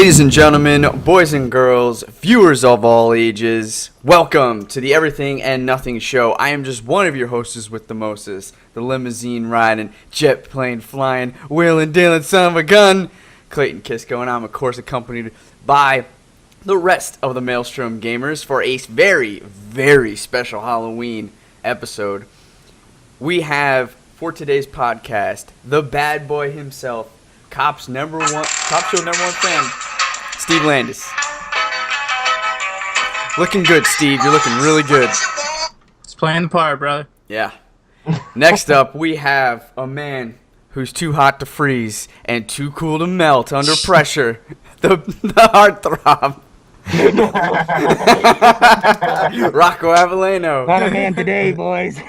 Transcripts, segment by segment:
Ladies and gentlemen, boys and girls, viewers of all ages, welcome to the Everything and Nothing Show. I am just one of your hosts with the mostest, the limousine riding, jet plane flying, wheeling dealing son of a gun, Clayton Kisco, and I'm of course accompanied by the rest of the Maelstrom gamers for a very, very special Halloween episode. We have, for today's podcast, the bad boy himself, Cop Show number one fan, Steve Landis. Looking good, Steve. You're looking really good. It's playing the part, brother. Yeah. Next up, we have a man who's too hot to freeze and too cool to melt under pressure. The Heartthrob. Rocco Aveleno. Not a man today, boys.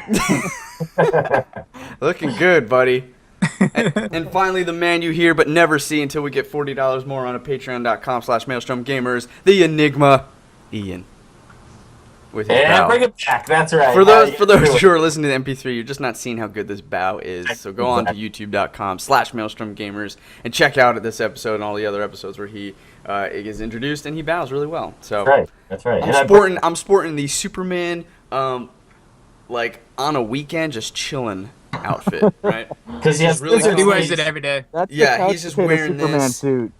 Looking good, buddy. And finally, the man you hear but never see until we get $40 more on a patreon.com/maelstromgamers, the Enigma, Ian. With his bow. Bring it back. That's right. For those who are listening to the MP3, you're just not seeing how good this bow is. So go on to youtube.com/maelstromgamers and check out this episode and all the other episodes where he is introduced and he bows really well. So That's right. I'm sporting the Superman like on a weekend just chilling outfit, right? Because he wears it every day. He's just wearing Superman this suit.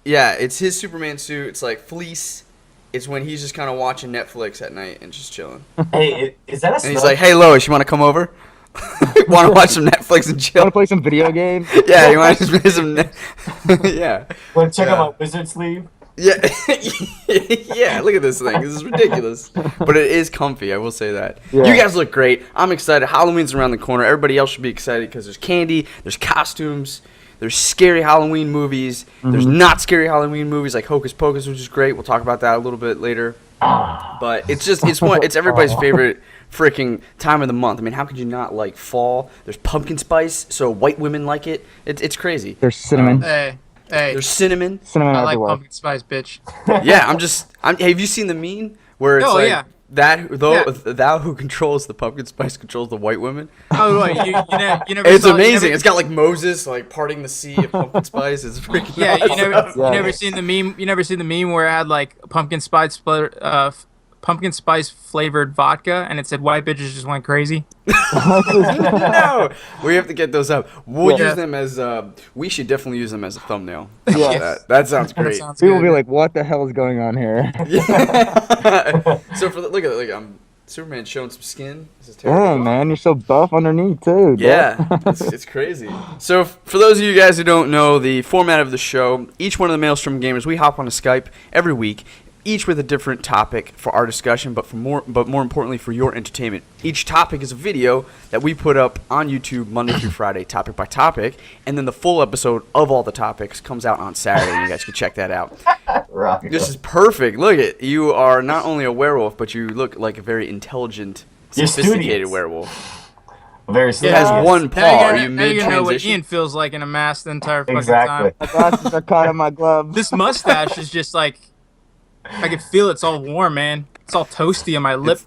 It's his Superman suit. It's like fleece. It's when he's just kind of watching Netflix at night and just chilling. Hey, is that a? And he's like, "Hey, Lois, you want to come over? Want to watch some Netflix and chill? Want to play some video games? Yeah, you want to just play some? Yeah. Want to check out my wizard sleeve? Yeah, yeah. Look at this thing. This is ridiculous, but it is comfy. I will say that. Yeah. You guys look great. I'm excited. Halloween's around the corner. Everybody else should be excited because there's candy, there's costumes, there's scary Halloween movies. Mm-hmm. There's not scary Halloween movies like Hocus Pocus, which is great. We'll talk about that a little bit later. But it's everybody's favorite freaking time of the month. I mean, how could you not like fall? There's pumpkin spice, so white women like it. It's crazy. There's cinnamon. Hey. There's cinnamon. Cinnamon I like everywhere. pumpkin spice, bitch. Yeah, have you seen the meme where it's thou who controls the pumpkin spice controls the white women? Oh, wait, you never It's saw, amazing. It's got like Moses like parting the sea of pumpkin spice. It's freaking awesome. you never seen the meme. You never seen the meme where it had like pumpkin spice flavored vodka, and it said white bitches just went crazy. No, we have to get those up. We'll use them as. We should definitely use them as a thumbnail. Yeah. That sounds great. People will be like, "What the hell is going on here?" Yeah. So look at Superman showing some skin. This is terrible. Yeah, man, you're so buff underneath too. Yeah, it's crazy. So for those of you guys who don't know the format of the show, each one of the Maelstrom gamers, we hop on a Skype every week, each with a different topic for our discussion, but more importantly for your entertainment. Each topic is a video that we put up on YouTube Monday through Friday, topic by topic, and then the full episode of all the topics comes out on Saturday. You guys can check that out. Rocco. This is perfect. Look at you are not only a werewolf, but you look like a very intelligent, sophisticated werewolf. Very It has one paw. Are you Now you know what mid-transition? Ian feels like in a mask the entire fucking Exactly. time. My glasses are caught in my gloves. This mustache is just like, I can feel it's all warm, man. It's all toasty on my lip.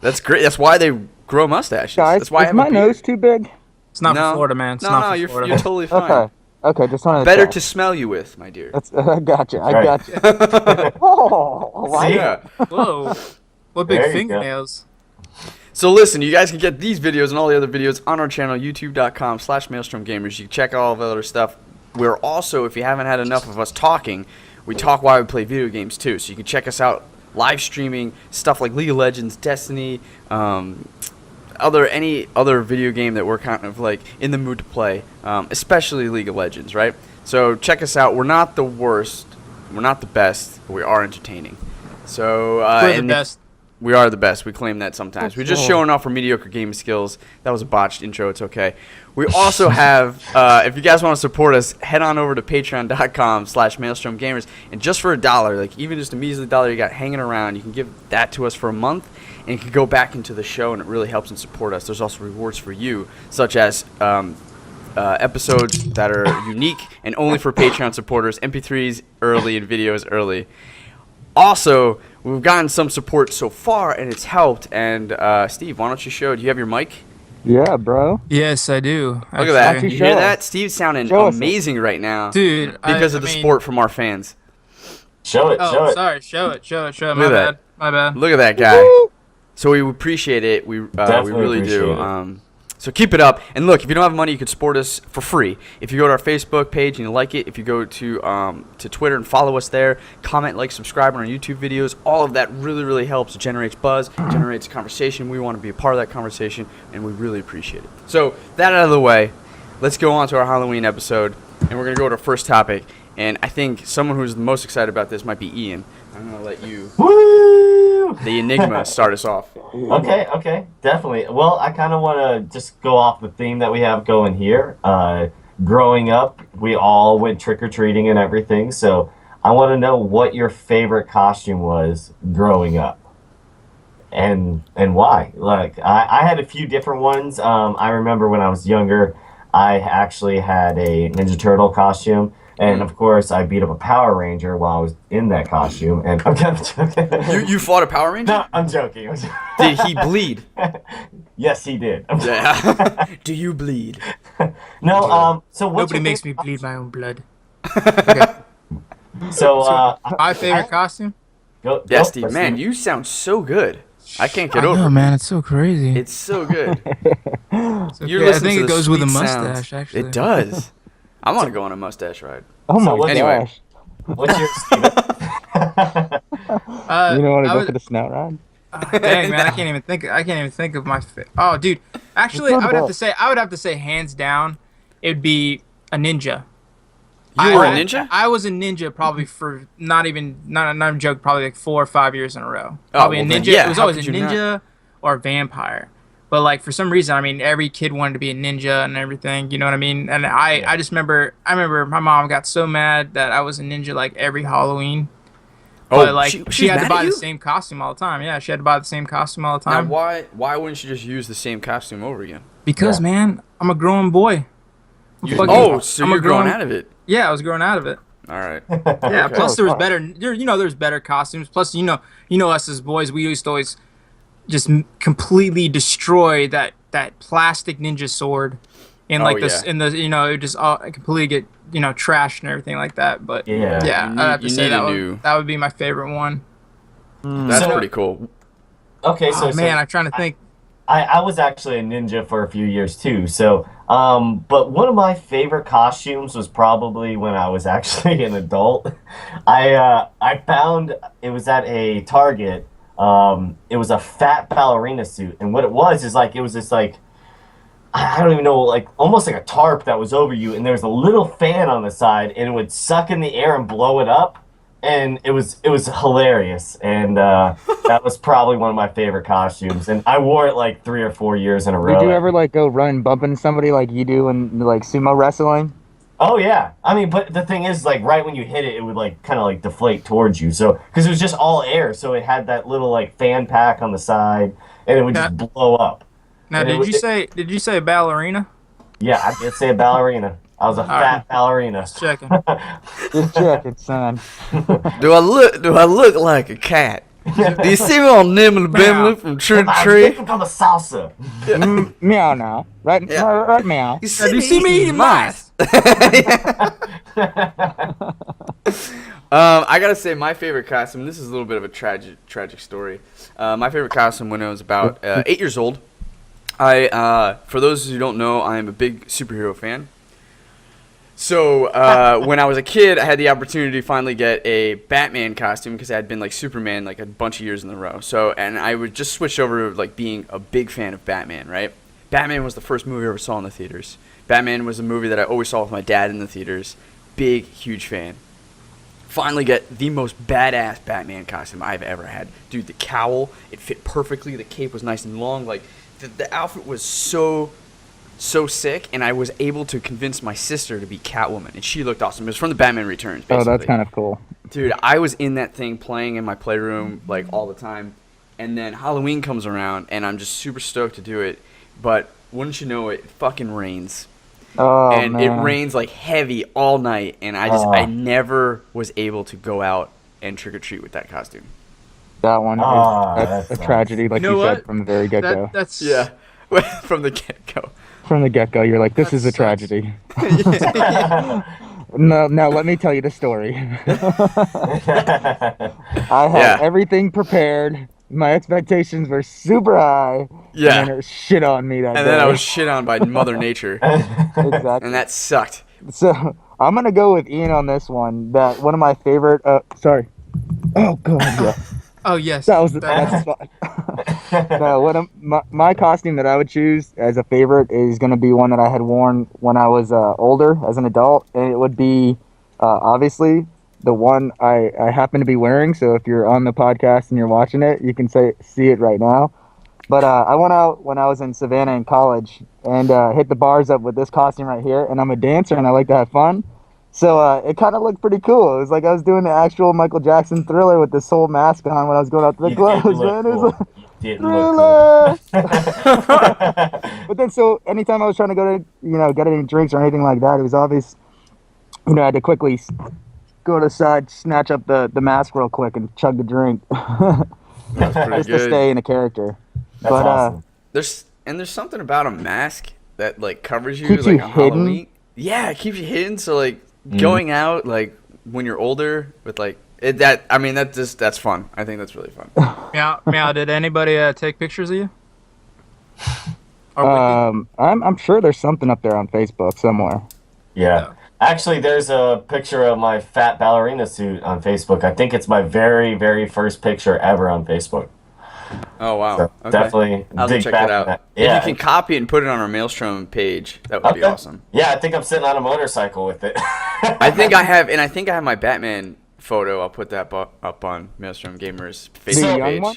That's great. That's why they grow mustaches. Guys, That's why I is have my a beard. nose too big? It's not for Florida, man. It's not for you're Florida. you're totally fine. Okay, just wanted to Better check. to smell you with, my dear. That's, I got you. Right. Oh, wow. Yeah. Whoa. What big There you go. fingernails. So listen, you guys can get these videos and all the other videos on our channel, youtube.com/maelstromgamers. You can check all of the other stuff. We're also, if you haven't had enough of us talking, we talk while we play video games too. So you can check us out live streaming stuff like League of Legends, Destiny, any other video game that we're kind of like in the mood to play, especially League of Legends, right? So check us out. We're not the worst, we're not the best, but we are entertaining. So We're the best. We are the best. We claim that sometimes. We're just showing off our mediocre gaming skills. That was a botched intro. It's okay. We also have, if you guys want to support us, head on over to patreon.com/maelstromgamers. And just for $1, like even just a measly $1 you got hanging around, you can give that to us for a month. And it can go back into the show, and it really helps and support us. There's also rewards for you, such as episodes that are unique and only for Patreon supporters, MP3s early and videos early. Also, we've gotten some support so far, and it's helped. And Steve, why don't you show? Do you have your mic? Yeah, bro. Yes, I do. Look at that. Actually, You hear show that? us. Steve's sounding Show us it. amazing right now. Dude. Because of the support from our fans. Show it. Oh, Show it. sorry. Show it. Look My at that. bad. My bad. Look at that guy. So we appreciate it. We Definitely really do. appreciate it. So keep it up. And look, if you don't have money, you can support us for free. If you go to our Facebook page and you like it, if you go to Twitter and follow us there, comment, like, subscribe on our YouTube videos, all of that really, really helps. It generates buzz, generates conversation. We want to be a part of that conversation, and we really appreciate it. So that out of the way, let's go on to our Halloween episode, and we're going to go to our first topic. And I think someone who's the most excited about this might be Ian. I'm going to let you, Woo! the Enigma, start us off. Okay, definitely. Well, I kind of want to just go off the theme that we have going here. Growing up, we all went trick-or-treating and everything, so I want to know what your favorite costume was growing up. And why? Like, I had a few different ones. I remember when I was younger, I actually had a Ninja Turtle costume. And, of course, I beat up a Power Ranger while I was in that costume. And I'm kind of joking. You fought a Power Ranger? No, I'm joking. Did he bleed? Yes, he did. Yeah. Do you bleed? No, so what's Nobody your makes me favorite bleed my own blood. costume? So, My favorite costume? go, Yeah, go, Steve, let's man, see. you sound so good. I can't get I over know, it. man. It's so crazy. It's so good. It's You're okay. I listening think to it the goes with a sweet mustache, sounds. actually. It does. I want to go on a mustache ride. Oh So my what's- Anyway. gosh. What's your Steven? You don't want to I go would- for the snout ride? Dang, man, I can't even think of my. Oh, dude. Actually, Let's I go would have to to say, hands down, it'd be a ninja. You were a ninja? I was a ninja probably for not a joke, probably like 4 or 5 years in a row. Oh, Probably well a then, ninja. yeah, It was how always a could you not? ninja or a vampire. But like for some reason, I mean, every kid wanted to be a ninja and everything. You know what I mean? And I just remember, my mom got so mad that I was a ninja like every Halloween. But like she she's had to mad buy at the you? same costume all the time. Yeah, she had to buy the same costume all the Now, time. why wouldn't you just use the same costume over again? Because Yeah. man, I'm a growing boy. So I'm a you're growing grown- out of it. Yeah, I was growing out of it. All right. Yeah. Okay. Plus, there was Oh, better. There's better costumes. Plus, you know us as boys, we used to always just completely destroy that plastic ninja sword, and Oh, like this yeah. in the it just completely get trashed and everything like that. But Yeah. yeah, You I'd have to need- say you that need a new- that would be my favorite one. That's So- pretty cool. Okay, so Oh man, I'm trying to think. I was actually a ninja for a few years too. So, but one of my favorite costumes was probably when I was actually an adult. I found it was at a Target. It was a fat ballerina suit, and what it was is like it was this like I don't even know, like almost like a tarp that was over you, and there was a little fan on the side, and it would suck in the air and blow it up. And it was hilarious, and that was probably one of my favorite costumes. And I wore it like 3 or 4 years in a row. Did you ever like go run bumping somebody like you do in like sumo wrestling? Oh yeah, I mean, but the thing is, like right when you hit it, it would like kind of like deflate towards you. So because it was just all air, so it had that little like fan pack on the side, and it would just blow up. Now, And it did you say ballerina? Yeah, I did say a ballerina. I was a fat ballerina. Just checking. Just checking, son. Do I look like a cat? Do you see me on Nimbly Bimbly from tree to I'm tree? making from a salsa. Meow now. Right, Yeah. right meow. You Now, do you see me eating mice? I gotta say, my favorite costume. This is a little bit of a tragic story. My favorite costume when I was about 8 years old. For those who don't know, I am a big superhero fan. So when I was a kid, I had the opportunity to finally get a Batman costume because I had been like Superman like a bunch of years in a row. So and I would just switch over to like being a big fan of Batman. Right? Batman was the first movie I ever saw in the theaters. Batman was a movie that I always saw with my dad in the theaters. Big, huge fan. Finally get the most badass Batman costume I've ever had. Dude, the cowl, it fit perfectly. The cape was nice and long. Like the outfit was so sick, and I was able to convince my sister to be Catwoman, and she looked awesome. It was from the Batman Returns, basically. Oh, that's kind of cool. Dude, I was in that thing playing in my playroom like all the time, and then Halloween comes around, and I'm just super stoked to do it, but wouldn't you know it fucking rains. Oh, And man. it rains like heavy all night, and I never was able to go out and trick-or-treat with that costume. That one Ah, is that a sucks. tragedy, like You know you what? said from the very get-go. That's Yeah. From the get-go. From the get-go, you're like, this That is a sucks. tragedy. No, now let me tell you the story. I had Yeah. everything prepared. My expectations were super high. Yeah. And then it was shit on me that And day. then I was shit on by Mother Nature, Exactly. and that sucked. So I'm gonna go with Ian on this one. That one of my favorite. Sorry. Oh god, yeah. Oh yes. That's fine. No, one of my costume that I would choose as a favorite is gonna be one that I had worn when I was older as an adult, and it would be obviously the one I happen to be wearing. So if you're on the podcast and you're watching it, you can see it right now. But I went out when I was in Savannah in college and hit the bars up with this costume right here. And I'm a dancer and I like to have fun. So it kind of looked pretty cool. It was like I was doing the actual Michael Jackson Thriller with this whole mask on when I was going out to the clubs, man. It was like, Thriller! But then, so anytime I was trying to go to, get any drinks or anything like that, it was obvious, I had to quickly go to the side, snatch up the mask real quick and chug the drink. That's pretty Just to good. stay in a character. That's awesome. There's something about a mask that like covers you Keeps like you on hidden? Halloween. Yeah, it keeps you hidden. So like going out like when you're older with like that's fun. I think that's really fun. Meow. Did anybody take pictures of you? Or with you? I'm sure there's something up there on Facebook somewhere. Yeah. Actually, there's a picture of my fat ballerina suit on Facebook. I think it's my very, very first picture ever on Facebook. Oh wow. So Okay. definitely I'll dig check back that out. on that. If Yeah. you can copy it and put it on our Maelstrom page, that would be Okay. awesome. Yeah, I think I'm sitting on a motorcycle with it. I think I have my Batman photo. I'll put that up on Maelstrom Gamers The Facebook young page. one?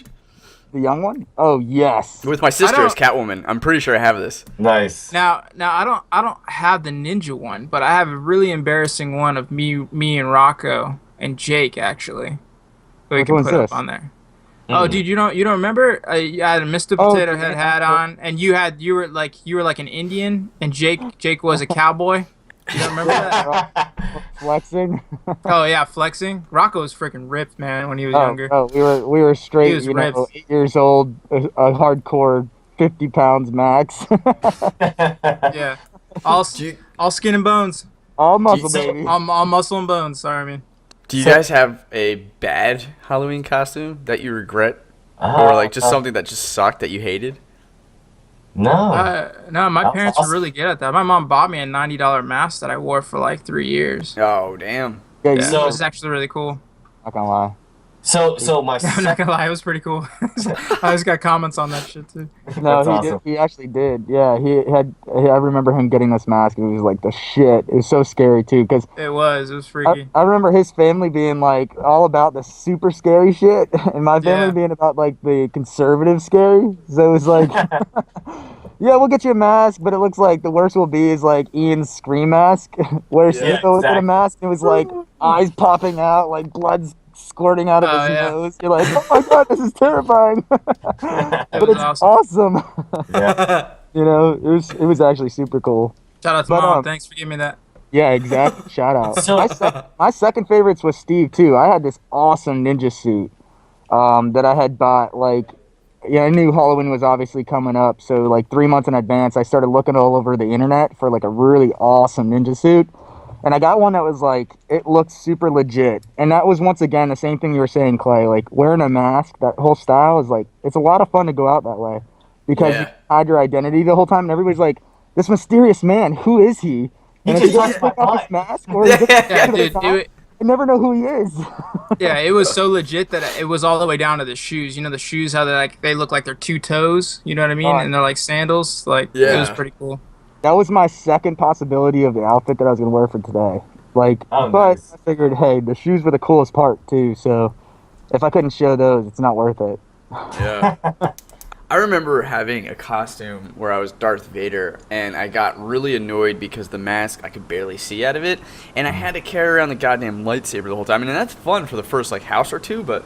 The young one? Oh yes. With my sister don't- as Catwoman. I'm pretty sure I have this. Nice. Now I don't have the ninja one, but I have a really embarrassing one of me and Rocco and Jake actually. That we Which can one's put this? up on there. Oh, dude, you don't remember? You had a Mr. Oh, Potato the Head Indian hat outfit. on, and you were like an Indian, and Jake was a cowboy. You don't remember that? Flexing. Oh yeah, flexing. Rocco was freaking ripped, man, when he was younger. We were straight, He was ripped. 8 years old, a hardcore 50 pounds max. Yeah, all skin and bones, All muscle, so- baby. all muscle and bones. Sorry, I mean. Do you guys have a bad Halloween costume that you regret? Or like just something that just sucked that you hated? No. No, my That's parents were awesome. really good at that. My mom bought me a $90 mask that I wore for like 3 years. Oh damn. Yeah, Yeah, So- it was actually really cool. not gonna lie. So my I'm not gonna lie, it was pretty cool. I just got comments on that shit too. No, That's he awesome. did. He actually did. Yeah, I remember him getting this mask. It was like the shit. It was so scary too, because It was freaky. I remember his family being like all about the super scary shit, and my family Yeah. being about like the conservative scary. So it was like, yeah, we'll get you a mask, but it looks like the worst will be is like Ian's scream mask, where she Yeah, goes in a exactly. mask and it was like eyes popping out, like blood's squirting out of Oh, his yeah. nose. You're like, oh my god, this is terrifying. But was it's awesome. Yeah. it was actually super cool. Shout out to but, mom. Thanks for giving me that. Yeah, exactly. Shout out. So- My second favorites was Steve too. I had this awesome ninja suit that I had bought like, I knew Halloween was obviously coming up, so like 3 months in advance I started looking all over the internet for like a really awesome ninja suit. And I got one that was like, it looked super legit. And that was once again the same thing you were saying, Clay, like wearing a mask, that whole style is like, it's a lot of fun to go out that way because you hide your identity the whole time and everybody's like, this mysterious man, who is he? And just if he touched doesn't my take off butt. his mask or he Yeah, dude. I never know who he is. Yeah, it was so legit that it was all the way down to the shoes. You know the shoes, how they look like they're two toes. You know what I mean? Oh. And they're like sandals. Like it was Yeah. pretty cool. That was my second possibility of the outfit that I was going to wear for today. Like, Oh, but nice. I figured, hey, the shoes were the coolest part too. So if I couldn't show those, it's not worth it. Yeah. I remember having a costume where I was Darth Vader, and I got really annoyed because the mask, I could barely see out of it, and I had to carry around the goddamn lightsaber the whole time. And that's fun for the first, like, house or two, but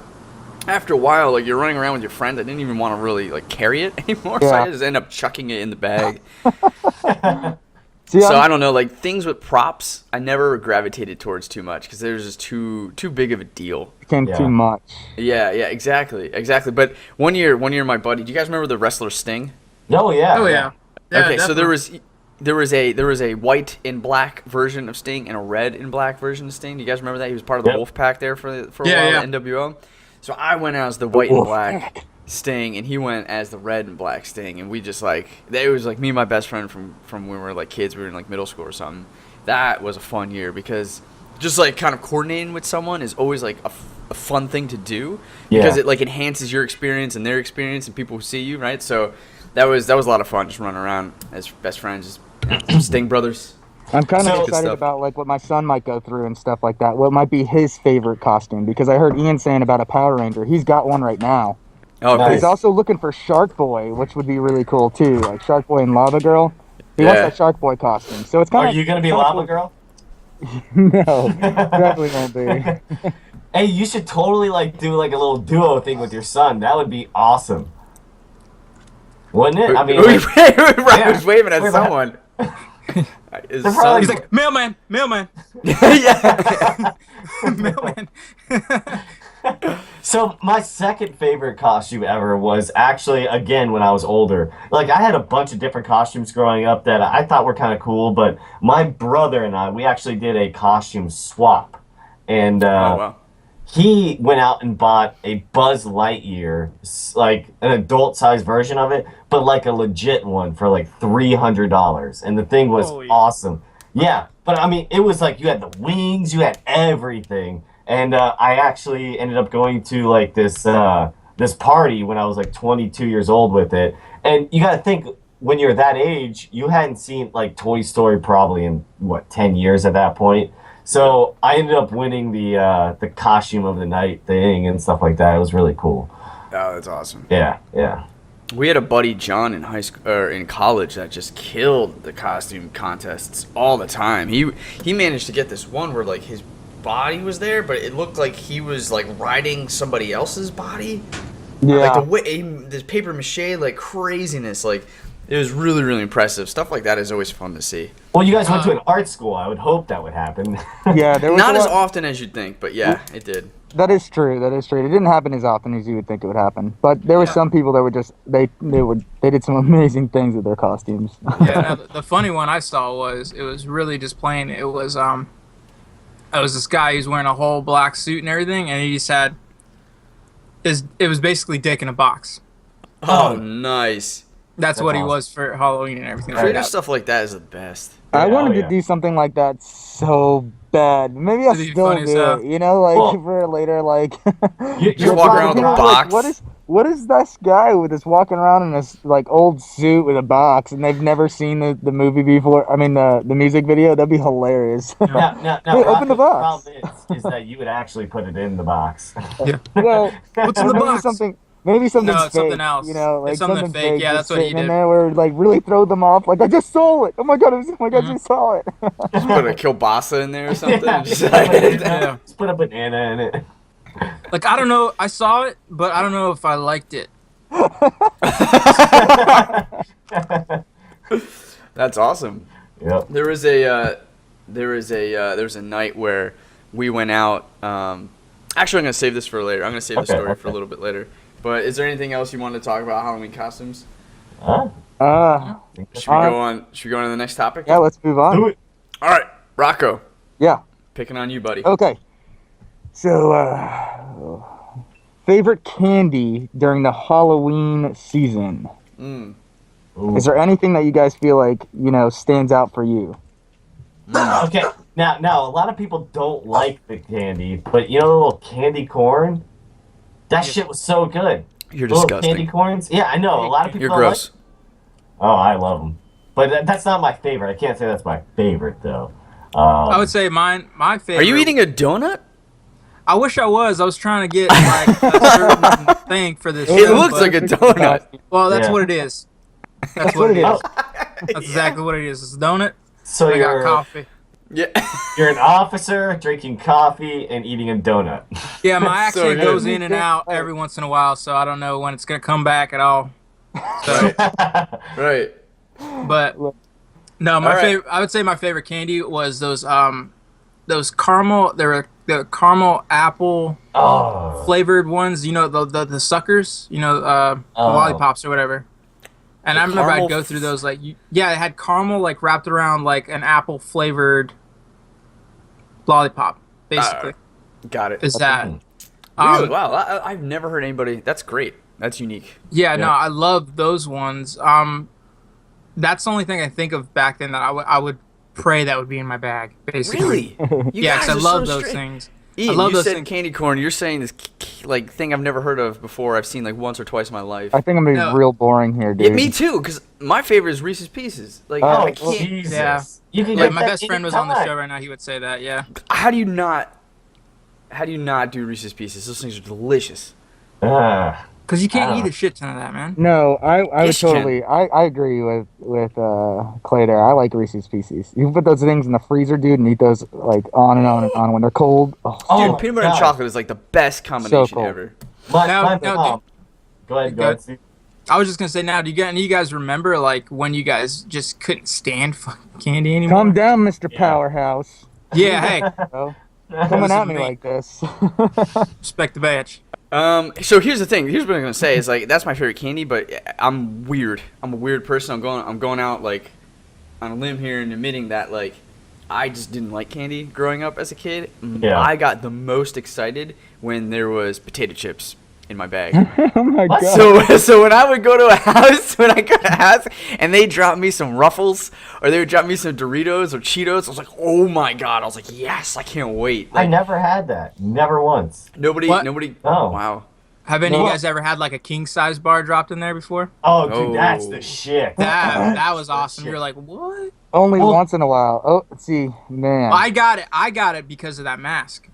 after a while, like, you're running around with your friends, I didn't even want to really, like, carry it anymore, so Yeah. I just end up chucking it in the bag. See, So I'm- I don't know, like, things with props, I never gravitated towards too much, because there's just too big of a deal. became Yeah. too much. Yeah, exactly. But one year, my buddy, do you guys remember the wrestler Sting? Oh yeah. Oh yeah. Yeah, Okay, so definitely. there was a white and black version of Sting and a red and black version of Sting. Do you guys remember that? He was part of the Yep. Wolf Pack there for a Yeah, while, yeah. the NWO. So I went as the white and black Sting, and he went as the red and black Sting, and we just like it was like me and my best friend from when we were like kids. We were in like middle school or something. That was a fun year because just like kind of coordinating with someone is always like a fun thing to do because Yeah. it like enhances your experience and their experience and people who see you, right? So that was a lot of fun just running around as best friends, just Sting brothers. I'm kind of So- excited stuff. about like what my son might go through and stuff like that. What might be his favorite costume? Because I heard Ian saying about a Power Ranger. He's got one right now. Oh, Nice. He's also looking for Shark Boy, which would be really cool too. Like Shark Boy and Lava Girl. He wants Yeah. that Shark Boy costume. So it's kind Are of. you gonna be Lava Girl? No, definitely won't be. Hey, you should totally like do like a little duo thing with your son. That would be awesome. Wouldn't it? I mean, like, Ryan was waving at Wait, someone. His They're son- probably- He's like, mailman. yeah. Mailman. so my second favorite costume ever was actually again when I was older. Like I had a bunch of different costumes growing up that I thought were kind of cool, but my brother and I we actually did a costume swap, and Oh wow. he went out and bought a Buzz Lightyear, like an adult-sized version of it, but like a legit one for like $300, and the thing was Holy- awesome. Yeah, but I mean, it was like you had the wings, you had everything, and I actually ended up going to like this party when I was like 22 years old with it, and you got to think when you're that age, you hadn't seen like Toy Story probably in what 10 years at that point. So I ended up winning the costume of the night thing and stuff like that. It was really cool. Oh, that's awesome. Yeah, yeah. We had a buddy John in high school or in college that just killed the costume contests all the time. He managed to get this one where like his body was there, but it looked like he was like riding somebody else's body. Like the Yeah. way this paper mache like craziness, like it was really really impressive. Stuff like that is always fun to see. Well, you guys went to an art school. I would hope that would happen. Yeah, there was Not a as lot- often as you'd think, but yeah, it did. That is true. That is true. It didn't happen as often as you would think it would happen. But there were Yeah. some people that were just they did some amazing things with their costumes. Yeah, no, the funny one I saw was it was really just plain. It was this guy who's wearing a whole black suit and everything, and he just had it was basically Dick in a box. Oh, nice. That's That's what he awesome. was for Halloween and everything like Creative that. stuff like that is the best. I Yeah, wanted oh, yeah. to do something like that so bad. Maybe I It'd be still funny as do hell. it. You know, like Well- for later, like You just walk around with a people are box. Like, what is this guy with this walking around in this like old suit with a box, and they've never seen the movie before? I mean the music video. That'd be hilarious. Now, Hey, open the box. problem is that you would actually put it in the box. Well, What's in the maybe box? maybe something No, fake. it's something else. You know, like It's something fake. Yeah, just that's what he sitting in did. there where like really throw them off. Like I just saw it. Oh my god! You saw it. Just put a kielbasa in there or something. Yeah. Just Yeah. Just put a banana in it. Like I don't know, I saw it, but I don't know if I liked it. That's awesome. Yep. There was a night where we went out. Actually, I'm gonna save this for later. I'm gonna save the Okay, story for a okay. little bit later. But is there anything else you wanted to talk about Halloween costumes? Huh? Should we go on? Should we go on to the next topic? Yeah, let's move on. Do it. All right, Rocco. Yeah. Picking on you, buddy. Okay. So, favorite candy during the Halloween season. Mm. Ooh. Is there anything that you guys feel like, stands out for you? Okay, now a lot of people don't like the candy, but you know the little candy corn? That shit was so good. You're Little disgusting. candy corns? Yeah, I know. A lot of people You're don't gross. like. Oh, I love them, but that's not my favorite. I can't say that's my favorite though. I would say my favorite. Are you eating a donut? I wish I was. I was trying to get like a certain thing for this. It show, looks but- like a donut. Well, that's Yeah. what it is. That's what it is. That's exactly what it is. It's a donut. So I got you're coffee. Yeah. you're an officer drinking coffee and eating a donut. Yeah, my So accent good. goes in and out every once in a while, so I don't know when it's gonna come back at all. So, Right. but no, my All right. favorite. I would say my favorite candy was those caramel. They were the caramel apple Oh, flavored ones. You know the suckers. You know Oh. lollipops or whatever. And The I remember caramel I'd go through those like, yeah, it had caramel like wrapped around like an apple flavored lollipop, basically. Got it. Is that? Really? Wow, I've never heard anybody. That's great. That's unique. Yeah, no, I love those ones. That's the only thing I think of back then that I would pray that would be in my bag, basically. Really? You Yeah, guys because I are love so those straight. things. Ian, I love you those said things. candy corn. You're saying this like thing I've never heard of before. I've seen like once or twice in my life. I think I'm gonna No. be real boring here, dude. Yeah, me too. Because my favorite is Reese's Pieces. Like Oh, I Oh, can't. Jesus. Yeah. You can Yeah, get my that best friend was on the anytime. show right now. He would say that. Yeah. How do you not? How do you not do Reese's Pieces? Those things are delicious. Because you can't Ah. eat a shit ton of that, man. No, I would Yes, you can. totally. I agree with Clay there. I like Reese's Pieces. You can put those things in the freezer, dude, and eat those like on and on and on when they're cold. Oh, Oh Dude, my peanut butter and God. chocolate is like the best combination cold. ever. My Now- mom. now, Go ahead, Steve. I was just gonna say now, do you guys remember like when you guys just couldn't stand fucking candy anymore? calm down, Mr. Yeah. Powerhouse. Yeah, hey, Bro. Coming Listen at to me me. like this. respect the badge. So here's the thing. Here's what I'm gonna say is like that's my favorite candy, but I'm weird. I'm a weird person. I'm going out like on a limb here and admitting that like I just didn't like candy growing up as a kid. Yeah. I got the most excited when there was potato chips in my bag. Oh my What? god. So when I would go to a house, and they dropped me some Ruffles or they would drop me some Doritos or Cheetos, I was like, oh my god! I was like, yes, I can't wait. I Like never had that. Never once. nobody. Oh. Wow. Have any of No. you guys ever had like a king size bar dropped in there before? Oh, dude, Oh. that's the shit. That was That's awesome. shit. You're like, what? Only Well- once in a while. Oh, see, man. I got it because of that mask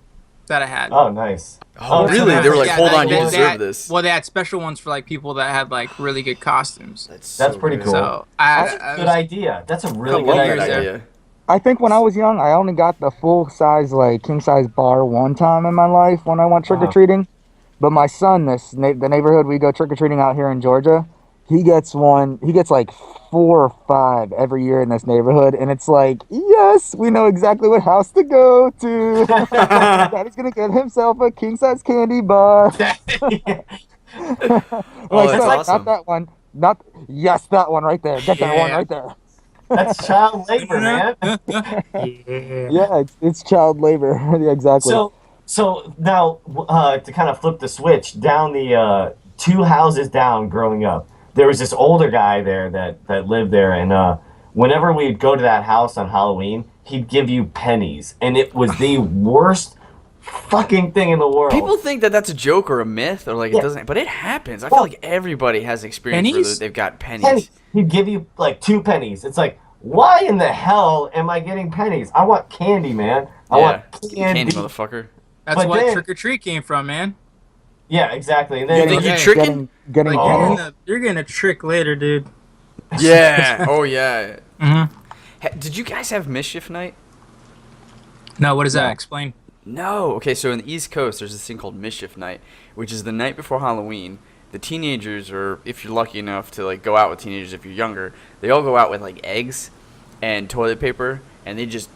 that I had. Oh, nice. Oh, Oh, really? so They were like, Yeah, hold on, you they deserve had- this. Well, they had special ones for like people that had like really good costumes. That's pretty good. cool. So That's I a good was- idea. That's a I really love good that idea. idea. I think when I was young, I only got the full size, like king size bar one time in my life when I went trick or treating. But my son, the neighborhood we go trick or treating out here in Georgia, he gets one. He gets like 4 or 5 every year in this neighborhood, and it's like, yes, we know exactly what house to go to. Daddy's gonna get himself a king size candy bar. Oh, that's awesome. Not that one. Not yes, that one right there. Get that one Yeah. right there. That's child labor, man. Yeah. Yeah, it's child labor. Yeah, exactly. So now to kind of flip the switch down the 2 houses down, growing up, there was this older guy there that lived there, and whenever we'd go to that house on Halloween, he'd give you pennies, and it was the worst fucking thing in the world. People think that that's a joke or a myth or like it Yeah. doesn't, but it happens. I feel like everybody has experience where Pennies? they've got pennies. pennies. He'd give you like 2 pennies. It's like, why in the hell am I getting pennies? I want candy, man. I want Candy, motherfucker. That's But what then- Trick or Treat came from, man. Yeah, exactly. And You then think you Hey, tricking? Getting Like Oh. pennies. you're getting a trick later, dude. Yeah. Oh yeah. Mm-hmm. Did you guys have Mischief Night? No, what does that No. explain? No. Okay, so in the East Coast, there's this thing called Mischief Night, which is the night before Halloween. The teenagers, or if you're lucky enough to like go out with teenagers, if you're younger, they all go out with like eggs and toilet paper, and they just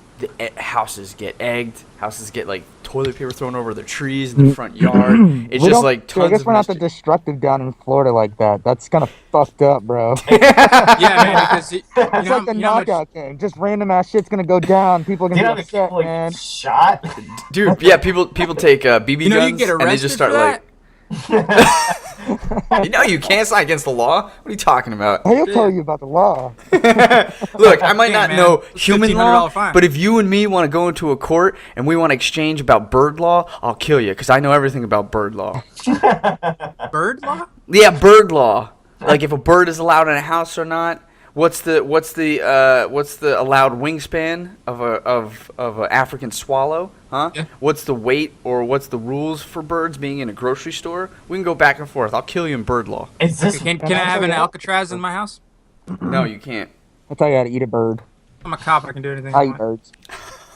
houses get egged. Houses get like toilet paper thrown over their trees in the front yard. It's We just don't- like I tons guess of we're not the mischief. destructive down in Florida like that. That's kind of fucked up, bro. Yeah, man, because you It's know, like the you know how much- knockout game. Just random ass shit's gonna go down. People are you gonna know be the upset, people man. like shot. Dude, yeah, people take BB you know guns you get and arrested they just start for that? you know you can't. It's not against the law. What are you talking about? He'll tell you about the law. Look, I might Hey, not man, know it's human $1,500 law, fine. but if you and me want to go into a court and we want to exchange about bird law, I'll kill you because I know everything about bird law. Bird law? Yeah, bird law. Like if a bird is allowed in a house or not. What's the allowed wingspan of a African swallow? Huh? Yeah. What's the weight or what's the rules for birds being in a grocery store? We can go back and forth. I'll kill you in bird law. Is this Can I have an Alcatraz in my house? No, you can't. I'll tell you how to eat a bird. I'm a cop. I can do anything. I I eat want. birds.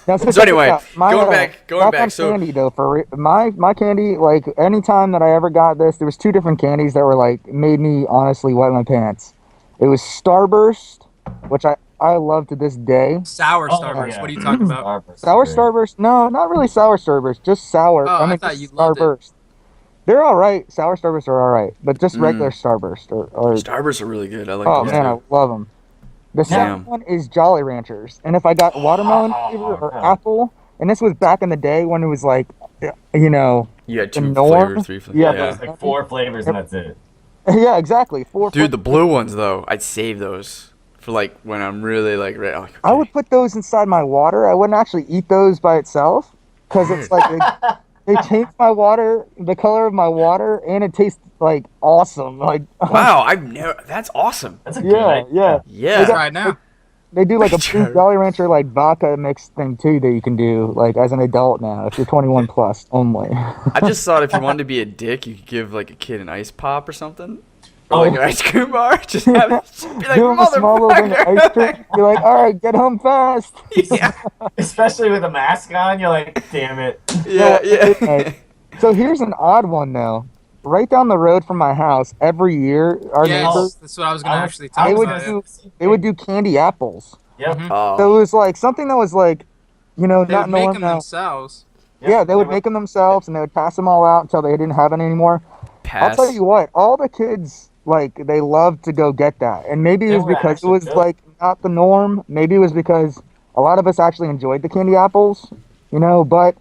Now, So anyway, going back, back on so- candy though, my candy, like anytime that I ever got this, there was 2 different candies that were like made me honestly wet my pants. It was Starburst, which I love to this day. Sour Oh, Starburst. yeah. What are you talking about? Sour Starburst? No, not really sour Starburst, just sour. Oh, I mean, thought just you loved it. Starburst. They're all right. Sour Starburst are all right, but just regular Starburst or Starbursts are really good. I like oh those man, too. I love them. The second one is Jolly Ranchers, and if I got watermelon flavor or apple, and this was back in the day when it was like, you know, You had the 2 norm. flavors, 3 flavors. Yeah, Yeah, it's like 4 flavors and that's it. Yeah, exactly. Dude, the blue ones though, I'd save those for like when I'm really like ready. Like, I would put those inside my water. I wouldn't actually eat those by itself because it's like they change my water, the color of my water, and it tastes like awesome. Like wow, I've never. That's awesome. That's a good idea. yeah. Yeah. Right now. They do like a Sure. blue Jolly Rancher like vodka mix thing too that you can do like as an adult now if you're 21 plus only. I just thought if you wanted to be a dick, you could give like a kid an ice pop or something. Or Oh. like an ice cream bar. Just have it be like, Give them a small little thing of ice cream. You're like, all right, get home fast. yeah. Especially with a mask on, you're like, damn it. Yeah, yeah. Okay. So here's an odd one though. Right down the road from my house, every year our Yes, neighbors that's what I was gonna actually they talk would about. do they would do candy apples. Yep. Mhm. Oh. So it was like something that was like, you know, They not would make normal. them themselves. Yeah, they would make them themselves and they would pass them all out until they didn't have any anymore. Pass. I'll tell you what, all the kids like they loved to go get that, and maybe it They was were because it actually was good. like not the norm. Maybe it was because a lot of us actually enjoyed the candy apples, you know. But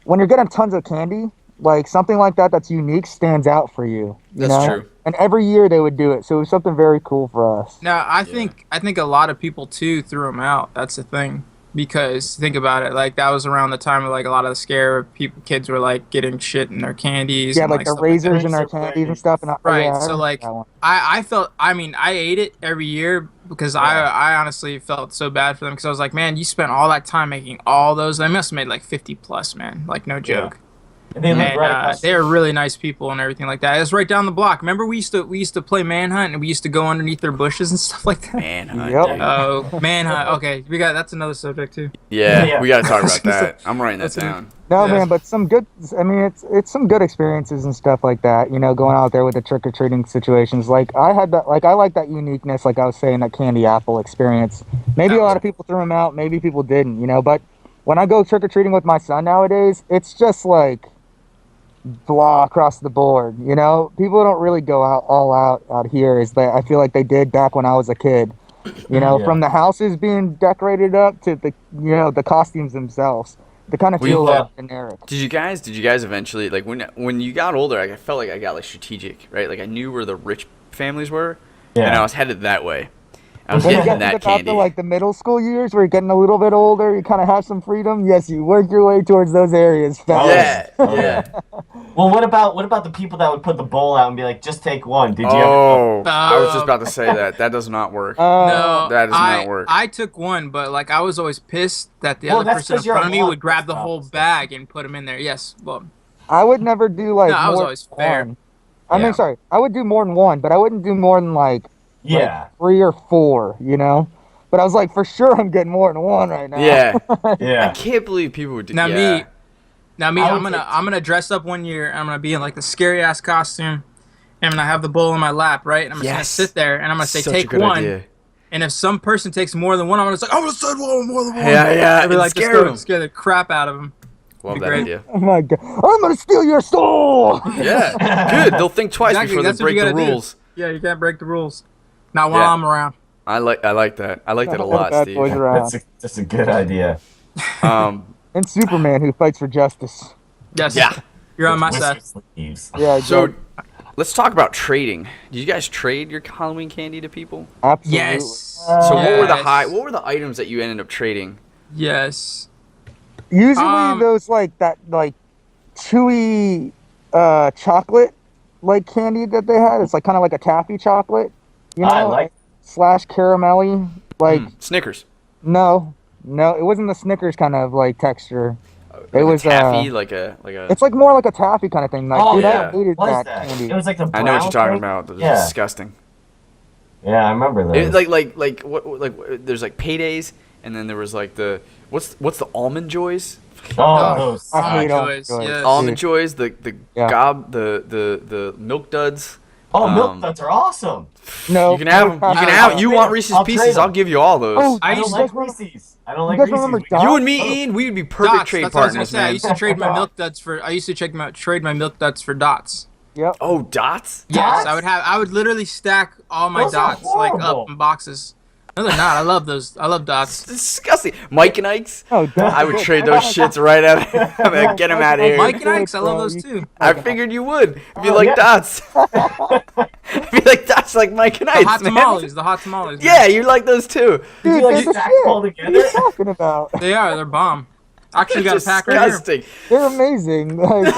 when you're getting tons of candy, like something like that that's unique stands out for you. You That's know? true. And every year they would do it, so it was something very cool for us. Now, I think a lot of people too threw them out. That's the thing, because think about it. Like that was around the time of like a lot of the scare people, kids were like getting shit in their candies. Yeah, and, like the stuff that. razors and Razor our candies and blades. stuff. And Right. yeah, I So remember like, that one. I felt. I mean, I ate it every year because I honestly felt so bad for them because I was like, man, you spent all that time making all those. They must have made like 50 plus, man. Like no joke. And they live And right across they're really nice people and everything like that. It was right down the block. Remember, we used to play manhunt and we used to go underneath their bushes and stuff like that. Manhunt. Yep. Dude. Oh, manhunt. Okay, that's another subject too. Yeah, Yeah. we gotta talk about that. I'm writing that That's down. No, Yeah. man, but some good. I mean, it's some good experiences and stuff like that. You know, going out there with the trick or treating situations. Like I had that. Like I like that uniqueness. Like I was saying, that candy apple experience. Maybe a lot of people threw them out. Maybe people didn't. You know, but when I go trick or treating with my son nowadays, it's just like blah across the board. You know, people don't really go out all out here. Is that I feel like they did back when I was a kid. You know, Yeah. from the houses being decorated up to the the costumes themselves. They kind of We feel love- generic. Did you guys eventually like when you got older? I felt like I got like strategic, right? Like I knew where the rich families were, and I Yeah. was headed that way. I was When you getting get that about candy. the, like the middle school years where you're getting a little bit older, you kind of have some freedom. Yes, you work your way towards those areas fast. Yeah, Oh, yeah. Well, what about the people that would put the bowl out and be like, just take one? Did you ever? Oh, I was just about to say that. That does not work. No, that does not work. I took one, but like I was always pissed that the Well, other that's person in 'cause you're front of me a would grab the lot. whole bag and put them in there. Yes, well, I would never do like No, I was more always than fair. one. I Yeah. mean, sorry, I would do more than one, but I wouldn't do more than like Yeah. 3 or 4. You know, but I was like, for sure, I'm getting more than one right now. Yeah. I Yeah. can't believe people would do Now yeah. me, I'm would gonna dress up one year. I'm gonna be in like the scary ass costume. And I'm gonna have the bowl in my lap, right? And I'm just gonna Yes. sit there and I'm gonna say, Such a take good one. idea. And if some person takes more than one, I'm gonna say, I'm gonna say one more than one. Yeah, yeah, I'd be and like, scare just go 'em. scare the crap out of them. Love Be that great. idea. Oh my god, I'm gonna steal your soul. Yeah, good. They'll think twice Exactly, before they that's what you break the gotta do. rules. Yeah, you can't break the rules. Not while Yeah. I'm around. I like that. I like that a lot, Bad Steve. boys around. That's a good idea. Um, And Superman who fights for justice. Yes. Yeah. You're on my With side. whisker sleeves. Yeah, so exactly. let's talk about trading. Did you guys trade your Halloween candy to people? Absolutely. Yes. So what were the Yes. what were the items that you ended up trading? Yes. Usually those like that like chewy chocolate like candy that they had. It's like kind of like a taffy chocolate, you know, I like. slash caramelly. Like Snickers. no, it wasn't the Snickers kind of like texture. Like was, a taffy, like a. It's like more like a taffy kind of thing. Like, Oh dude, yeah. I hated What is that that? candy. It was like the. I know what you're brown talking thing? about. Those are Yeah. disgusting. Yeah, I remember those. It, like what? There's like paydays, and then there was like the what's the almond joys? Oh, those. I hate suck. almond joys. Yes. Almond joys, the Yeah. gob, the milk duds. Oh, milk Um, duds are awesome. No, You can have them. You can no, have. You want Reese's I'll trade Pieces? them. I'll give you all those. Oh, I I used don't to- like Reese's. I don't like You guys Reese's. remember We- Dots? You and me, Ian, we would be perfect Dots, trade that's what I was gonna partners, say. I man. used to trade my milk duds for. I used to trade my milk duds for dots. Yep. Oh, dots? Yes, Dots? I would literally stack all my Those are dots like horrible. up in boxes. No, they're not. I love those. I love It's dots. disgusting. Mike and Ike's? Oh, Dots. I would trade those shits right out. Get them out of here. Mike and Ike's, I love those too. I figured you would. If you Oh, like yeah. dots. If you like dots like Mike and The Ike's, hot man. tamales. The hot tamales. man. Yeah, you like those too. Did you Dude, like they're the stack shit. them all What are together? you talking about? They are. They're bomb. Actually, got a pack right here. Disgusting. They're amazing. Like,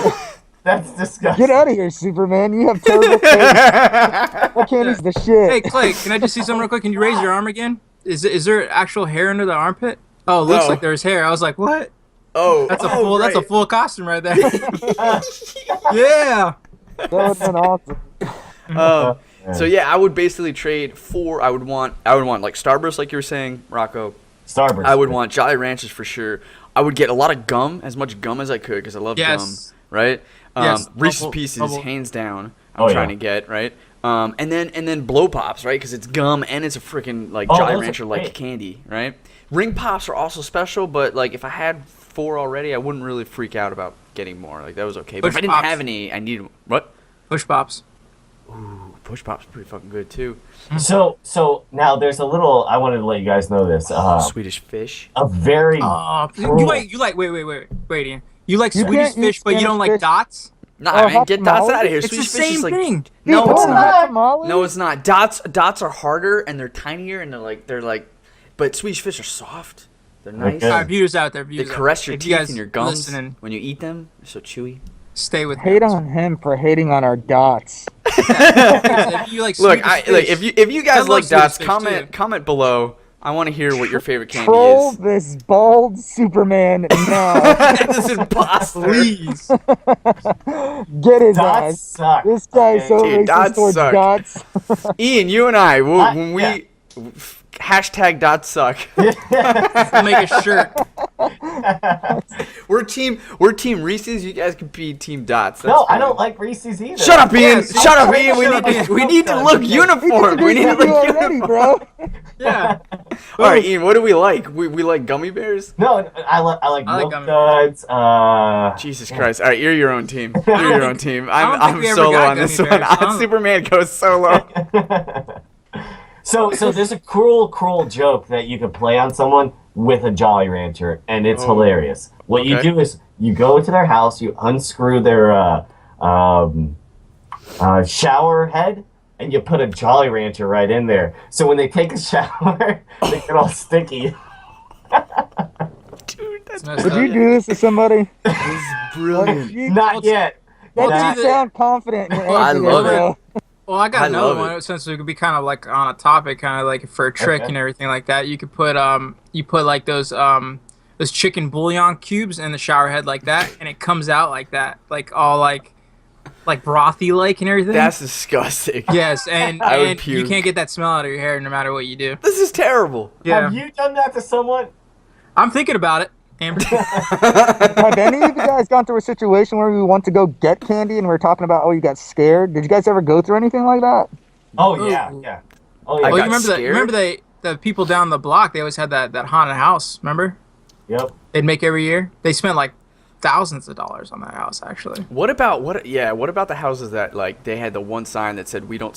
That's disgusting. get out of here, Superman. You have terrible taste. That candy's the shit. Hey Clay, can I just see something real quick? Can you raise your arm again? Is there actual hair under the armpit? Oh, it looks No. like there's hair. I was like, what? Oh, That's a oh, full. That's a right. full costume right there. Yeah. That would have been awesome. So yeah, I would basically trade for. I would want like Starburst, like you were saying, Rocco. Starburst. I would want Jolly Ranchers for sure. I would get a lot of gum, as much gum as I could, because I love Yes. gum, right? Yes, Reese's bubble- Pieces, bubble. hands down. I'm Oh, trying yeah. to get right. And then Blow Pops, right? Because it's gum and it's a freaking like Oh, Jolly those are Rancher like great. candy, right? Ring Pops are also special, but like if I had 4 already, I wouldn't really freak out about getting more. Like that was okay. But if Push I didn't Pops. have any, I needed what? Push pops. Ooh, Push Pops pretty fucking good too. So now there's a little. I wanted to let you guys know this. Swedish Fish. A very. Oh, Cruel. you like wait, Ian. You like You Swedish can't eat fish, but you Spanish don't like fish. dots? Nah, Oh, man, hot get dots tamales? out of here. It's Swedish the Fish is same like thing. no, Dude, it's don't not. have tamales? No, it's not. Dots are harder and they're tinier and they're like, but Swedish Fish are soft. They're nice. Okay. All right, viewers out there, They viewers out caress there. your If you teeth guys and your gums listening, when you eat them. They're so chewy. stay with Hate me. on him for hating on our dots. If you like Look, Swedish like fish, if you guys I love like dots, Swedish fish, too. comment below. I want to hear what your favorite candy Troll is. this bald Superman now. This imposter. please. Get his Dots ass. suck. This guy's so Dude, racist dots towards suck. dots. Ian, you and I, when we yeah. hashtag dots suck. We'll make a shirt. We're team Reese's. You guys can be team dots. That's No, I fine. don't like Reese's either. Shut up, Ian. Yeah, Shut up, shut Ian. up, Ian. We need to look uniform. We need to look already, uniform. bro. Yeah. All right, Ian. What do we like? We like gummy bears. No, I like I like milk gummy duds. Jesus Christ! All right, you're your own team. You're your own team. I don't think I'm we ever solo got on this gummy one. bears. I don't- Superman goes solo. So there's a cruel joke that you could play on someone with a Jolly Rancher, and it's hilarious. What you Okay. do is you go into their house, you unscrew their shower head, and you put a Jolly Rancher right in there. So when they take a shower, they get all sticky. Dude, that's Messed Would up. you do this to somebody? brilliant. You, Not yet. that Well, doesn't do the- sound confident in your Well, I answer love there, it. bro. Well, I got I another love one it. since we could be kind of like on a topic, kind of like for a trick Okay. and everything like that. You could put like those chicken bouillon cubes in the shower head like that, and it comes out like that, like all like brothy like and everything. That's disgusting. Yes, and I would and you puke. can't get that smell out of your hair no matter what you do. This is terrible. Yeah, Have you done that to someone? I'm thinking about it. Amber. Have any of you guys gone through a situation where we want to go get candy and we're talking about, oh, you got scared? Did you guys ever go through anything like that? Oh yeah. Oh yeah. I Oh, you got remember scared? the people down the block? They always had that haunted house. Remember? Yep. They'd make every year. They spent like thousands of dollars on that house actually. What about the houses that like they had the one sign that said we don't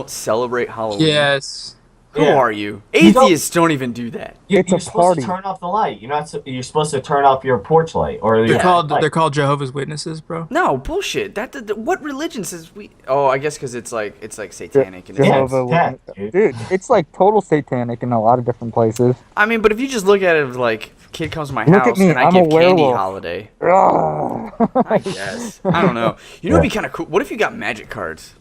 celebrate Halloween? Yes. Who Yeah. are you? You don't- Atheists don't even do that. It's You're a supposed party. to turn off the light. You're supposed to turn off your porch light or They're your called light. they're called Jehovah's Witnesses, bro. No bullshit. What religion says we? Oh, I guess because it's like satanic. And Yeah, Jehovah it's that, Witness- dude. Dude, it's like total satanic in a lot of different places. I mean, but if you just look at it as like kid comes to my Look at house me, and I I'm give a candy werewolf. holiday. Ugh. I guess. I don't know. You know, it'd be kind of cool. What if you got magic cards?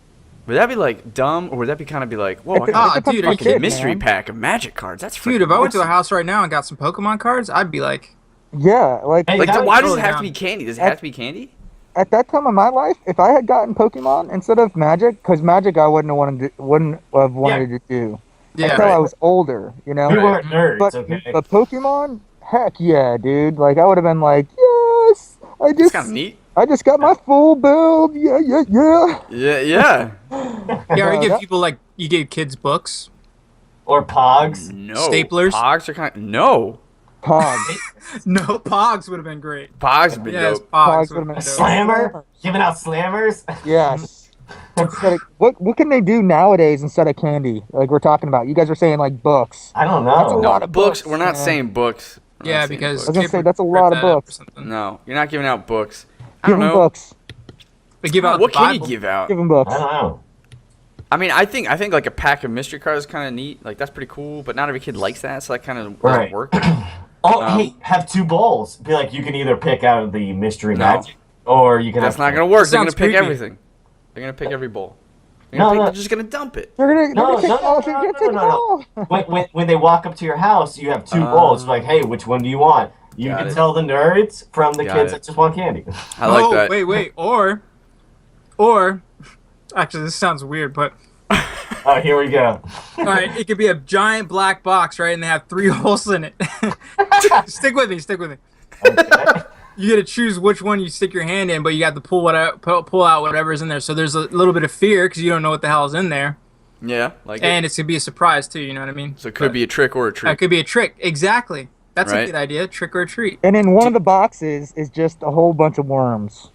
Would that be like dumb, or would that be kind of be like, whoa, I got Ah, a dude, are you fucking kidding, mystery man? pack of magic cards? That's Dude, freaking if I went to a awesome. house right now and got some Pokemon cards, I'd be like, Yeah, like Hey, Like, that why would does it go have down. to be candy? Does it have to be candy? at that time of my life, if I had gotten Pokemon instead of Magic, because Magic I wouldn't have wanted to do yeah, until I right. was older, you know. We weren't nerds, But okay? but Pokemon, heck yeah, dude! Like I would have been like, yes, It's kind of neat. I just got my full build, yeah. Yeah, yeah. Yeah, or you give that- people like you give kids books. Or Pogs. No. Staplers? Pogs are kind of... No. Pog. No, Pogs would have been great. Pogs would be Yes, dope. Pogs Pogs would have been would've dope. been Slammer? Giving out slammers? Yes. What can they do nowadays instead of candy? Like we're talking about. You guys are saying like books. I don't That's a know. lot No, of books. books, We're not man. saying books. We're not Yeah, saying because I was gonna books. say, Kid that's a would lot rip of that up or books. something. No, you're not giving out books. I Give don't them know. books. But give out What the can you Bible. give out? Give them books. I don't know. I mean, I think like a pack of mystery cards is kind of neat. Like that's pretty cool, but not every kid likes that, so that kind of doesn't Right. work. Oh, hey, have 2 bowls. Be like, you can either pick out the mystery No. magic, or you can That's have... not gonna work. They're gonna Sounds pick creepy. everything. They're gonna pick every bowl. They're just gonna dump it. They're gonna No, take no, all. no, They're no, gonna no, take no, it all. When they walk up to your house, you have 2 bowls. Like, hey, which one do you want? You Got can it. tell the nerds from the Got kids it. that just want candy. I like that. Wait. Or, actually, this sounds weird, but Oh, here we go. all right, it could be a giant black box, right? And they have 3 holes in it. Stick with me. Okay. You got to choose which one you stick your hand in, but you got to pull out whatever's in there. So there's a little bit of fear because you don't know what the hell is in there, Yeah, like and it. it's gonna be a surprise too. You know what I mean? So it could be a trick or a treat. It could be a trick. Exactly. That's Right. a good idea. Trick or a treat. And in one of the boxes is just a whole bunch of worms.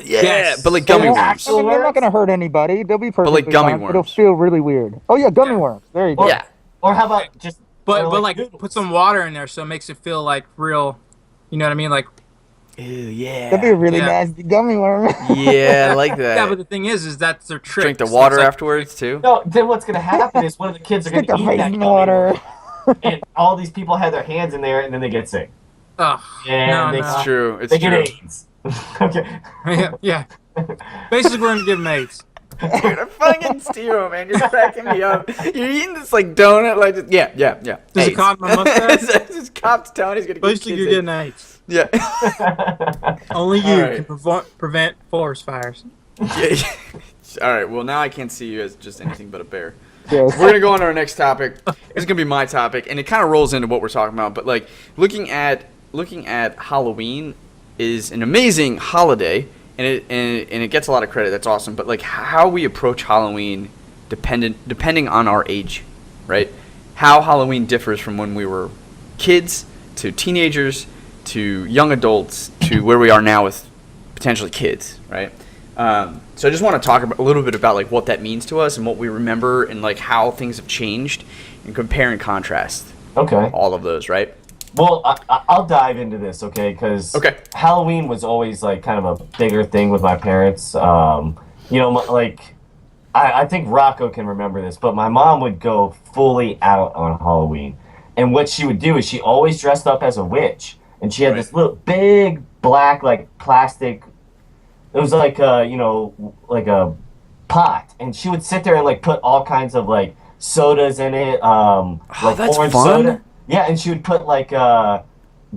Yeah, Yes. but like They gummy won't- worms. I mean, they're not gonna hurt anybody. They'll be perfectly gummy fine, but It'll worms. feel really weird. Oh yeah, gummy worms. There you go. Or, Yeah. or how about just... But or like noodles. put some water in there so it makes it feel like real. You know what I mean? Like Ew, yeah. That'd be a really Yeah. nasty gummy worm. Yeah, I like that. yeah, but the thing is that's their trick. Drink the So water it's like- afterwards too. No, then what's going to happen is one of the kids are going Stick to the eat that raisin gummy water. worm, and all these people have their hands in there, and then they get sick. Ugh. And No, they, no. It's true. It's they true. get AIDS. Okay. yeah. Basically, we're gonna give them AIDS. Dude, I'm fucking Steve, man. You're cracking me up. You're eating this like donut, like just, yeah. Does it AIDS. cop my mustache? This cop's telling he's gonna get Basically, kids you're in. getting AIDS. Yeah. Only you All right. can prevent forest fires. Yeah. All right. Well, now I can't see you as just anything but a bear. Yes. We're gonna go on to our next topic. It's gonna be my topic, and it kind of rolls into what we're talking about. But like looking at Halloween is an amazing holiday, and it gets a lot of credit. That's awesome. But like how we approach Halloween, depending on our age, right? How Halloween differs from when we were kids to teenagers to young adults to where we are now with potentially kids, right? So I just want to talk a little bit about like what that means to us and what we remember and like how things have changed and compare and contrast Okay. all of those, right? Well, I'll dive into this, okay? Because Okay. Halloween was always like kind of a bigger thing with my parents. You know, like I think Rocco can remember this, but my mom would go fully out on Halloween, and what she would do is she always dressed up as a witch, and she had this little big black like plastic. It was like like a pot, and she would sit there and like put all kinds of like sodas in it, like that's orange fun. soda. Yeah, and she would put like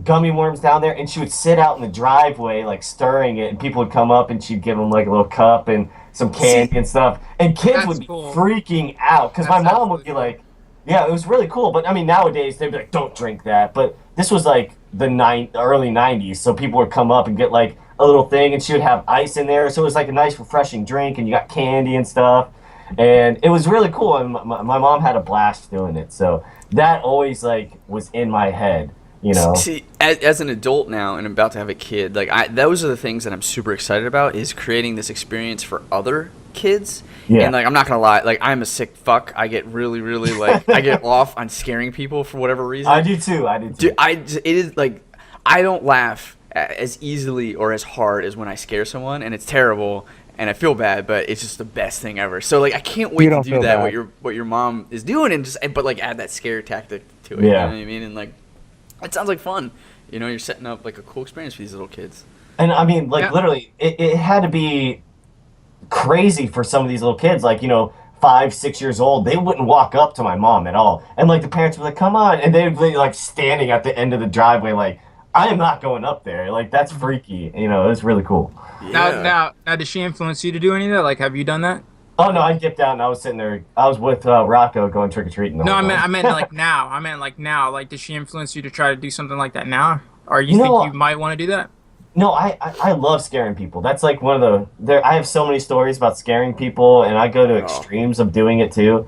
gummy worms down there, and she would sit out in the driveway like stirring it, and people would come up, and she'd give them like a little cup and some candy and stuff, and kids That's would be cool. freaking out because my That's mom would be absolutely like, yeah, it was really cool. But I mean, nowadays they'd be like, don't drink that. But this was like the early '90s, so people would come up and get like a little thing, and she would have ice in there, so it was like a nice, refreshing drink, and you got candy and stuff, and it was really cool. And my mom had a blast doing it, so that always like was in my head, you know. See, as an adult now and about to have a kid, like those are the things that I'm super excited about is creating this experience for other kids. Yeah. And like I'm not gonna lie, like I'm a sick fuck. I get really like I get off on scaring people for whatever reason. I do too. Dude, it is like I don't laugh as easily or as hard as when I scare someone, and it's terrible, and I feel bad, but it's just the best thing ever. So like I can't wait You to don't do feel that. bad. What your mom is doing, and but like add that scare tactic to it. Yeah. You know what I mean? And like it sounds like fun. You know, you're setting up like a cool experience for these little kids. And I mean, like Yeah. literally, it had to be crazy for some of these little kids, like 5, 6 years old. They wouldn't walk up to my mom at all, and like the parents were like, "Come on," and they'd be like standing at the end of the driveway, like, "I am not going up there." Like that's freaky. It was really cool. Yeah. Now, does she influence you to do any of that? Like, have you done that? Oh no, I dipped out and I was sitting there. I was with Rocco going trick or treating. No, I meant like now. I meant like now. Like, does she influence you to try to do something like that now? Or you No. think you might want to do that? No, I love scaring people. That's like one of the I have so many stories about scaring people, and I go to extremes of doing it too.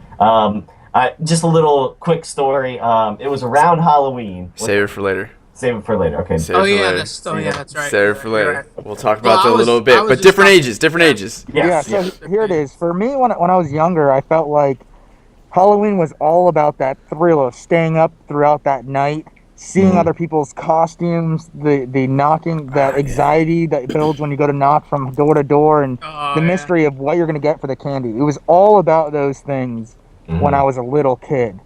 Just a little quick story. It was around Halloween. Save it for later. Save it for later. Okay. Save it for later. That's right. Save it for later. Right. We'll talk about that Well, a little bit, but just different talking- ages, different ages. Yes, yeah, so here it is. For me, when I was younger, I felt like Halloween was all about that thrill of staying up throughout that night, seeing other people's costumes, the knocking, that anxiety that builds when you go to knock from door to door, and the mystery of what you're going to get for the candy. It was all about those things when I was a little kid.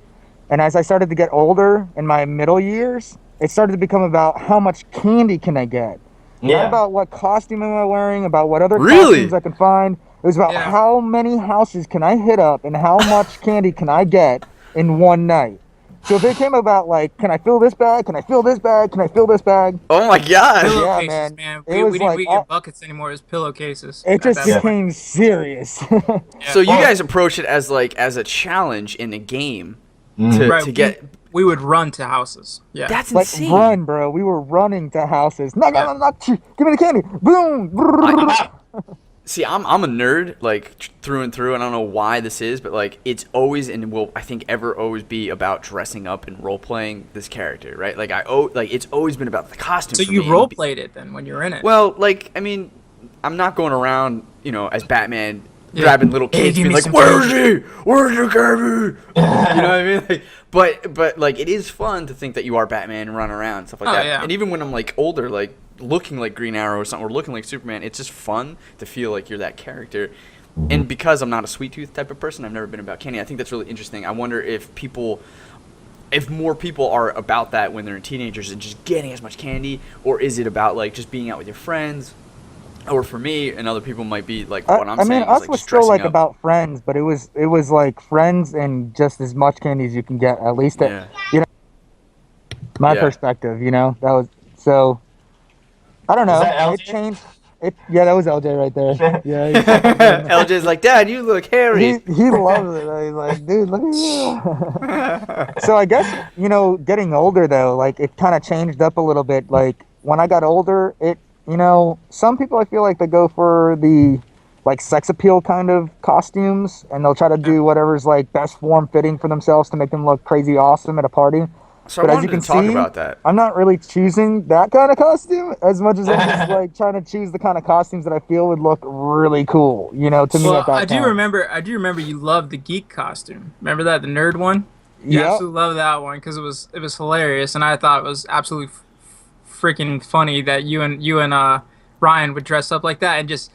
And as I started to get older in my middle years, it started to become about how much candy can I get. Not about what costume am I wearing, about what other costumes I can find. It was about how many houses can I hit up and how much candy can I get in one night. So if it came about like, can I fill this bag? Can I fill this bag? Can I fill this bag? Oh my god! Pillowcases, man. We didn't get buckets anymore. It was pillowcases. It just became serious. So you guys approach it as a challenge in a game to get. We would run to houses. Yeah, That's like insane. run, bro. We were running to houses. Knock, give me the candy. Boom. See, I'm a nerd, like through and through. I don't know why this is, but like it's always and will I think ever always be about dressing up and role playing this character, right? Like it's always been about the costume. So for you me. role played it then when you were in it. Well, like I mean, I'm not going around, as Batman. Grabbing little kids, give being me like, some "Where's he? Where's your candy?" You know what I mean? Like, but like, it is fun to think that you are Batman and run around and stuff like that. Yeah. And even when I'm like older, like looking like Green Arrow or something, or looking like Superman, it's just fun to feel like you're that character. And because I'm not a sweet tooth type of person, I've never been about candy. I think that's really interesting. I wonder if more people are about that when they're teenagers and just getting as much candy, or is it about like just being out with your friends? Or for me, and other people might be like what I'm saying. I mean, us like was just still like dressing up. about friends, but it was like friends and just as much candy as you can get. At least, my perspective, that was so. I don't know. Is that LJ? It changed. Yeah, that was LJ right there. Yeah. LJ's like, Dad, you look hairy. He loves it. He's like, dude, look at you. So I guess getting older though, like it kind of changed up a little bit. Like when I got older, some people I feel like they go for the like sex appeal kind of costumes, and they'll try to do whatever's like best form fitting for themselves to make them look crazy awesome at a party. So But I as wanted you can to talk see, about that. I'm not really choosing that kind of costume as much as I'm just like trying to choose the kind of costumes that I feel would look really cool, to me at that I do time. remember you loved the geek costume. Remember that, the nerd one? You Yep. absolutely loved that one because it was hilarious, and I thought it was absolutely freaking funny that you and Ryan would dress up like that and just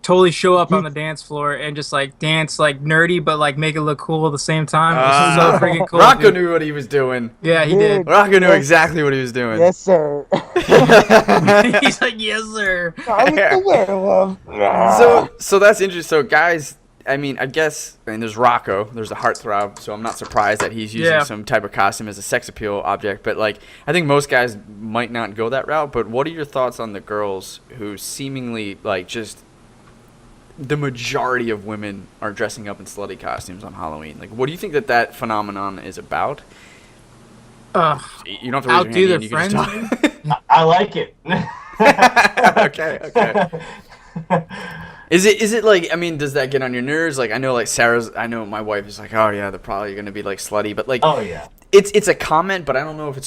totally show up on the dance floor and just like dance like nerdy but like make it look cool at the same time. It was so freaking cool. Rocco dude. knew what he was doing. Yeah, he Dude. did. Rocco knew Yes. exactly what he was doing. Yes, sir. He's like, yes, sir. I was the werewolf. So that's interesting. So guys, I mean, I guess, there's Rocco, there's the Heartthrob, so I'm not surprised that he's using some type of costume as a sex appeal object. But like, I think most guys might not go that route. But what are your thoughts on the girls who seemingly like just the majority of women are dressing up in slutty costumes on Halloween? Like, what do you think that phenomenon is about? You don't have to raise Outdo your their hand. You can just talk. I like it. Okay. Is it like, I mean, does that get on your nerves? Like, I know my wife is like, oh yeah, they're probably gonna be like slutty, but like, Oh yeah. it's a comment, but I don't know if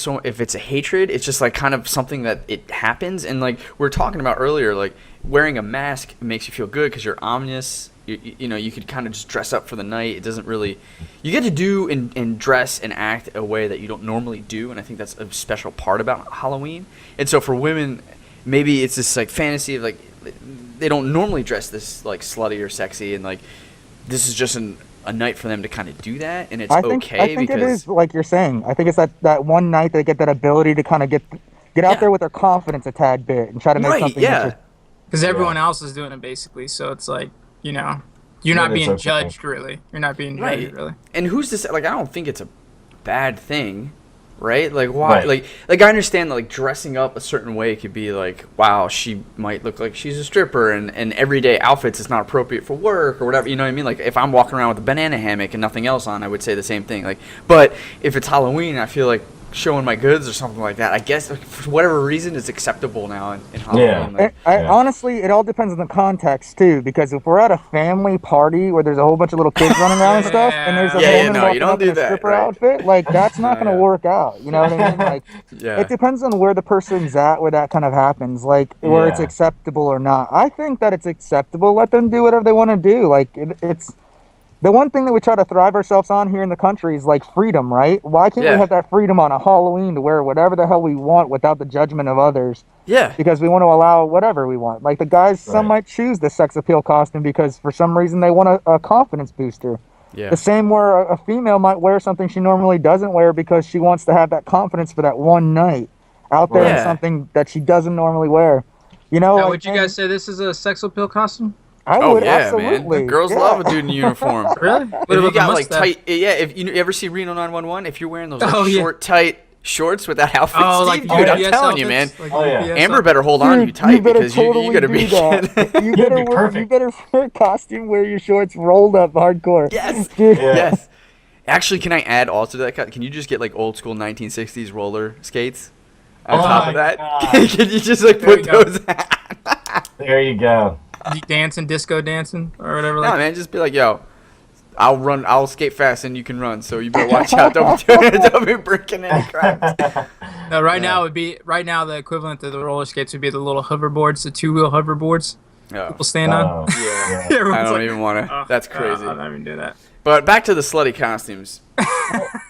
it's a hatred. It's just like kind of something that it happens, and like we were talking about earlier, like wearing a mask makes you feel good because you're ominous. You could kind of just dress up for the night. It doesn't really, you get to do and dress and act a way that you don't normally do, and I think that's a special part about Halloween. And so for women, maybe it's this like fantasy of like they don't normally dress this like slutty or sexy, and like this is just a night for them to kind of do that, and it's I think because it is like you're saying. I think it's that one night they get that ability to kind of get out there with their confidence a tad bit and try to make something interesting. Because everyone else is doing it basically, so it's like, you're not being okay. judged really. You're not being judged really. And who's to say? Like, I don't think it's a bad thing, right? Like, why? Like I understand that like dressing up a certain way could be like, wow, she might look like she's a stripper, and everyday outfits is not appropriate for work or whatever. You know what I mean? Like, if I'm walking around with a banana hammock and nothing else on, I would say the same thing. Like, but if it's Halloween, I feel like showing my goods or something like that. I guess for whatever reason it's acceptable now in Halloween. Yeah. Like, Honestly, it all depends on the context too. Because if we're at a family party where there's a whole bunch of little kids running around and stuff, and there's a woman no, walking you don't up in do a that, stripper right. outfit, like that's not going to Yeah. work out. You know what I mean? Like, yeah. it depends on where the person's at, where that kind of happens, like where it's Yeah. acceptable or not. I think that it's acceptable. Let them do whatever they want to do. Like it's the one thing that we try to thrive ourselves on here in the country is like freedom, right? Why can't Yeah. we have that freedom on a Halloween to wear whatever the hell we want without the judgment of others? Yeah. Because we want to allow whatever we want. Like the guys, some Right. might choose the sex appeal costume because for some reason they want a confidence booster. Yeah. The same where a female might wear something she normally doesn't wear because she wants to have that confidence for that one night out there in Yeah. something that she doesn't normally wear. You know, Now, like, would you guys say this is a sex appeal costume? I Oh would yeah, absolutely. man. Girls yeah. love a dude in uniform. Really? If you got like tight, yeah. If you ever see Reno 911, if you're wearing those like, Oh, yeah. short, tight shorts with that outfit, Oh, Steve, like dude, I'm UPS telling you, man. outfits? Like Oh, yeah. UPS Amber outfits? better hold on to you tight better because you gotta do be. that. You better be wear, perfect. you better wear a costume, wear your shorts rolled up hardcore. Yes. Dude. Yeah. Yes. Actually, can I add also to that? Can you just get like old school 1960s roller skates on Oh top my of that? God. Can you just like There put you go. those? There you go. Dancing, disco dancing, or whatever. No, Like man, just be like, yo, I'll skate fast and you can run, so you better watch out. Don't be breaking any cracks. no, right now would be the equivalent to the roller skates would be the little hoverboards, the 2-wheel hoverboards Oh, people stand on. Oh, yeah. yeah. I Everyone's don't like, even want to. "Oh, That's crazy. I'm not even do that. But back to the slutty costumes.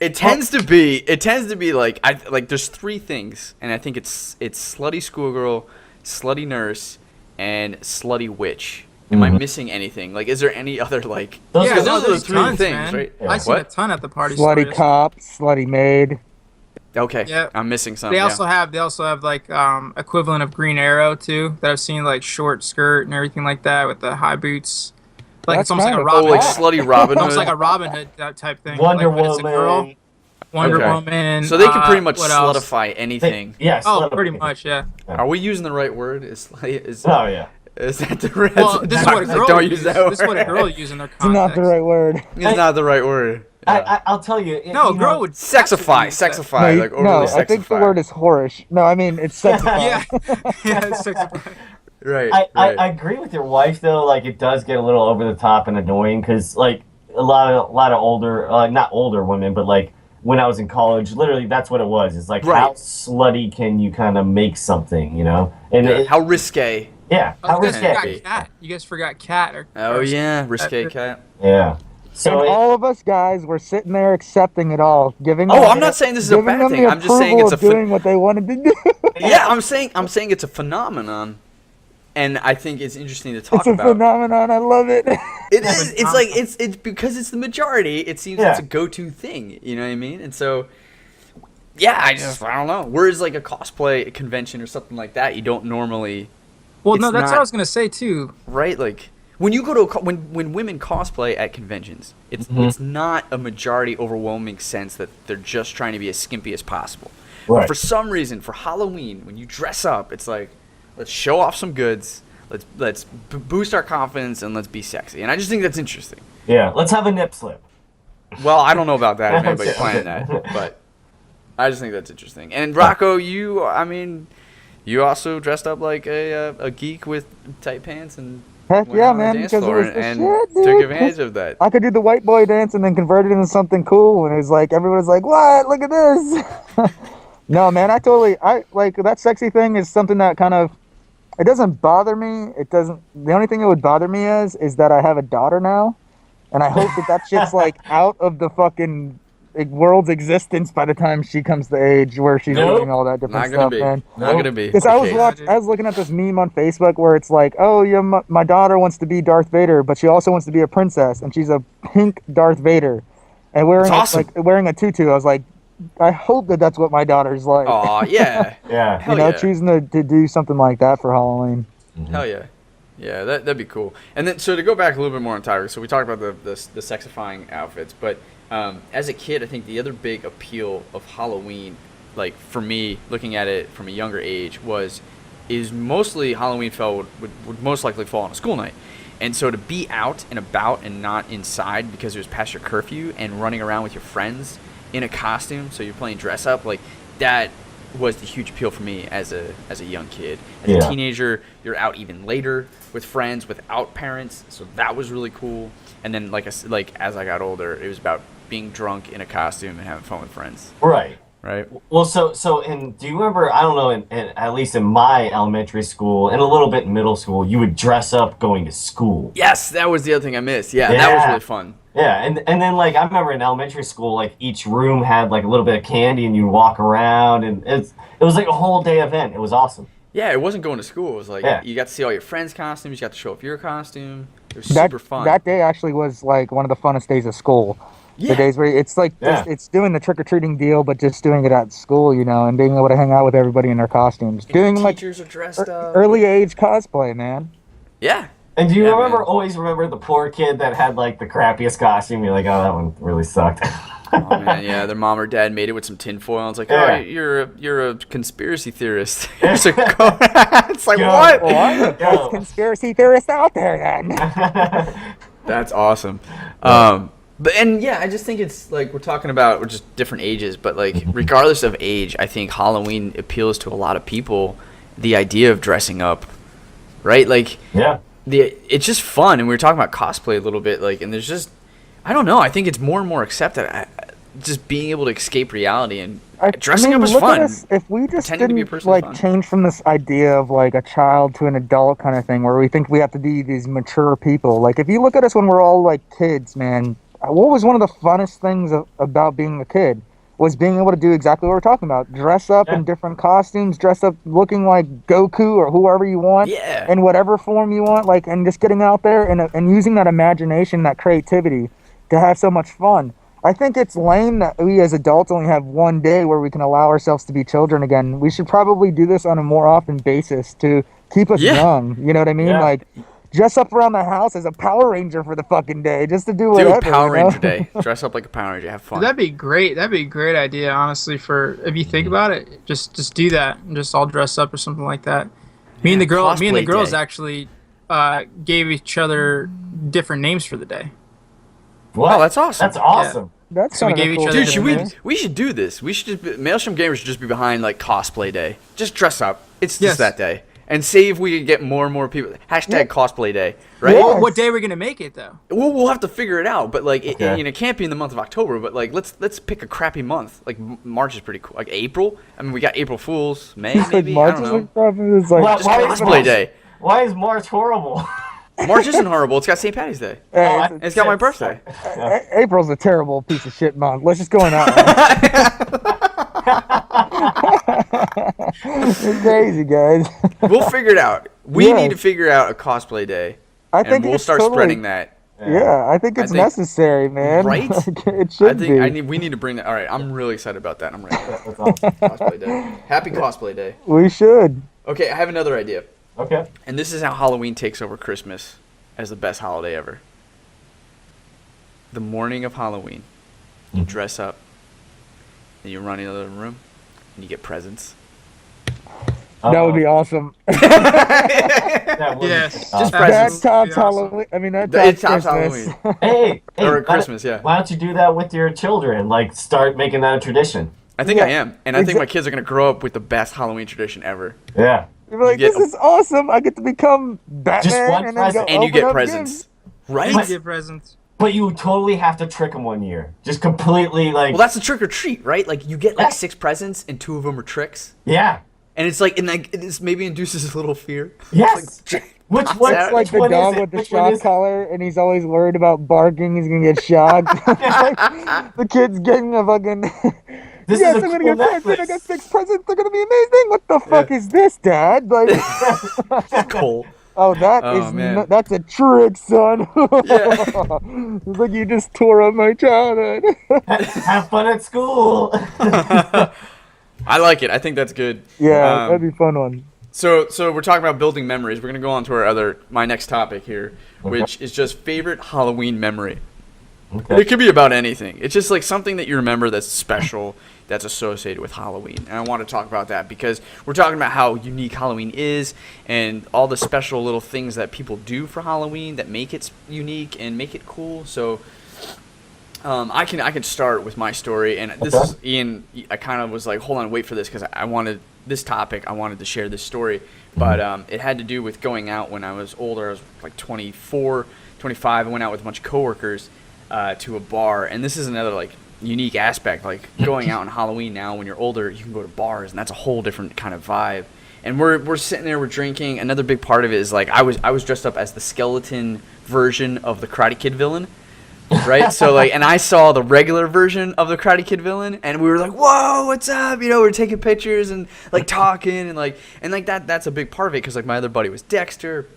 It tends to be like there's three things, and I think it's slutty schoolgirl, slutty nurse, and slutty witch. Am I missing anything? Like, is there any other like? Those Yeah, are- no, those are the there's three tons, things, man. right? Yeah. I've seen a What? ton at the party. Slutty stories. cop, slutty maid. Okay, Yeah. I'm missing some. They yeah. also have like equivalent of Green Arrow too that I've seen, like short skirt and everything like that with the high boots. Like That's it's almost like a kind of- Robin like Hood. slutty Robin Almost Hood. like a Robin Hood type thing. Wonder like when it's a girl, Woman. Wonder Okay. Woman. So they can pretty much what else? slutify anything. Yeah. Oh, slut- pretty much, yeah. Are we using the right word? Is Oh yeah. is that the right? Well, this is what a girl Don't would use use. that This is what a word. girl would use in their It's context. not the right word. It's not the right word. I'll tell you. No, a you girl know, would Sexify, absolutely sexify, like overly no, sexify. I think the word is whorish. No, I mean it's use that. sexify. Yeah, yeah, it's sexify. Right. I agree with your wife though. Like it does get a little over the top and annoying because like a lot of older, not older women, but like when I was in college, literally that's what it was. It's like Right. how slutty can you kind of make something, you know? And Yeah, how risque. yeah, how Oh, you guys risque. forgot Cat. You guys forgot Cat. Oh yeah, risque cat. Yeah. So and all of us guys were sitting there accepting it all, giving. Oh, them I'm the- not saying this is a giving bad them thing. the I'm just saying approval it's a of doing what they wanted to do. Yeah, I'm saying it's a phenomenon, and I think it's interesting to talk It's a about. phenomenon. I love it. It is. It's like it's because it's the majority. It seems Yeah. it's a go-to thing. You know what I mean? And so, yeah, I don't know. Whereas like a cosplay convention or something like that, you don't normally, Well, It's no, that's not- what I was gonna say too. right? Like when you go to when women cosplay at conventions, it's not a majority overwhelming sense that they're just trying to be as skimpy as possible. But Right. for some reason, for Halloween, when you dress up, it's like let's show off some goods. Let's boost our confidence and let's be sexy. And I just think that's interesting. yeah, let's have a nip slip. Well, I don't know about that if anybody's Okay. playing that, but I just think that's interesting. And Rocco, you also dressed up like a geek with tight pants and Heck went yeah, out on the man! dance Because it floor was the and shit, dude. took advantage of that. I could do the white boy dance and then convert it into something cool, and it was like everyone's like, "What? Look at this!" No, man, I like that sexy thing is something that kind of it doesn't bother me. It doesn't. The only thing that would bother me is that I have a daughter now, and I hope that shit's like out of the fucking world's existence by the time she comes to age where she's Nope. doing all that different Not gonna stuff, be. man. Not gonna be. Because Okay. I was looking at this meme on Facebook where it's like, oh yeah, my daughter wants to be Darth Vader, but she also wants to be a princess, and she's a pink Darth Vader, and wearing That's awesome. wearing a tutu. I was like, I hope that's what my daughter's like. Aw, yeah. Yeah. Hell you know, yeah. choosing to do something like that for Halloween. Hell yeah. Yeah, that'd be cool. And then, so to go back a little bit more on Tiger, so we talked about the sexifying outfits, but as a kid, I think the other big appeal of Halloween, like for me, looking at it from a younger age, is mostly Halloween would most likely fall on a school night. And so to be out and about and not inside because it was past your curfew and running around with your friends in a costume, so you're playing dress up, like that was the huge appeal for me as a young kid. As a teenager, you're out even later with friends without parents, so that was really cool. And then as I got older, it was about being drunk in a costume and having fun with friends. Right. Right. Well, and do you remember, I don't know, at least in my elementary school and a little bit in middle school, you would dress up going to school. Yes, that was the other thing I missed. Yeah, that was really fun. Yeah, and then like I remember in elementary school, like each room had like a little bit of candy and you walk around, and it was like a whole day event. It was awesome. Yeah, it wasn't going to school. It was like you got to see all your friends' costumes, you got to show off your costume. It was super fun. That day actually was like one of the funnest days of school. Yeah. The days where it's like it's doing the trick-or-treating deal, but just doing it at school, and being able to hang out with everybody in their costumes. Doing teachers are dressed up. Early age cosplay, man. Yeah. And do you always remember the poor kid that had like the crappiest costume? You're like, oh, that one really sucked. Oh man, yeah, their mom or dad made it with some tinfoil. It's like, oh, you're a conspiracy theorist. It's like, what? There's conspiracy theorists out there, then. That's awesome. I just think it's like we're talking about we're just different ages, but like regardless of age, I think Halloween appeals to a lot of people. The idea of dressing up, right? Like, it's just fun, and we were talking about cosplay a little bit, like, and there's just, I don't know, I think it's more and more accepted. Just being able to escape reality and dressing up is fun. If we just didn't change from this idea of like a child to an adult kind of thing, where we think we have to be these mature people. Like if you look at us when we're all like kids, man, what was one of the funnest things about being a kid was being able to do exactly what we're talking about. Dress up in different costumes, dress up looking like Goku or whoever you want, in whatever form you want, like, and just getting out there and using that imagination, that creativity to have so much fun. I think it's lame that we as adults only have one day where we can allow ourselves to be children again. We should probably do this on a more often basis to keep us young. You know what I mean? Like, dress up around the house as a Power Ranger for the fucking day, just to do whatever. Do Power Ranger day. Dress up like a Power Ranger. Have fun. That'd be great. That'd be a great idea, honestly. For if you think about it, just do that and just all dress up or something like that. Me and the girls actually gave each other different names for the day. What? Oh, that's awesome. That's awesome. That's so we gave each other. Dude, we should do this. We should just Maelstrom Gamers should just be behind like cosplay day. Just dress up. It's just that day. And see if we can get more and more people. Hashtag cosplay day, right? Yes. What day are we gonna make it though? We'll have to figure it out. But like, it can't be in the month of October. But like, let's pick a crappy month. Like March is pretty cool. Like April. I mean, we got April Fools. May maybe. March I don't know. Just cosplay day. Why is March horrible? March isn't horrible. It's got St. Patty's Day. It's got my birthday. April's a terrible piece of shit month. Let's just go on out. It's crazy, guys. We'll figure it out. We need to figure out a cosplay day. I think we'll start spreading that. Yeah, I think it's necessary, man. Right? It should be. We need to bring that. All right, I'm really excited about that. I'm ready. That's awesome. Cosplay day. Happy cosplay day. We should. Okay, I have another idea. Okay. And this is how Halloween takes over Christmas as the best holiday ever. The morning of Halloween, you dress up, and you run into the room, and you get presents. That would be awesome. Yes. Just presents. That tops Halloween. I mean, that tops Christmas. Halloween. Hey, or Christmas, Why don't you do that with your children? Like, start making that a tradition. I think I am. And I think my kids are going to grow up with the best Halloween tradition ever. Yeah. You're like, this is awesome. I get to become Batman. Just one present. And you get presents. Right? You get presents. But you totally have to trick them one year. Just completely, like... Well, that's the trick or treat, right? Like, you get, like, 6 presents, and 2 of them are tricks. Yeah. And it's like, it maybe induces a little fear. Yes. Which one? It's like the dog with the shock collar, and he's always worried about barking. He's going to get shocked. Like, the kid's getting a fucking... This yes, is I'm gonna get presents. I got 6 presents. They're gonna be amazing. What the fuck is this, Dad? Like, Cole. Oh, that's a trick, son. It's like you just tore up my childhood. Have fun at school. I like it. I think that's good. Yeah, that'd be a fun one. So we're talking about building memories. We're gonna go on to my next topic here, which is just favorite Halloween memory. Okay. It could be about anything. It's just like something that you remember that's special, that's associated with Halloween. And I want to talk about that because we're talking about how unique Halloween is and all the special little things that people do for Halloween that make it unique and make it cool. So I can start with my story, and this is Ian. I kind of was like, hold on, wait for this, because I wanted this topic. I wanted to share this story, but it had to do with going out when I was older. I was like 24, 25. I went out with a bunch of coworkers to a bar, and this is another like unique aspect. Like going out on Halloween now, when you're older, you can go to bars, and that's a whole different kind of vibe. And we're sitting there, we're drinking. Another big part of it is like I was dressed up as the skeleton version of the Karate Kid villain. Right, so like, and I saw the regular version of the Karate Kid villain, and we were like, "Whoa, what's up?" You know, we're taking pictures and like talking, and like that's a big part of it, because like my other buddy was Dexter,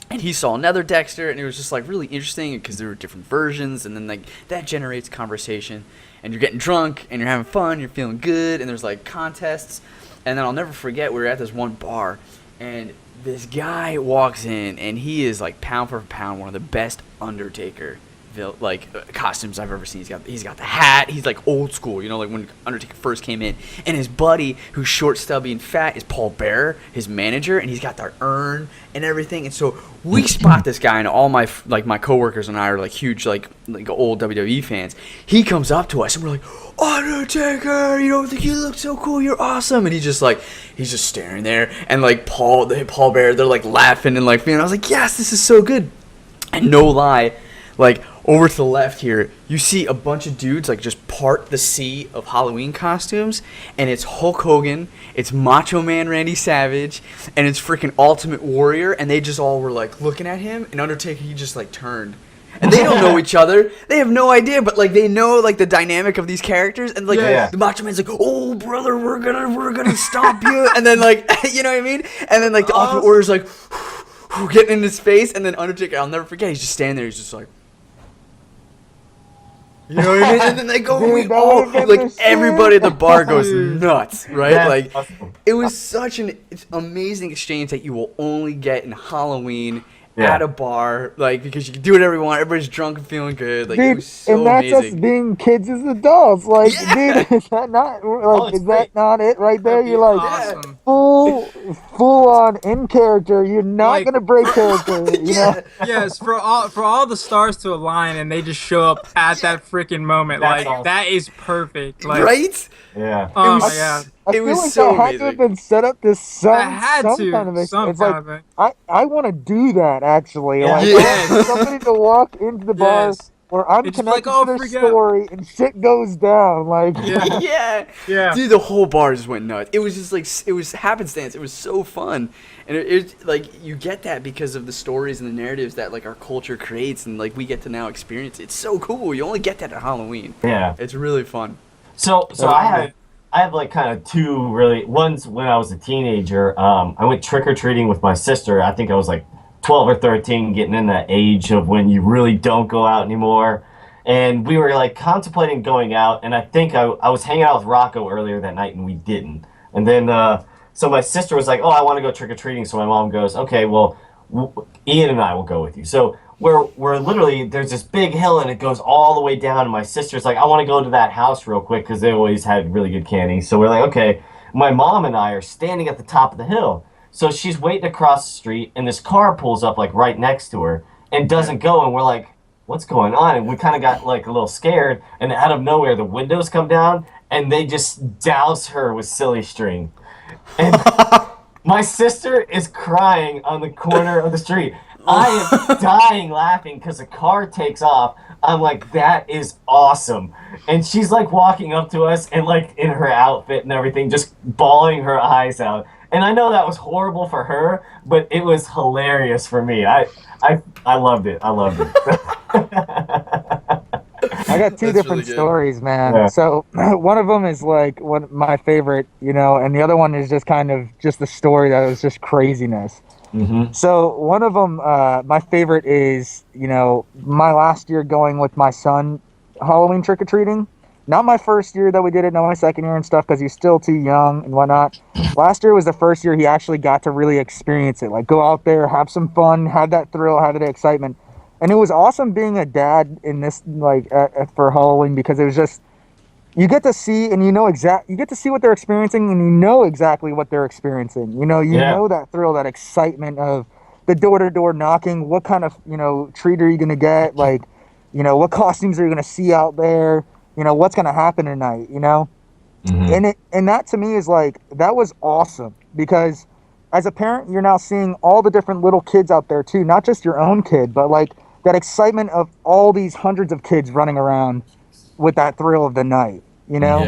and he saw another Dexter, and it was just like really interesting because there were different versions, and then like that generates conversation, and you're getting drunk and you're having fun, you're feeling good, and there's like contests, and then I'll never forget, we were at this one bar, and this guy walks in, and he is like pound for pound one of the best Undertaker costumes I've ever seen. He's got the hat. He's like old school, you know, like when Undertaker first came in. And his buddy, who's short, stubby, and fat, is Paul Bearer, his manager, and he's got the urn and everything. And so we spot this guy, and all my coworkers and I are like huge like old WWE fans. He comes up to us, and we're like, Undertaker, you know, you look so cool, you're awesome. And he's just staring there, and like Paul Bearer, they're like laughing and like, I was like, yes, this is so good. And no lie, like over to the left here, you see a bunch of dudes like just part the sea of Halloween costumes, and it's Hulk Hogan, it's Macho Man Randy Savage, and it's freaking Ultimate Warrior, and they just all were like looking at him, and Undertaker, he just like turned. And they don't know each other. They have no idea, but like they know like the dynamic of these characters, and like the Macho Man's like, "Oh brother, we're gonna stomp you," and then like you know what I mean? And then like the Ultimate Warrior's like getting in his face, and then Undertaker, I'll never forget, he's just standing there, he's just like, you know what I mean? And then they go, everybody at the bar goes nuts, right? That's like, awesome. It was such an amazing exchange that you will only get in Halloween at a bar, like, because you can do whatever you want. Everybody's drunk and feeling good. Like, it was so and that's amazing. us being kids as adults. Like, dude, is that not like, is that not it right there? You're like awesome. full on in character. You're not Like, gonna break character. You know? Yes, for all the stars to align and they just show up at that freaking moment. That's like awesome. that is perfect. Like, Right? Yeah. Oh It my was- god. I It feel was like so that had to amazing. have been set up to some That had to kind of some it's kind like of thing. I want to do that actually. Yeah. Like Yes. I want somebody to walk into the bar Yes. where I'm It's connected like, oh, to their freak out. story and shit goes down. Like Yeah. Yeah. Yeah. Dude, the whole bar just went nuts. It was just like, it was happenstance. It was so fun. And it's like, you get that because of the stories and the narratives that like our culture creates, and like we get to now experience it. It's so cool. You only get that at Halloween. Yeah. It's really fun. So I have like kind of two really. One's when I was a teenager. I went trick or treating with my sister. I think I was like 12 or 13, getting in that age of when you really don't go out anymore. And we were like contemplating going out, and I think I was hanging out with Rocco earlier that night, and we didn't. And then so my sister was like, "Oh, I want to go trick or treating." So my mom goes, "Okay, well, Ian and I will go with you." So we're literally, there's this big hill, and it goes all the way down. And my sister's like, "I want to go to that house real quick," because they always had really good candy. So we're like, okay. My mom and I are standing at the top of the hill. So she's waiting across the street, and this car pulls up like right next to her and doesn't go. And we're like, what's going on? And we kind of got like a little scared. And out of nowhere, the windows come down, and they just douse her with silly string. And my sister is crying on the corner of the street. I am dying laughing because the car takes off. I'm like, that is awesome. And she's like walking up to us and like in her outfit and everything, just bawling her eyes out. And I know that was horrible for her, but it was hilarious for me. I loved it. I loved it. I got two That's different really good. stories, man. Yeah. So one of them is like one my favorite, you know, and the other one is just kind of just the story that was just craziness. Mm-hmm. So one of them, my favorite is, you know, my last year going with my son Halloween trick-or-treating. Not my first year that we did it, not my second year and stuff, because he's still too young and whatnot. Last year was the first year he actually got to really experience it. Like, go out there, have some fun, have that thrill, have that excitement. And it was awesome being a dad in this, like, for Halloween, because it was just, you get to see and you get to see what they're experiencing, and you know exactly what they're experiencing. You know that thrill, that excitement of the door-to-door knocking. What kind of, treat are you going to get? Like, You know, what costumes are you going to see out there? You know, what's going to happen tonight, you know? Mhm. And that to me is like, that was awesome, because as a parent, you're now seeing all the different little kids out there too, not just your own kid, but like that excitement of all these hundreds of kids running around with that thrill of the night, you know?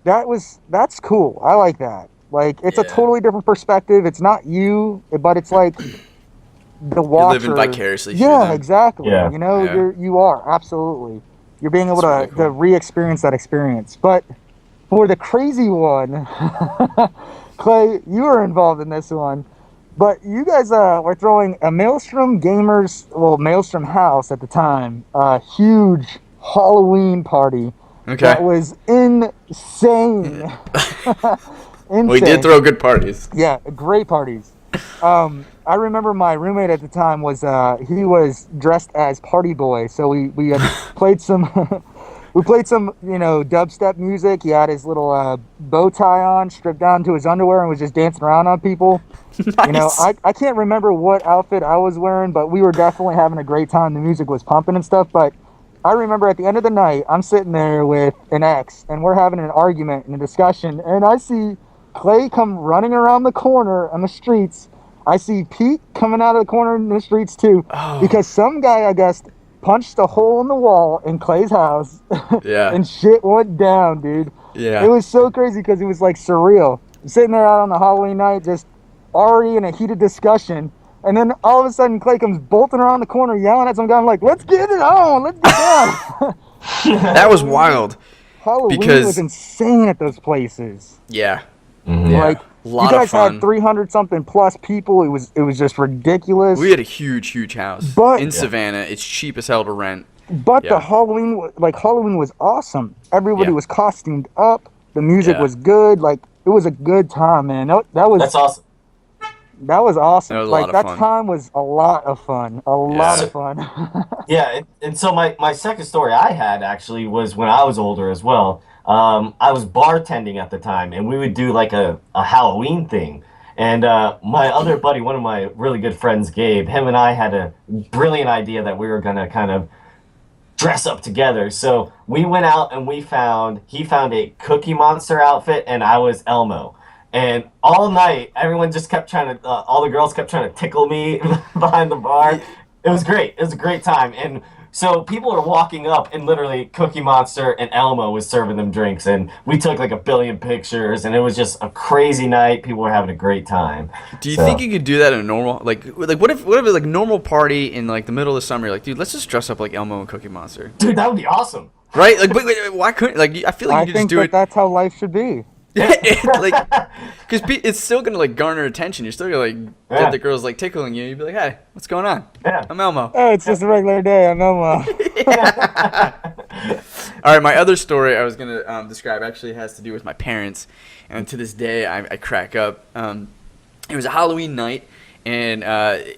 Yeah. That's cool. I like that. Like, it's a Yeah. totally different perspective. It's not you, but it's like the watcher. living vicariously through Yeah, them. exactly. Yeah. You know, Yeah. you are absolutely. You're being able That's to really cool. re-experience that experience. But for the crazy one, Clay, you were involved in this one. But you guys were throwing a Maelstrom House at the time, a huge Halloween party Okay. that was insane. Insane. We did throw good parties. Yeah, great parties. I remember my roommate at the time was he was dressed as Party Boy, so we had played some we played some, you know, dubstep music. He had his little bow tie on, stripped down to his underwear, and was just dancing around on people. Nice. You know, I can't remember what outfit I was wearing, but we were definitely having a great time. The music was pumping and stuff. But I remember at the end of the night, I'm sitting there with an ex, and we're having an argument and a discussion, and I see Clay come running around the corner on the streets. I see Pete coming out of the corner in the streets too, because some guy, I guess, punched a hole in the wall in Clay's house. Yeah. And shit went down, dude. Yeah. It was so crazy because it was like surreal. I'm sitting there out on the Halloween night, just already in a heated discussion, and then all of a sudden Clay comes bolting around the corner yelling at some guy. I'm like, let's get it on, let's get down. That was wild. Halloween Because- was insane at those places. Yeah. Mhm. Yeah. Like, A lot you of guys fun. had 300 something plus people. It was just ridiculous. We had a huge house But- in Savannah. It's cheap as hell to rent. But Yeah. the Halloween was awesome. Everybody Yeah. was costumed up. The music Yeah. was good. Like, it was a good time, man. That was That's awesome. that was awesome. That was a like lot of that fun. time was a lot of fun. A lot of fun. Yeah, and so my second story I had actually was when I was older as well. I was bartending at the time, and we would do like a Halloween thing. And my other buddy, one of my really good friends, Gabe, him and I had a brilliant idea that we were going to kind of dress up together. So we went out and he found a Cookie Monster outfit, and I was Elmo. And all night, everyone just kept trying to, all the girls kept trying to tickle me behind the bar. It was great. It was a great time. And so people are walking up, and literally Cookie Monster and Elmo was serving them drinks. And we took like 1 billion pictures, and it was just a crazy night. People were having a great time. Do you So- think you could do that in a normal what if like normal party in like the middle of the summer? You're like, dude, let's just dress up like Elmo and Cookie Monster, Dude, that would be awesome. right? Like, but why couldn't I feel like I you could just think do it. that's how life should be. Like, because it's still gonna like garner attention. You're still gonna like Yeah. get the girls like tickling you. You'd be like, hey, what's going on? Yeah. I'm Elmo. Oh, it's just a regular day. I'm Elmo. All right, my other story I was gonna describe actually has to do with my parents, and to this day I crack up. It was a Halloween night, and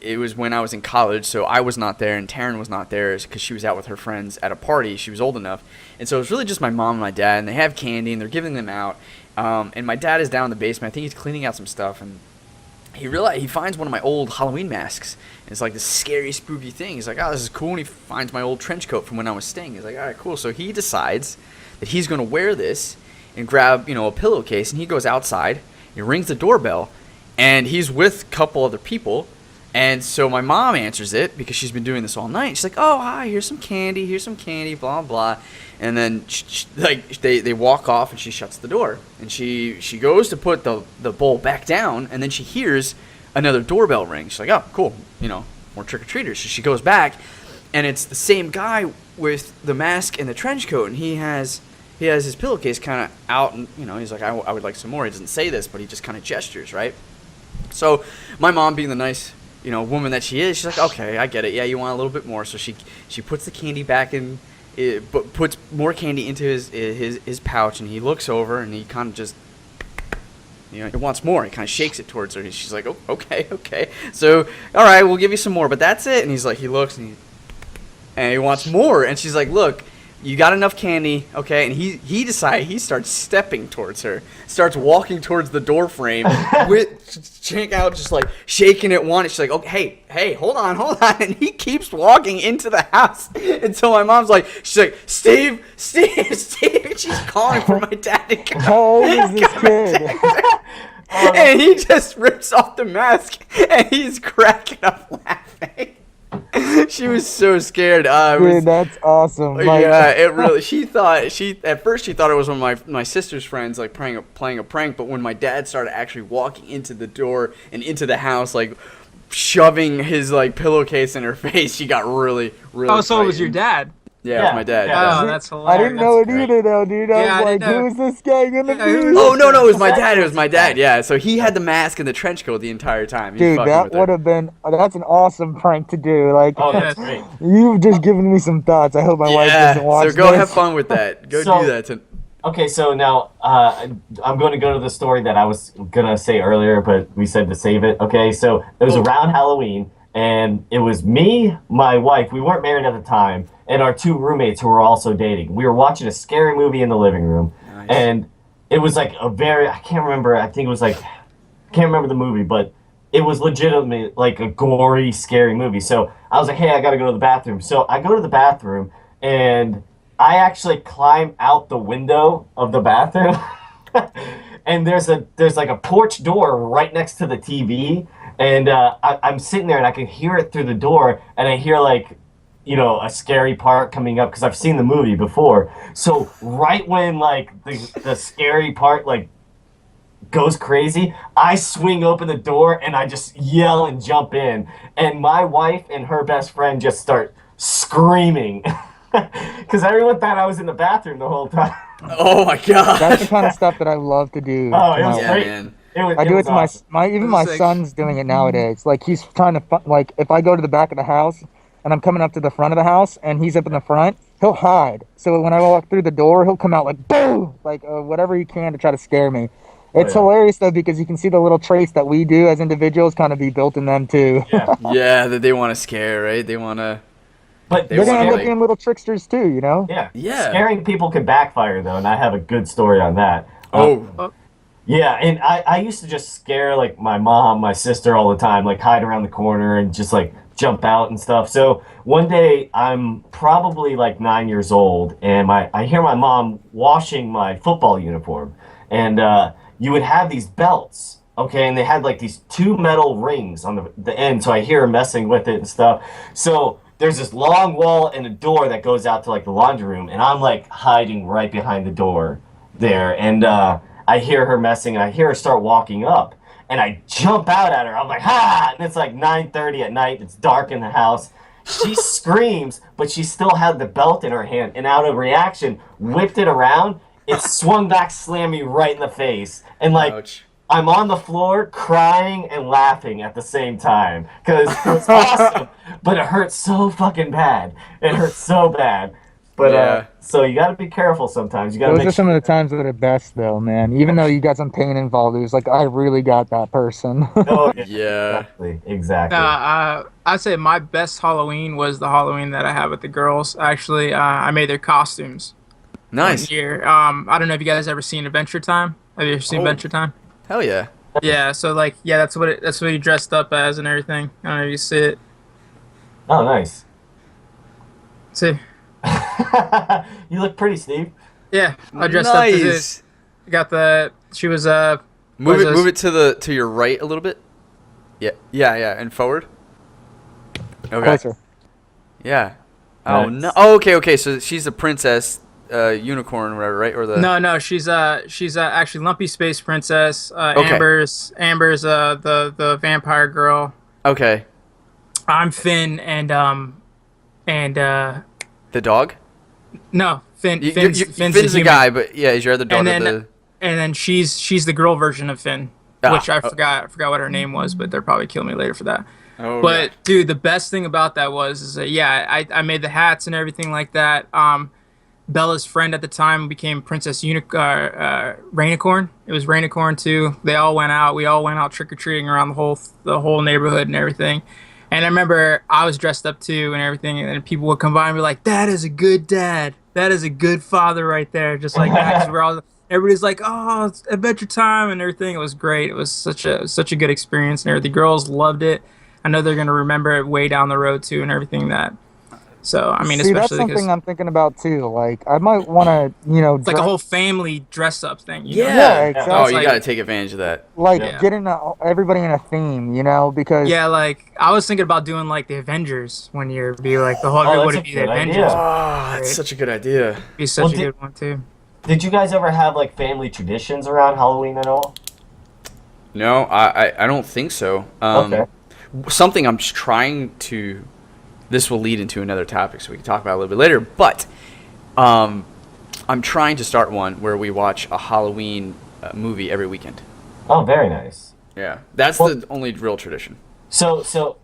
it was when I was in college, so I was not there, and Taryn was not there because she was out with her friends at a party. She was old enough, and so it was really just my mom and my dad, and they have candy, and they're giving them out. And my dad is down in the basement. I think he's cleaning out some stuff, and he finds one of my old Halloween masks. And it's like this scary, spooky thing. He's like, oh, this is cool. And he finds my old trench coat from when I was staying. He's like, all right, cool. So he decides that he's going to wear this and grab, a pillowcase. And he goes outside. He rings the doorbell. And he's with a couple other people. And so my mom answers it because she's been doing this all night. She's like, oh, hi, here's some candy, blah, blah. And then they walk off, and she shuts the door. And she goes to put the bowl back down, and then she hears another doorbell ring. She's like, oh, cool, more trick-or-treaters. So she goes back, and it's the same guy with the mask and the trench coat, and he has his pillowcase kind of out, and he's like, I would like some more. He doesn't say this, but he just kind of gestures, right? So my mom, being the nice woman that she is, she's like, okay, I get it. Yeah, you want a little bit more. So she puts the candy back in, but puts more candy into his pouch, and he looks over, and he kind of just, he wants more. He kind of shakes it towards her, and she's like, oh, okay. So, all right, we'll give you some more, but that's it. And he's like, he looks, and he wants more, and she's like, look, you got enough candy, okay? And he decided, he starts stepping towards her, starts walking towards the door frame, check out, just like shaking it one. She's like, okay, hey, hold on. And he keeps walking into the house until my mom's like, she's like, Steve. And she's calling for my dad to come. How old is this kid? And he just rips off the mask and he's cracking up laughing. She was so scared. Dude, that's awesome. Like, yeah, it really. At first she thought it was one of my sister's friends, like playing a prank. But when my dad started actually walking into the door and into the house, like shoving his like pillowcase in her face, she got really. Oh, so it was your dad? Yeah, it was my dad. Yeah. Oh, that's hilarious. I didn't know it either, though, dude. I was like, who's this guy gonna be? Oh no, it was my dad. It was my dad. Yeah, so he had the mask and the trench coat the entire time. Dude, that would have been. That's an awesome prank to do. Like, Oh, that's great. you've just given me some thoughts. I hope my wife doesn't watch so go this. have fun with that. Go So- do that. Okay, so now I'm going to go to the story that I was going to say earlier, but we said to save it. Okay, so it was around Halloween, and it was me, my wife, we weren't married at the time, and our two roommates who were also dating. We were watching a scary movie in the living room, Nice. and it was like I can't remember, I think it was like, I can't remember the movie, but it was legitimately like a gory, scary movie. So I was like, hey, I got to go to the bathroom. So I go to the bathroom, and I actually climb out the window of the bathroom, and there's like a porch door right next to the TV, and I'm sitting there and I can hear it through the door, and I hear like, you know, a scary part coming up because I've seen the movie before. So right when like the scary part like goes crazy, I swing open the door and I just yell and jump in, and my wife and her best friend just start screaming. Because everyone thought I was in the bathroom the whole time. Oh my god. That's the kind of stuff that I love to do. Oh, to it my was wife. great. man. I do it to awesome. even my Sick. son's doing it nowadays. Like, he's trying to like, if I go to the back of the house and I'm coming up to the front of the house and he's up in the front, he'll hide. So when I walk through the door, he'll come out like boom, like whatever he can to try to scare me. It's yeah. hilarious though, because you can see the little traits that we do as individuals kind of be built in them too. Yeah. Yeah, that they want to scare, right? They want to. But They They're gonna end wanna, up being little tricksters too, you know? yeah. Yeah. Scaring people can backfire though, and I have a good story on that. Oh. Yeah, and I used to just scare like my mom, my sister all the time, like hide around the corner and just like jump out and stuff. So one day I'm probably like 9 years old, and I hear my mom washing my football uniform, and you would have these belts, okay, and they had like these two metal rings on the end, so I hear her messing with it and stuff. So there's this long wall and a door that goes out to like the laundry room, and I'm like hiding right behind the door there, and I hear her messing, and I hear her start walking up, and I jump out at her. I'm like, ha! And it's like 9:30 at night. It's dark in the house. She screams, but she still had the belt in her hand, and out of reaction, whipped it around. It swung back, slammed me right in the face, and like, Ouch. I'm on the floor crying and laughing at the same time because it was awesome, but it hurt so fucking bad. It hurt so bad. But Yeah. so you got to be careful sometimes. You got to Those make are some sure. of the times that are best though, man. Even though you got some pain involved, it was like, I really got that person. Oh, yeah, Yeah. exactly. I'd say my best Halloween was the Halloween that I had with the girls. Actually, I made their costumes Nice. one year. I don't know if you guys ever seen Adventure Time. Have you ever seen Oh. Adventure Time? Hell yeah. Yeah. So like, yeah, that's what he dressed up as and everything. I don't know if you see it. Oh, nice. See. You look pretty, Steve. Yeah, I dressed up as it. Nice. Got the. She was Move was it. a- Move it to your right a little bit. Yeah, and forward. Okay. Closer. Yeah. Oh Nice. no. Oh, okay. So she's a princess, unicorn, whatever, right? Or the. No, she's actually Lumpy Space Princess. Okay. Amber's the vampire girl. Okay. I'm Finn and The dog. no Finn. You- Finn's, you- Finn's Finn's the the human. guy, but yeah, is your other daughter And then the? and then she's the girl version of Finn, Ah, which I oh. forgot what her name was, but they'll probably kill me later for that. Oh. But dude, the best thing about that is that I made the hats and everything like that. Bella's friend at the time became Princess Rainicorn. It was Rainicorn too. They all went out. We all went out trick or treating around the whole neighborhood and everything. And I remember I was dressed up too and everything, and people would come by and be like, "That is a good dad." that is a good father right there, just like that. 'Cause everybody's like, oh, it's Adventure Time and everything. It was great. It was such a good experience and everything. The girls loved it. I know they're gonna remember it way down the road too and everything that. So I mean, See, that's especially because something I'm thinking about too. Like, I might want to, it's like a whole family dress up thing. You know? Yeah, exactly. Oh, you Like- got to take advantage of that. like Yeah. getting everybody in a theme, because Yeah, like I was thinking about doing like the Avengers one year, be like the whole Oh, everybody that's a be the good idea. Avengers. Oh, that's such a good idea. Be such Well, a good one too. Did you guys ever have like family traditions around Halloween at all? No, I don't think so. Okay. Something I'm just trying to. This will lead into another topic, so we can talk about it a little bit later. But I'm trying to start one where we watch a Halloween movie every weekend. Oh, very nice. Yeah, that's the only real tradition. So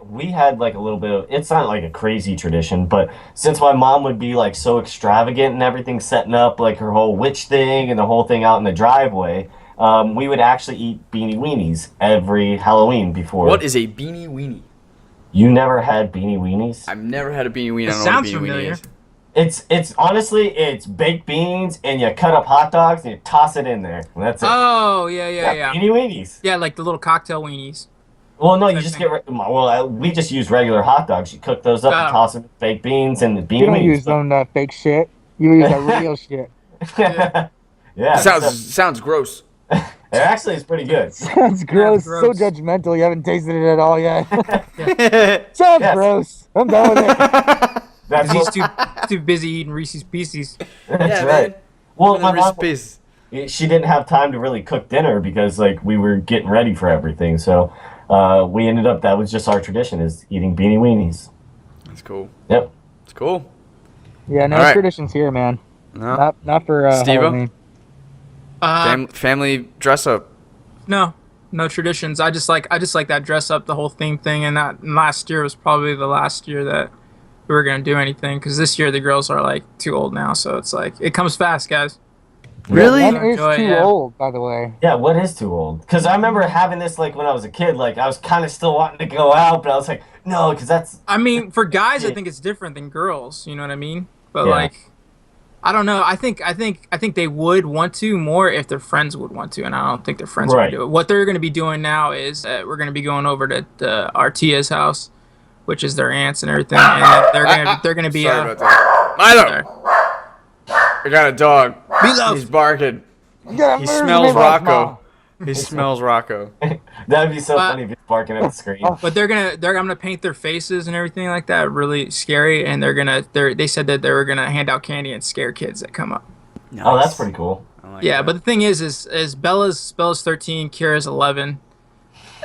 we had like a little bit of, it's not like a crazy tradition, but since my mom would be like so extravagant and everything, setting up like her whole witch thing and the whole thing out in the driveway, we would actually eat beanie weenies every Halloween before. What is a beanie weenie? You never had beanie weenies? I've never had a beanie weenie. It I don't know what a sounds beanie familiar. weenie is. It's honestly, it's baked beans and you cut up hot dogs and you toss it in there. And that's it. Oh yeah. Beanie weenies. Yeah, like the little cocktail weenies. Well, no, you Same just thing. we just use regular hot dogs. You cook those up and Oh. toss them with baked beans and the beanie you don't weenies. use that fake shit. You use that real shit. Yeah. Sounds gross. It actually is pretty good. Sounds gross. So gross. judgmental. You haven't tasted it at all yet. Sounds Yes. gross. I'm done with it. That's He's what, too busy eating Reese's Pieces. that's right. Well, my mom, Piece. she didn't have time to really cook dinner because like we were getting ready for everything. So we ended up, that was just our tradition, is eating beanie weenies. That's cool. Yep. It's cool. Yeah, no All right. traditions here, man. No. Not for Steve-o? Halloween. Family dress up. No traditions. I just like that dress up, the whole theme thing, and that last year was probably the last year that we were gonna do anything because this year the girls are like too old now, so it's like it comes fast, guys. Really? That is Enjoy it, too yeah. old, by the way. Yeah, what is too old? Because I remember having this like when I was a kid. Like I was kind of still wanting to go out, but I was like, no, because that's I mean, for guys, I Yeah. think it's different than girls. You know what I mean? But Yeah. like, I don't know. I think they would want to more if their friends would want to, and I don't think their friends Right. would do it. What they're going to be doing now is we're going to be going over to Artia's house, which is their aunts and everything, and they're going to be Sorry about that. Milo, there. I got a dog. Meatloaf. He's barking. Yeah, He where's smells my Rocco. He smells Rocco. that'd be so funny if you're barking at the screen. But I'm gonna paint their faces and everything like that really scary, and they said that they were gonna hand out candy and scare kids that come up. Oh, that's pretty cool. I like Yeah, that. but the thing is Bella's 13, Kira's 11,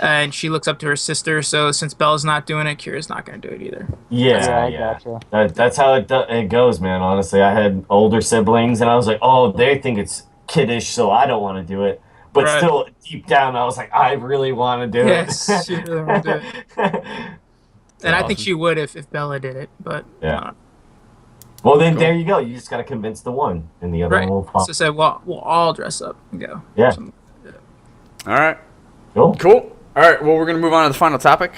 and she looks up to her sister. So since Bella's not doing it, Kira's not gonna do it either. Yeah, I yeah. gotcha. That's how it goes, man. Honestly, I had older siblings, and I was like, oh, they think it's kiddish, so I don't want to do it. But Right. still, deep down, I was like, I really want to do Yes, it. she really wanna do And I think she would if Bella did it, but Yeah. Well, then there you go. You just got to convince the one, and the other right. one will follow. So say, well, we'll all dress up and go. Yeah. Something. All right. Cool. Cool. All right. Well, we're gonna move on to the final topic.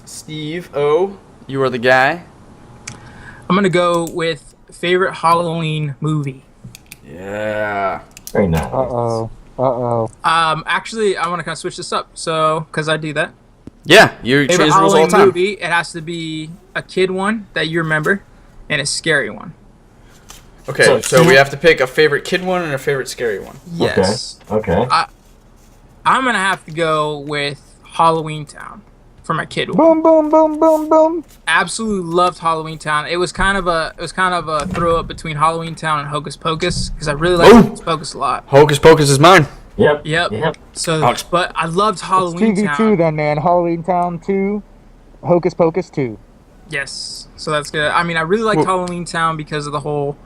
Steve O, you are the guy. I'm gonna go with favorite Halloween movie. Yeah. Very nice. Actually, I want to kind of switch this up. So, because I do that. Yeah. You Favorite change the rules all Halloween the time. movie, it has to be a kid one that you remember, and a scary one. Okay. So we have to pick a favorite kid one and a favorite scary one. Yes. Okay. I'm gonna have to go with Halloween Town for my kid one. Boom, boom, boom, boom, boom. Absolutely loved Halloween Town. It was kind of a throw up between Halloween Town and Hocus Pocus because I really like Ooh. Hocus Pocus a lot. Hocus Pocus is mine. Yep. Yep. So, Ouch. but I loved It's Halloween 2v2 Town. then, man. Halloween Town 2, Hocus Pocus 2. Yes. So that's good. I mean, I really liked Well- Halloween Town because of the whole,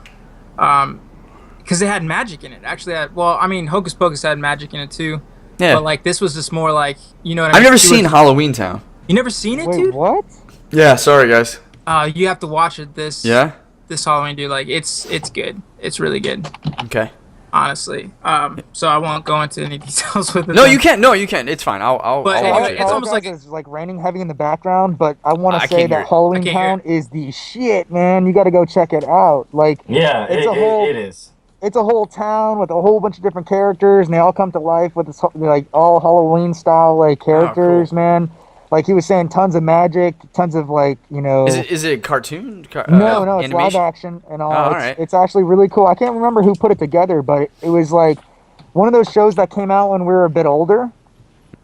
because they had magic in it. Actually, Hocus Pocus had magic in it too. Yeah. But like this was just more like, you know what I mean? I've never It was- seen Halloween Town. You never seen it, Wait, dude? what? Yeah. Sorry, guys. You have to watch it this Yeah. Halloween, dude. Like it's good. It's really good. Okay. honestly. So I won't go into any details with it. No, then. you can't. No, you can't. It's fine. I'll But watch anyway, it. it's almost like it's like raining heavy in the background, but I want I to say can't hear that it. Halloween I can't hear Town is the shit, man. You got to go check it out. Like, Yeah, it's a whole it is. it's a whole town with a whole bunch of different characters, and they all come to life with this like all Halloween style like characters, cool. man. Like he was saying, tons of magic, tons of like Is it a cartoon? No, it's live animation? action and all. Oh, it's, alright. it's actually really cool. I can't remember who put it together, but it was like one of those shows that came out when we were a bit older.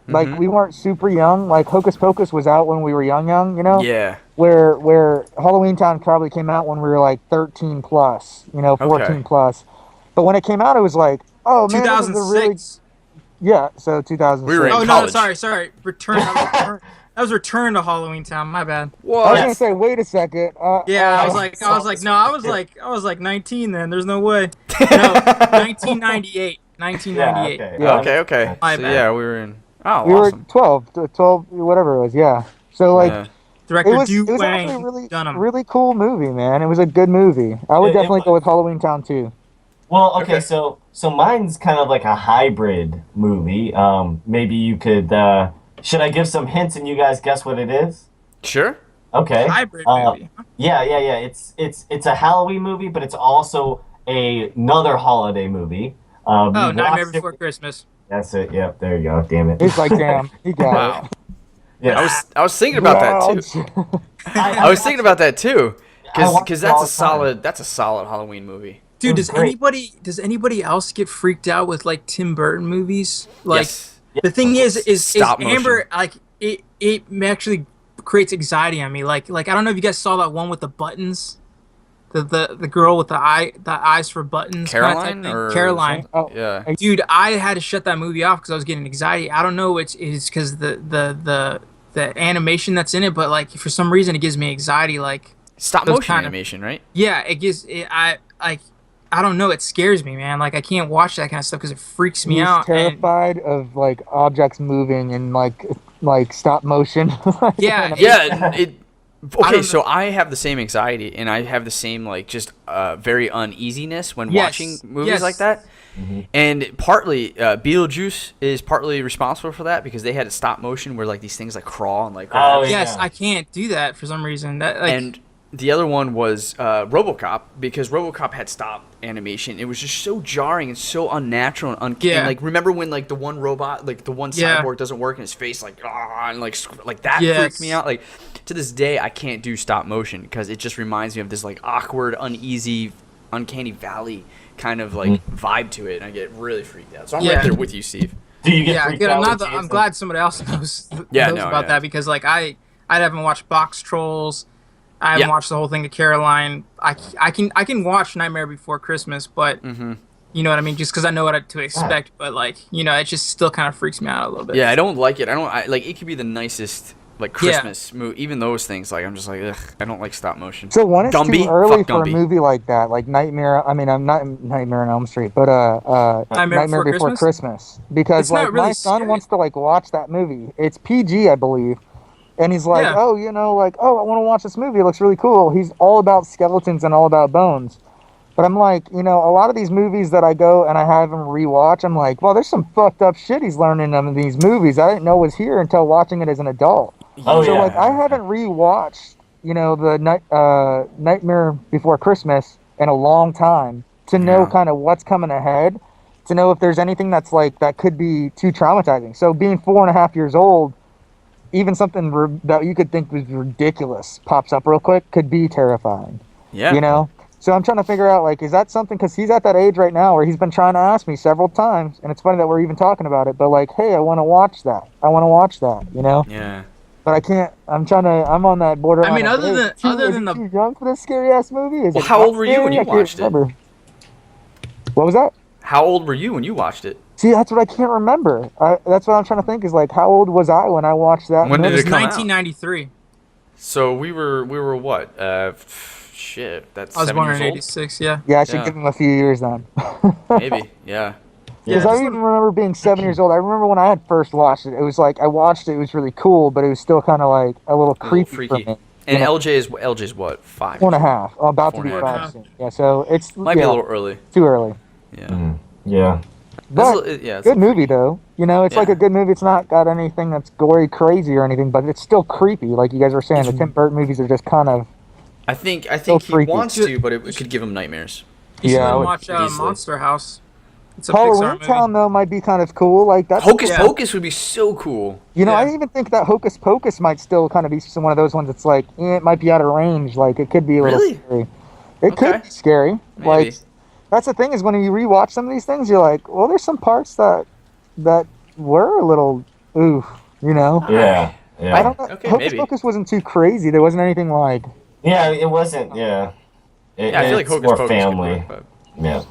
Like Mhm. we weren't super young. Like Hocus Pocus was out when we were young, you know? Yeah. Where Halloween Town probably came out when we were like 13 plus, 14 Okay. plus. But when it came out, it was like, oh man, this is a really 2006. so 2006. We were in Oh no, college. sorry. That was Return to Halloween Town. My bad. I What? was gonna say, wait a second. Yeah, I was like 19 then. There's no way. No, 1998. 1998. Yeah, okay. Yeah. Okay. My So bad. yeah, we were in. Oh, We were awesome. 12, whatever it was. Yeah. So like. Yeah. Director It was Duke actually a Wang Dunham. really cool movie, man. It was a good movie. I would It definitely go was. with Halloween Town too. Well, okay, Okay. so mine's kind of like a hybrid movie. Maybe you could should I give some hints and you guys guess what it is? Sure. Okay. Hybrid Uh, movie. Yeah. It's a Halloween movie, but it's also another holiday movie. Oh, You Nightmare watched it- Before Christmas. That's it. Yep. There you go. Damn it. He's like, damn, he got Wow. Yeah. I was thinking about that too. I was thinking about that too, I watch because it all that's the time. a solid Halloween movie. Dude, was does great. anybody else get freaked out with like Tim Burton movies? Like Yes. the thing is Stop Amber like it actually creates anxiety on me. Like I don't know if you guys saw that one with the buttons. The girl with the eyes for buttons. kinda type Caroline thing. or Caroline. something? Oh, Yeah. Dude, I had to shut that movie off because I was getting anxiety. I don't know it's because the animation that's in it, but like for some reason it gives me anxiety. Like Stop those motion kind of- animation, right? yeah, it gives it, I don't know, it scares me, man. Like I can't watch that kind of stuff because it freaks me He's out. And, terrified of like objects moving and like stop motion. Yeah, Yeah. I Okay, don't so I have the same anxiety, and I have the same like just very uneasiness when Yes, watching movies yes. like that. And partly, Beetlejuice is partly responsible for that because they had a stop motion where like these things like crawl and like. Oh, yeah. yes, I can't do that for some reason. That like And the other one was RoboCop because RoboCop had stop animation. It was just so jarring and so unnatural and uncanny. Yeah. Like remember when like the one robot, like the one Yeah. cyborg doesn't work and his face like and like that Yes. freaked me out. Like to this day, I can't do stop motion because it just reminds me of this like awkward, uneasy, uncanny valley kind of like vibe to it, and I get really freaked out. So I'm Yeah. right there with you, Steve. Do you get yeah, freaked good. out? I'm with Jason? glad somebody else knows Yeah, knows no, about yeah. that because like I haven't watched Box Trolls. I haven't Yeah. watched the whole thing to Caroline. I can watch Nightmare Before Christmas, but you know what I mean, just because I know what to expect. But like it just still kind of freaks me out a little bit. Yeah, I don't like it. Like it could be the nicest like Yeah. Christmas movie. Even those things, like I'm just like, ugh, I don't like stop motion. So when it's Gumby? too early Fuck for Gumby. a movie like that, like Nightmare. I mean, I'm not Nightmare on Elm Street, but Nightmare Before Christmas, because It's not like really my son scary. wants to like watch that movie. It's PG, I believe, and he's like, Yeah. oh, I want to watch this movie. It looks really cool. He's all about skeletons and all about bones. But I'm like, a lot of these movies that I go and I have him rewatch, I'm like, well, there's some fucked up shit he's learning in these movies. I didn't know was here until watching it as an adult. Oh, So yeah. like I haven't rewatched, the Nightmare Before Christmas in a long time to know Yeah. kind of what's coming ahead, to know if there's anything that's like that could be too traumatizing. So being 4.5 years old, even something that you could think was ridiculous pops up real quick could be terrifying. Yeah. So I'm trying to figure out, like, is that something, because he's at that age right now where he's been trying to ask me several times, and it's funny that we're even talking about it, but like, hey, I want to watch that. Yeah. But I can't. I'm on that border. I mean, other than the too young for this scary ass movie. Is Well, it how not old were you when scary? you I can't watched it? remember. What was that? How old were you when you watched it? See, that's what I can't remember. That's what I'm trying to think is like, how old was I when I watched that? When did movie? it come out? 1993. So we were what? Shit, that's I was 7 born years in old. '86. Yeah. Yeah, I should Yeah. give him a few years then. Maybe. Yeah. Because Yeah, I just even remember being 7 years old. I remember when I had first watched it. It was like I watched it. It was really cool, but it was still kind of like a little A little creepy freaky. for me. And You know? LJ's what? 5. 4.5. About to be 4.5. 5 soon. Yeah, so it's Might be a little early. too early. Yeah. Mhm. Yeah. But Yeah, it's good movie though. You know, it's like Yeah. a good movie. It's not got anything that's gory, crazy, or anything, but it's still creepy. Like you guys were saying, the Tim Burton movies are just kind of I think So he freaky. wants to, but it could give him nightmares. You should Yeah, I let him would- watch easily. Monster House. It's a Halloween Pixar movie. Town though might be kind of cool. Like that's Hocus Yeah. Pocus would be so cool. you know, I Yeah. even think that Hocus Pocus might still kind of be one of those ones that's like it might be out of range. Like it could be a little Really? scary. It Okay. could be scary. Maybe. Like that's the thing is when you rewatch some of these things, you're like, well, there's some parts that were a little oof. You know. Yeah. Yeah. I don't know. Okay, Hocus maybe. Pocus wasn't too crazy. There wasn't anything like. Yeah, it wasn't. Yeah. Yeah, I feel like It's Hocus more Pocus family. could work, Yeah.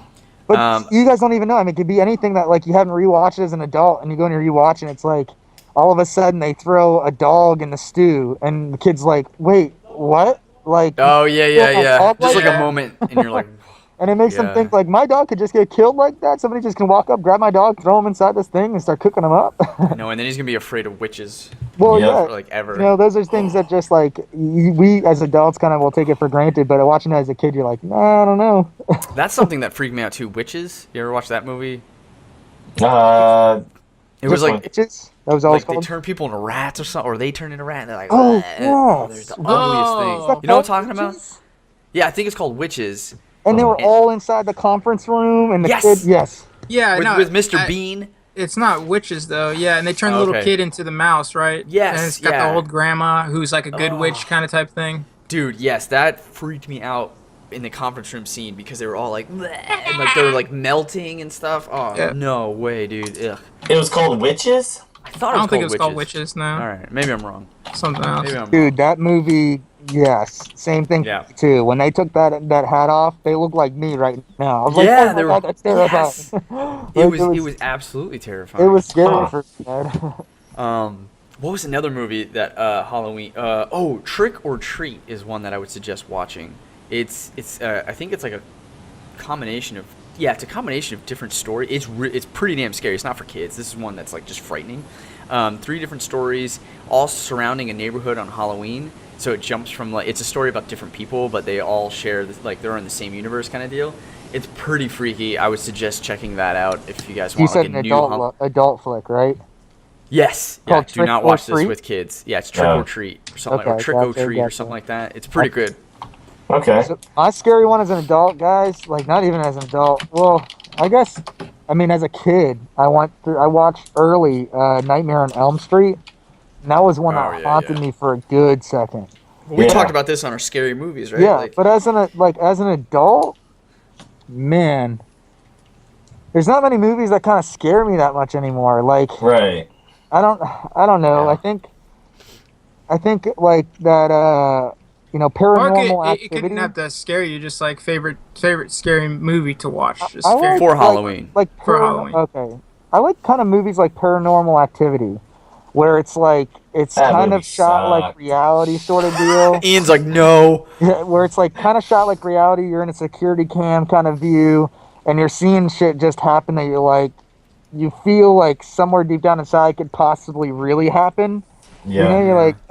But you guys don't even know. I mean, it could be anything that like you haven't rewatched as an adult, and you go and you rewatch, and it's like all of a sudden they throw a dog in the stew, and the kid's like, "Wait, what?" Like, oh yeah, yeah, Yeah, yeah. dog Just like like- a moment, and you're like, and it makes them Yeah. think like my dog could just get killed like that. Somebody just can walk up, grab my dog, throw him inside this thing, and start cooking him up. no, and then he's gonna be afraid of witches, Well, Yeah. yeah. for, like ever. You know, those are things that just like we as adults kind of will take it for granted, but watching it as a kid, you're like, nah, I don't know. That's something that freaked me out too. Witches. You ever watch that movie? It was Which like one? Bitches. That was all it's they called. turn people into rats or something, or they turn into rats. And they're like, Oh, "Bleh." They're yes. the ugliest Oh. thing. You know what I'm talking about? Witches? Yeah, I think it's called Witches. And they were And- all inside the conference room, and the Yes. kid, yes. Yeah, no, With Mr. I- Bean. It's not witches though. Yeah, and they turn the little Okay. kid into the mouse, right? Yes, And it's got yeah. the old grandma who's like a good Oh. witch kind of type thing. Dude, yes, that freaked me out in the conference room scene because they were all like, "Bleh," and like they were like melting and stuff. Oh Yeah. no way, dude. Ugh. It was called Witches? I thought I it was don't think it called was called witches. No, All right, maybe I'm wrong. something else. Maybe I'm wrong. Dude, that movie, yes, same thing Yeah. too. When they took that hat off, they look like me right now. I was like, Yeah, oh my they were- God, that's terrifying. yes. Like, It was absolutely terrifying. it was scary Huh. for me. What was another movie that Halloween? Trick or Treat is one that I would suggest watching. It's I think it's like a combination of it's a combination of different stories. It's pretty damn scary. It's not for kids. This is one that's like just frightening. 3 different stories, all surrounding a neighborhood on Halloween. So it jumps from like it's a story about different people, but they all share like they're in the same universe kind of deal. It's pretty freaky. I would suggest checking that out if you guys You want said like an a new adult flick, right? Yes. Yeah. Called Do Trick not or watch this Treat? with kids. Yeah, it's Trick Oh. or Treat or something, or Okay, Trick or gotcha, Treat or gotcha. something like that. It's pretty good. Okay. So my scary one as an adult, guys, like not even as an adult. Well, I guess, I mean, as a kid, I watched early Nightmare on Elm Street, and that was one Oh, that yeah, haunted yeah. me for a good second. We Yeah. talked about this on our scary movies, right? Yeah, Like, but as an adult, man, there's not many movies that kind of scare me that much anymore. Like Right. I don't know. Yeah. I think like that. You know, Or Paranormal it couldn't Activity. have to scare you. Just like favorite scary movie to watch. Just I scary. like- for Halloween. Like For Halloween. Okay, I like kind of movies like Paranormal Activity, where it's like it's That kind movie of shot like sucked. reality sort of deal. Ian's like, no. Yeah, where it's like kind of shot like reality. You're in a security cam kind of view, and you're seeing shit just happen that you're like, you feel like somewhere deep down inside could possibly really happen. Yeah. You know, you're like,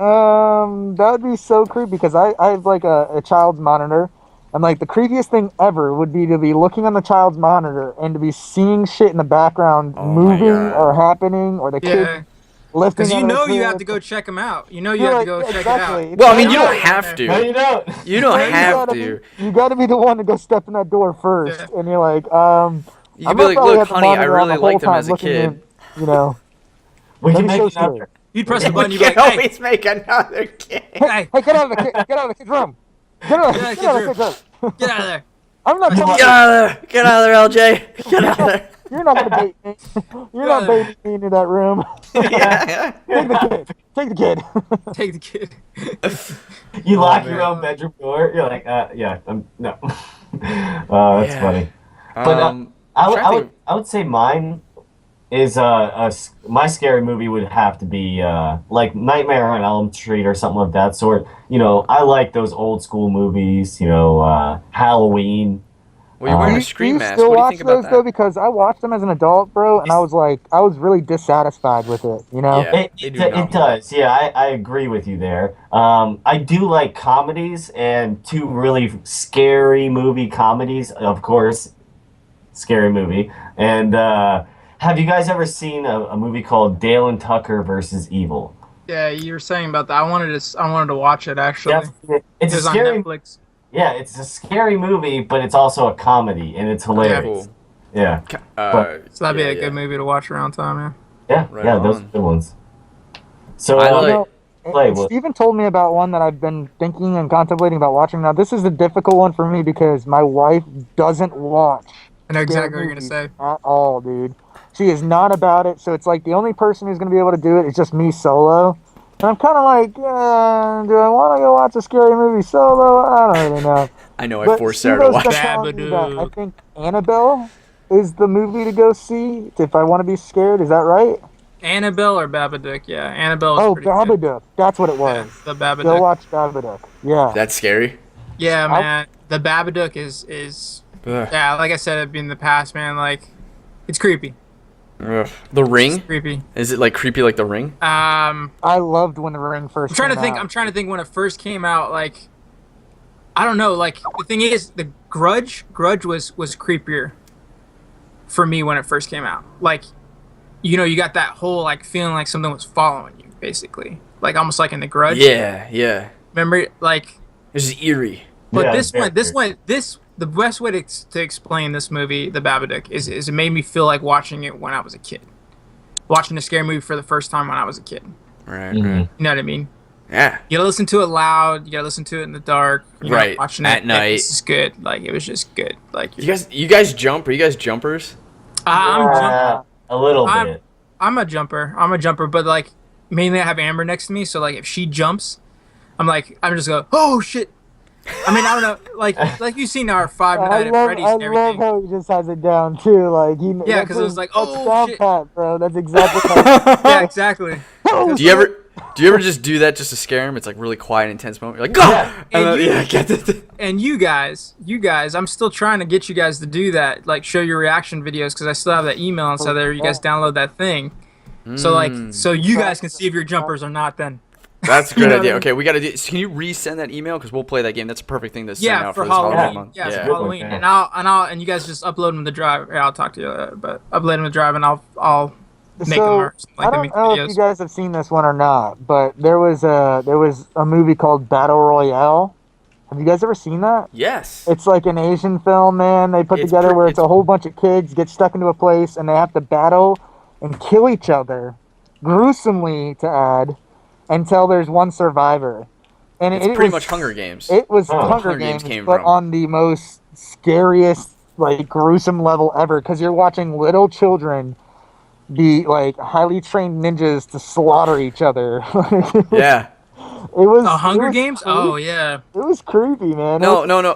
that would be so creepy because I have like a child's monitor. I'm like, the creepiest thing ever would be to be looking on the child's monitor and to be seeing shit in the background Oh my moving God. or happening or the kid Yeah, lifting. because you out of know his you head. have to go check them out. You know you You're have like, to go check exactly. it out. Well, I mean, you Yeah. don't have No, you to. don't. You don't You have gotta to. You got to be the one to go step in that door first, Yeah. and you're like, You I'm could be gonna like, probably look, have the honey, I monitor on really the whole liked him time as a looking kid. in, you know. We That'd can be make so it up. scary. You'd press the We button. You'd be can like, hey, always make another kid. hey, Hey, get out of the kid's room. Get out of the kid's room. get out of there. I'm not coming. Get out of there. Get out of there, LJ. Get out of there. You're not gonna bait me. You're not baiting me into that room. Yeah. Take the kid. Take the kid. Take the kid. You lock man. your own bedroom door. You're like, yeah, no. That's Yeah. funny. But I would say mine is my scary movie would have to be like Nightmare on Elm Street or something of that sort. You know, I like those old school movies. You know, Halloween. Well, you're wearing Do a you scream mask. still What do you watch think about those though? that? Because I watched them as an adult, bro, and I was really dissatisfied with it. You know. Yeah. It, they it, do it not. does, yeah. I agree with you there. I do like comedies, and 2 really scary movie comedies, of course, scary movie. And have you guys ever seen a movie called Dale and Tucker versus Evil? Yeah, you were saying about that. I wanted to watch it actually. It's It a was on scary. Netflix. Yeah, it's a scary movie, but it's also a comedy, and it's hilarious. Cool. Yeah, So that'd be Yeah, a good movie to watch around time, man. yeah, Right yeah. Those on. are good ones. So I You like- know, Play with- Steven told me about one that I've been thinking and contemplating about watching. Now, this is a difficult one for me because my wife doesn't watch I know exactly scary what you're gonna movies say. at all, dude. She is not about it, so it's like the only person who's going to be able to do it is just me solo. And I'm kind of like, do I want to go watch a scary movie solo? I don't really know. I know I But forced Sarah to Steve-O's watch. been telling me that I Babadook. think Annabelle is the movie to go see if I want to be scared. Is that right? Annabelle or Babadook? Yeah, Annabelle. Oh, Pretty good. Babadook. That's what it was. Yeah, the Go Babadook. watch Babadook. Yeah. That's scary. Yeah, I'll- man. The Babadook is Ugh. yeah. Like I said, in the past, man. Like, it's creepy. Ugh. The Ring? It's creepy. Is it like creepy like The Ring? Um, I loved when The Ring first I'm trying to came think. out. I'm trying to think when it first came out. Like, I don't know. Like, the thing is, the Grudge was creepier for me when it first came out. Like, you got that whole like feeling like something was following you, basically, like almost like in the Grudge. Yeah, yeah. Remember, like, This is eerie. but Yeah, this very one, the best way to explain this movie, The Babadook, is it made me feel like watching it when I was a kid, watching a scary movie for the first time when I was a kid. Right, Mhm. right. You know what I mean? Yeah. You gotta listen to it loud. You gotta listen to it in the dark. Right, Watching at it night. This is good. Like, it was just good. Like, You guys jump? Are you guys jumpers? A little I'm- bit. I'm a jumper, but like mainly I have Amber next to me, so like if she jumps, I'm just go, oh shit. I mean, I don't know, like you've seen our Five Nights at Freddy's and I love everything. how he just has it down too. Like Yeah, 'cause it was like, oh, down shit. pat, bro. That's exactly. How Yeah, exactly. Do you ever just do that just to scare him? It's like really quiet, intense moment. You're like, go! Yeah. And then, And you- yeah, get it. And you guys, I'm still trying to get you guys to do that, like show your reaction videos, because I still have that email and so there you guys download that thing. So you guys can see if your jumpers or not. Then That's a You great know idea. what I Okay, we gotta do. Can you resend that email? Because we'll play that game. That's a perfect thing to send yeah, out for this holiday Halloween. month. Yeah, Yeah. for Halloween. Yeah. And you guys just upload them to Drive. Yeah, I'll talk to you, but upload them to Drive, and I'll make them So or something like I that. don't Make know if videos. you guys have seen this one or not, but there was a movie called Battle Royale. Have you guys ever seen that? Yes. It's like an Asian film, man. They put It's together pre- where it's it's- a whole bunch of kids get stuck into a place and they have to battle and kill each other, gruesomely to add, until there's one survivor. And It's it pretty was, much Hunger Games. It was Oh, Hunger Hunger Games Games, came but from. on the most scariest, like gruesome level ever, because you're watching little children be like highly trained ninjas to slaughter each other. Yeah. It was Hunger it was Games? creepy. Oh yeah. It was creepy, man. No. No.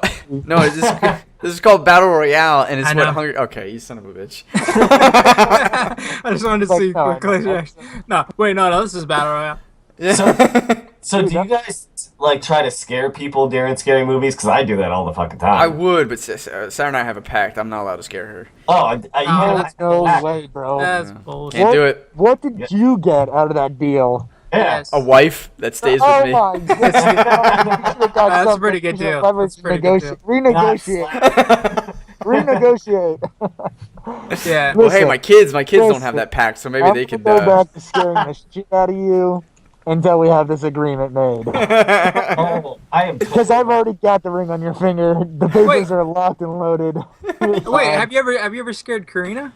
This is called Battle Royale, and it's I what know. Hunger. Okay, you son of a bitch. I just wanted to Like, see no, quickly. no, No, wait, no, this is Battle Royale. So do you guys like try to scare people during scary movies? Because I do that all the fucking time. I would, but Sarah and I have a pact. I'm not allowed to scare her. Oh, that's No yeah. way, bro. That's bullshit. Can't do it. What did you get out of that deal? Yes. A wife that stays with me. Oh my god. That's a pretty good deal. That's a pretty good deal. Renegotiate. Renegotiate. Yeah. Well, hey, Listen, my kids don't listen. have that pact, so maybe I'm they gonna could. go back to scaring the shit out of you until we have this agreement made. Oh, I am. Because I've already got the ring on your finger. The papers Wait. are locked and loaded. Wait, have you ever scared Karina?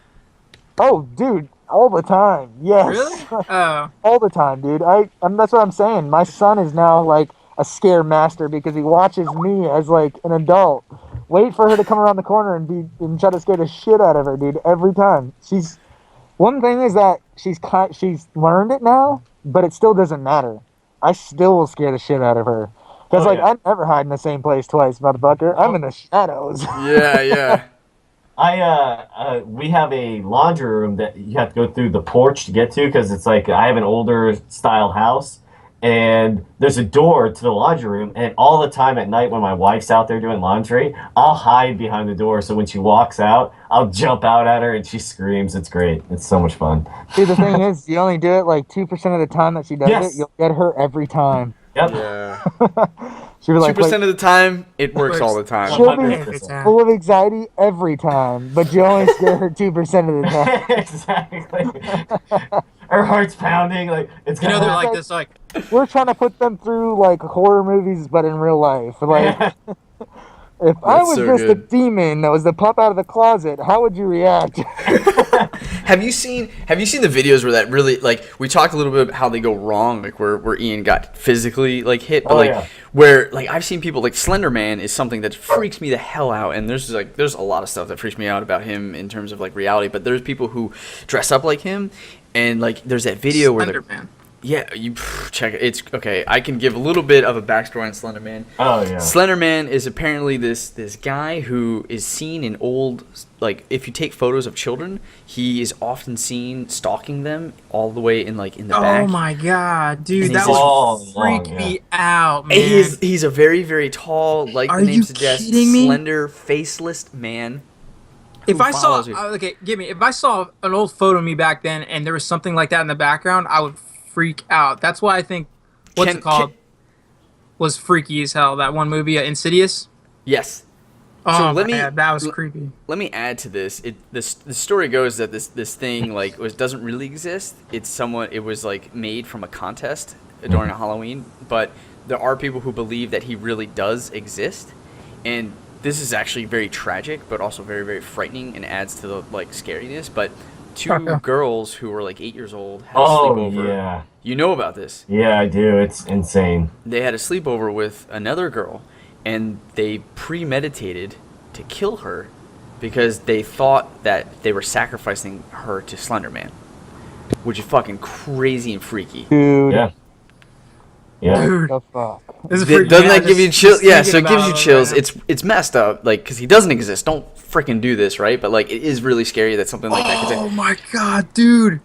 Oh, dude, all the time. Yes. Really? Oh. All the time, dude. That's what I'm saying. My son is now like a scare master because he watches me as like an adult. Wait for her to come around the corner and try to scare the shit out of her, dude. Every time. One thing is that she's learned it now, but it still doesn't matter. I still will scare the shit out of her. Because Oh, yeah. I never hide in the same place twice, motherfucker. I'm in the shadows. Yeah. We have a laundry room that you have to go through the porch to get to because it's like I have an older style house and there's a door to the laundry room and all the time at night when my wife's out there doing laundry, I'll hide behind the door so when she walks out, I'll jump out at her and she screams. It's great. It's so much fun. See, the thing is, you only do it like 2% of the time that she does Yes. it. You'll get her every time. Yep. Yeah. She'll be like, 2% of the time, it works all the time. she'll be 100%. full of anxiety every time, but you only scare her 2% of the time. Exactly. Her heart's pounding. Like it's You know, gonna they're happen. like this, like, We're trying to put them through like horror movies, but in real life. Like, if I That's was so just a good. demon that was the pup out of the closet, how would you react? Have you seen the videos where that really, like, we talked a little bit about how they go wrong, like where Ian got physically like hit, but Oh, like yeah. where like I've seen people like Slender Man is something that freaks me the hell out, and there's a lot of stuff that freaks me out about him in terms of like reality, but there's people who dress up like him, and like there's that video where Slender the Man. yeah, you check it. It's okay. I can give a little bit of a backstory on Slender Man. Oh yeah. Slender Man is apparently this guy who is seen in old, like, if you take photos of children, he is often seen stalking them all the way in the back. Oh my god, dude, And that he's would long, freak me out, man. And he's a very, very tall, like Are the name you suggests, kidding me? slender, faceless man. If who I saw, follows you. if I saw an old photo of me back then and there was something like that in the background, I would freak out. That's why I think what's it called was freaky as hell. That one movie, Insidious. Yes. Oh So let man, that was creepy. Let me add to this. The story goes that this thing like doesn't really exist. It was like made from a contest during a Halloween, but there are people who believe that he really does exist, and this is actually very tragic, but also very, very frightening and adds to the like scariness. But two Okay. girls who were like 8 years old had a Oh sleepover. yeah. You know about this? Yeah, I do. It's insane. They had a sleepover with another girl, and they premeditated to kill her because they thought that they were sacrificing her to Slender Man, which is fucking crazy and freaky. Dude, Yeah. Yeah. Dude, the fuck? this is Doesn't freaky. that give you Just chills? Yeah, thinking so it gives about you it chills. right now. It's messed up, like, because he doesn't exist. Don't freaking do this, right? But like, it is really scary that something like that could Oh my god, dude!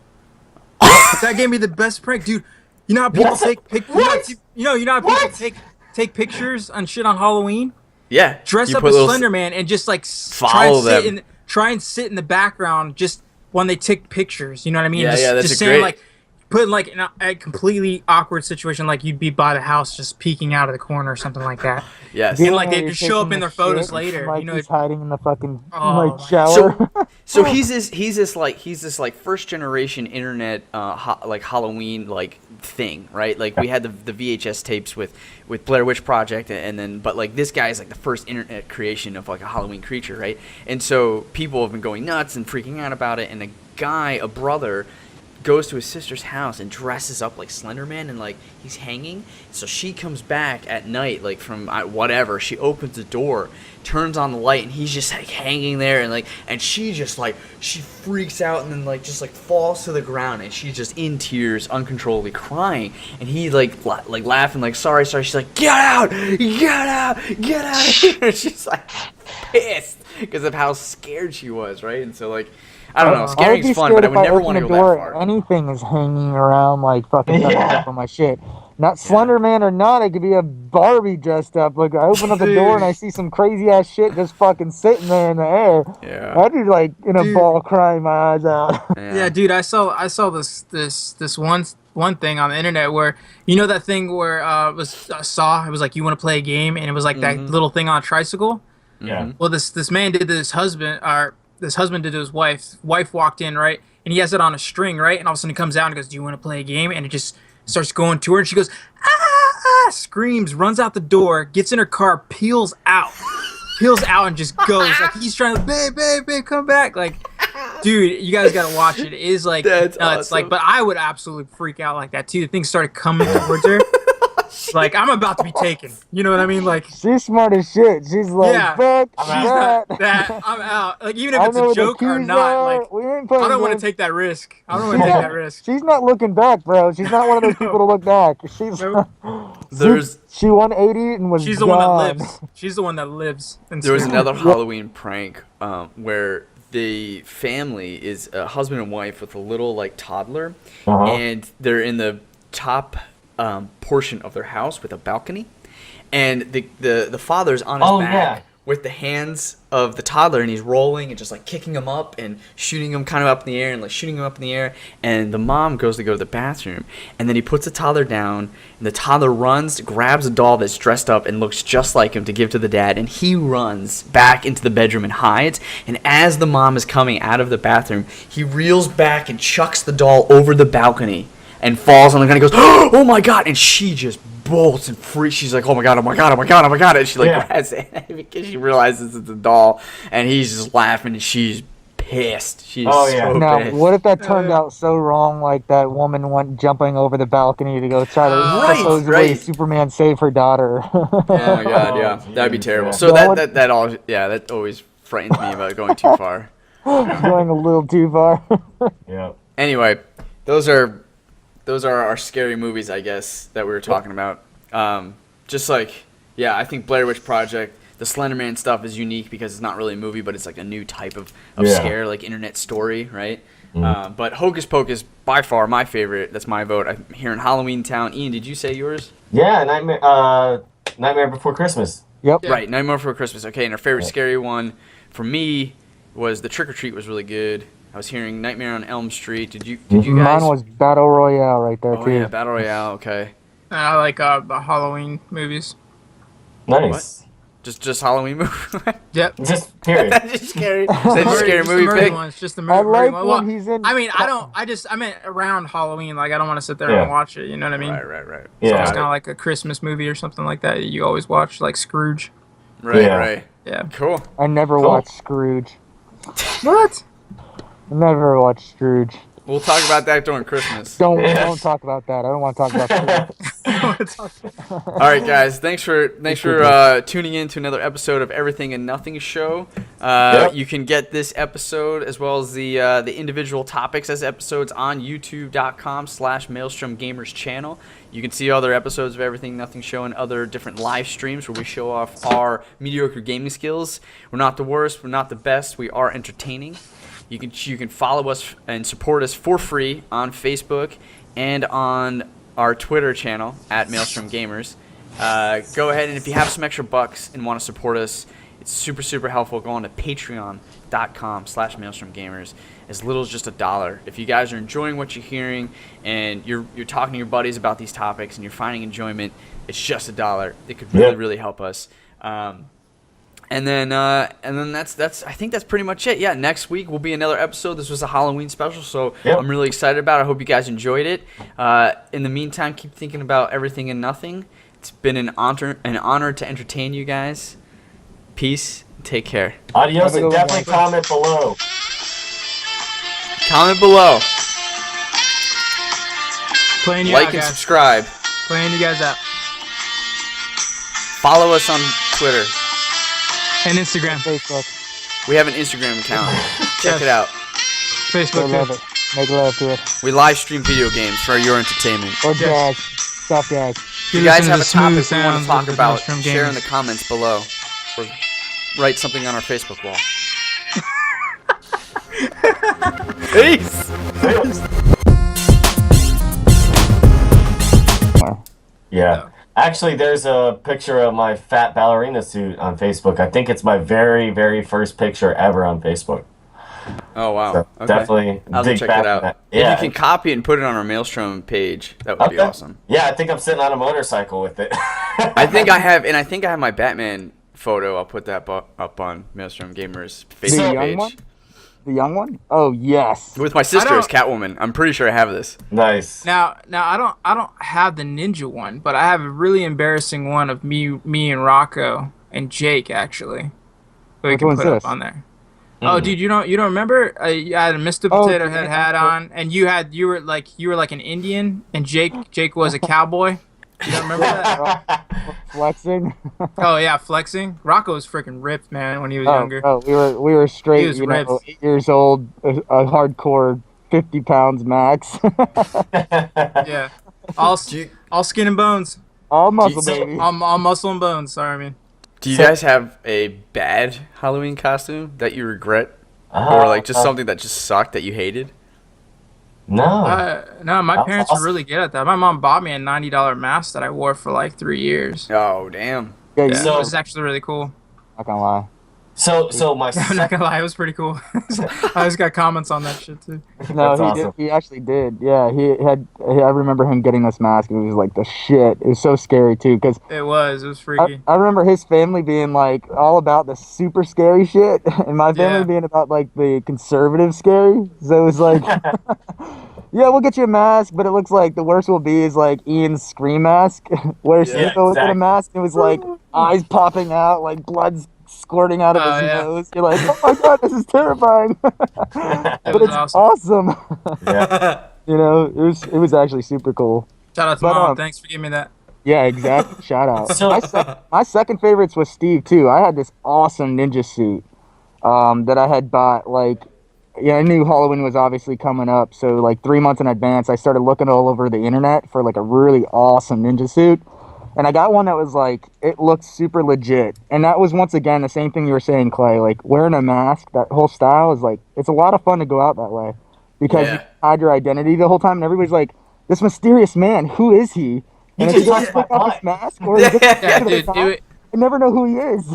That gave me the best prank, dude. You know how people take you know how people take pictures and shit on Halloween? Yeah. Dress you up put as little Slender Man and just like Follow them. try and sit in the background just when they take pictures. You know what I mean? Yeah, just, yeah, that's just a saying great- like put like in a completely awkward situation, like you'd be by the house just peeking out of the corner or something like that. Yes. And, like, they You're just show up taking in their the photos shit, later, Like you know, he's hiding in the fucking Oh, like my- shower. So he's this first generation internet like Halloween like thing, right? Like we had the VHS tapes with Blair Witch Project, and then but like this guy is like the first internet creation of like a Halloween creature, right? And so people have been going nuts and freaking out about it, and a brother goes to his sister's house and dresses up like Slender Man, and like he's hanging. So she comes back at night, like from whatever. She opens the door, turns on the light, and he's just like hanging there, and she just like she freaks out and then like just like falls to the ground, and she's just in tears, uncontrollably crying, and he like laughing like sorry. She's like get out of here. She's like pissed because of how scared she was, right? And so like. I don't know. I would Scaring's be fun, scared but I if would never open want to the go door that far. and anything is hanging around like fucking touching Yeah. up on my shit. Not Slender Man or not, it could be a Barbie dressed up. Like I open up the door and I see some crazy ass shit just fucking sitting there in the air. Yeah. I'd be like in a Dude. ball crying my eyes out. Yeah, dude, I saw this one thing on the internet where you know that thing where it was it was like you want to play a game, and it was like that little thing on a tricycle. Yeah. Well, this man did to his husband, or this husband did to his wife. Wife walked in, right, and he has it on a string, right, and all of a sudden he comes out and goes, "Do you want to play a game?" And it just starts going to her, and she goes, "Ah!" Screams, runs out the door, gets in her car, peels out, and just goes like he's trying to, babe, come back, like. Dude, you guys gotta watch it. It is like That's nuts. awesome. Like, but I would absolutely freak out like that too. Things started coming towards her. Like I'm about to be taken. You know what I mean? Like, She's smart as shit. She's like, yeah, fuck she's that. not that. I'm out. Like even if I it's know a where the joke or keys not, are. like We ain't playing I don't want to games. take that risk. I don't want to take that risk. She's not looking back, bro. She's not one of those people to look back. She's Nope. she 180 and was She's the one that gone. lives. She's the one that lives. There was another Halloween prank where the family is a husband and wife with a little like toddler, Uh-huh. and they're in the top portion of their house with a balcony, and the father's on his Oh, back yeah. with the hands of the toddler, and he's rolling and just like kicking him up and shooting him kind of up in the air and like shooting him up in the air. And the mom goes to go to the bathroom, and then he puts the toddler down, and the toddler runs, grabs a doll that's dressed up and looks just like him to give to the dad, and he runs back into the bedroom and hides. And as the mom is coming out of the bathroom, he reels back and chucks the doll over the balcony and falls on the ground. He goes, "Oh my God!" And she just bolts and freaks. She's like, "Oh my God, oh my God, oh my God, oh my God." And she like grabs it because she realizes it's a doll, and he's just laughing, and she's pissed. She's so now, pissed. what if that turned out so wrong, like that woman went jumping over the balcony to go try to supposedly Superman save her daughter? Oh my God, yeah, that'd be terrible. So that always frightens me about going too far. Going a little too far. Yeah. Anyway, those are our scary movies, I guess, that we were talking about. Just like, I think Blair Witch Project, the Slender Man stuff is unique because it's not really a movie, but it's like a new type of scare, like internet story, right? Mm-hmm. But Hocus Pocus, by far my favorite. That's my vote. I'm here in Halloween Town. Ian, did you say yours? Yeah, Nightmare Before Christmas. Yep. Right, Nightmare Before Christmas. Okay, and our favorite scary one for me was the Trick or Treat was really good. I was hearing Nightmare on Elm Street. Did you guys? Mine was Battle Royale right there, too. Oh, yeah, Battle Royale, okay. I like the Halloween movies. Nice. Just Halloween movie? Yep. Just period. That's just scary. That's just scary movie pick? It's just the I murder like one. when he's in... I mean, I meant around Halloween. Like, I don't want to sit there and watch it. You know what I mean? Right. So Yeah. it's kind of like a Christmas movie or something like that you always watch, like Scrooge. Right. Yeah. Cool. I never watched Scrooge. What? I never watched Scrooge. We'll talk about that during Christmas. Don't talk about that. I don't want to talk about Scrooge. All right, guys. Thanks for tuning in to another episode of Everything and Nothing Show. You can get this episode as well as the individual topics as episodes on YouTube.com/Maelstrom Gamers channel. You can see other episodes of Everything and Nothing Show and other different live streams where we show off our mediocre gaming skills. We're not the worst. We're not the best. We are entertaining. You can follow us and support us for free on Facebook and on our Twitter channel at Maelstrom Gamers. Go ahead, and if you have some extra bucks and want to support us, it's super, super helpful. Go on to patreon.com/Maelstrom Gamers. As little as just $1. If you guys are enjoying what you're hearing and you're talking to your buddies about these topics and you're finding enjoyment, it's just $1. It could really, really help us. And then that's I think that's pretty much it. Yeah, next week will be another episode. This was a Halloween special, so I'm really excited about it. I hope you guys enjoyed it. In the meantime, keep thinking about everything and nothing. It's been an honor to entertain you guys. Peace. Take care. Adios, and definitely comment below. Comment below. Playing you like out, and guys. subscribe. Playing you guys out. Follow us on Twitter. And Instagram. Facebook. We have an Instagram account. Check it out. Facebook. I love it. Make love to it. We live stream video games for your entertainment. Or jazz. Soft jazz. If you guys have a topic you want to talk about, share in the comments below. Or write something on our Facebook wall. Peace! Yeah. Actually, there's a picture of my fat ballerina suit on Facebook. I think it's my very, very first picture ever on Facebook. Oh, wow. So Okay. Definitely I'll dig check back that out. that. If Yeah. you can copy it and put it on our Maelstrom page, that would be awesome. Yeah, I think I'm sitting on a motorcycle with it. I think I have my Batman photo. I'll put that up on Maelstrom Gamers Facebook young page. one? The young one? Oh, yes. With my sister as Catwoman. I'm pretty sure I have this. Nice. Now I don't have the ninja one, but I have a really embarrassing one of me and Rocco and Jake actually. That we Which can one's put this? up on there. Oh, dude, you don't remember? You had a Mr. Potato Head hat on, and you were like an Indian, and Jake was a cowboy. You don't remember that? Flexing. Oh yeah, flexing. Rocco was freaking ripped, man, when he was younger. Oh, we were straight. He was ripped. 8 years old, a hardcore 50 pounds max. Yeah, all skin and bones. All muscle, baby. All muscle and bones. Sorry, I mean. Do you guys have a bad Halloween costume that you regret? Or like just something that just sucked that you hated? No. No, my parents were really good at that. My mom bought me a $90 mask that I wore for like 3 years. Oh, damn. Yeah, Yeah, So- it was actually really cool. Not gonna lie. So my I'm not gonna lie, it was pretty cool. I just got comments on that shit too. No, That's awesome. he actually did. Yeah, I remember him getting this mask. It was like the shit. It was so scary too, because It was freaky. I remember his family being like all about the super scary shit, and my family Yeah. being about like the conservative scary. So it was like, yeah, we'll get you a mask, but it looks like the worst will be is like Ian's scream mask, where Yeah, Steve was in a exactly. mask. And it was like eyes popping out, like blood's squirting out of Oh, his yeah. nose. You're like, oh my god, this is terrifying. But was it's awesome. Yeah. You know, it was actually super cool. Shout out to But, mom. Thanks for giving me that. Yeah, exactly. Shout out. So- My second favorites was Steve too. I had this awesome ninja suit that I had bought. Like, yeah, I knew Halloween was obviously coming up, so like 3 months in advance, I started looking all over the internet for like a really awesome ninja suit. And I got one that was like, it looked super legit. And that was once again the same thing you were saying, Clay. Like wearing a mask, that whole style is like, it's a lot of fun to go out that way because Yeah. you hide your identity the whole time, and everybody's like, this mysterious man, who is he? And if just you don't touched my pick up butt. his mask or you Yeah, Yeah, to the dude. top, It, you never know who he is.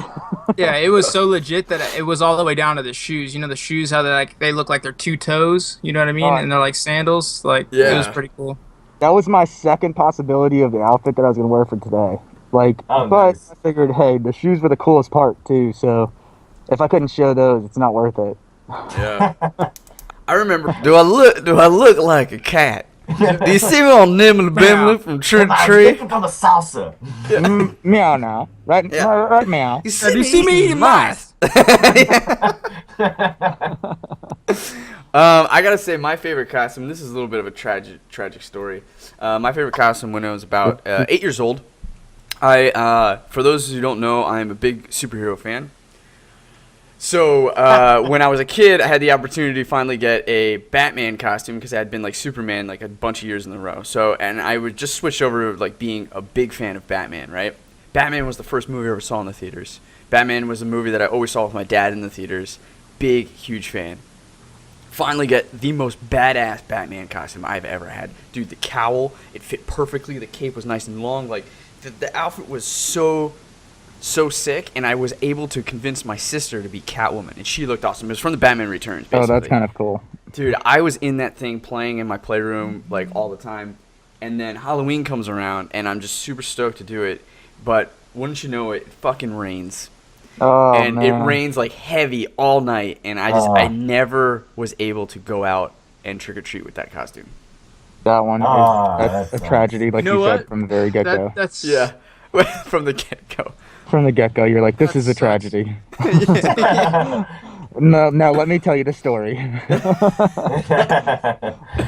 yeah, it was so legit that it was all the way down to the shoes. You know the shoes, how they look like they're two toes. You know what I mean? Oh, And they're like sandals. Like it was Yeah. pretty cool. That was my second possibility of the outfit that I was gonna wear for today. Like, Oh, but nice. I figured, hey, the shoes were the coolest part too. So if I couldn't show those, it's not worth it. Yeah. I remember. Do I look like a cat? Do you see me on Nimbly Bimbly from tree to I'm tree? looking for the salsa. Meow now, right? Yeah. Right, meow. You Have you seen me eating mice? I gotta say, my favorite costume. This is a little bit of a tragic story. My favorite costume when I was about 8 years old. For those who don't know, I'm a big superhero fan. So when I was a kid, I had the opportunity to finally get a Batman costume because I had been like Superman like a bunch of years in a row. So and I would just switch over to like being a big fan of Batman. Right? Batman was the first movie I ever saw in the theaters. Batman was a movie that I always saw with my dad in the theaters. Big, huge fan. Finally get the most badass Batman costume I've ever had. Dude, the cowl, it fit perfectly. The cape was nice and long. Like, the outfit was so sick, and I was able to convince my sister to be Catwoman, and she looked awesome. It was from the Batman Returns, basically. Oh, that's kind of cool. Dude, I was in that thing playing in my playroom, like, all the time. And then Halloween comes around, and I'm just super stoked to do it. But wouldn't you know it fucking rains. Oh, And man. it rains like heavy all night, and I never was able to go out and trick or treat with that costume. That one Ah, is that a sucks. tragedy, like You know you what? said from the very get go. That's From the get go. From the get go, you're like, this That is a sucks. tragedy. No, now let me tell you the story.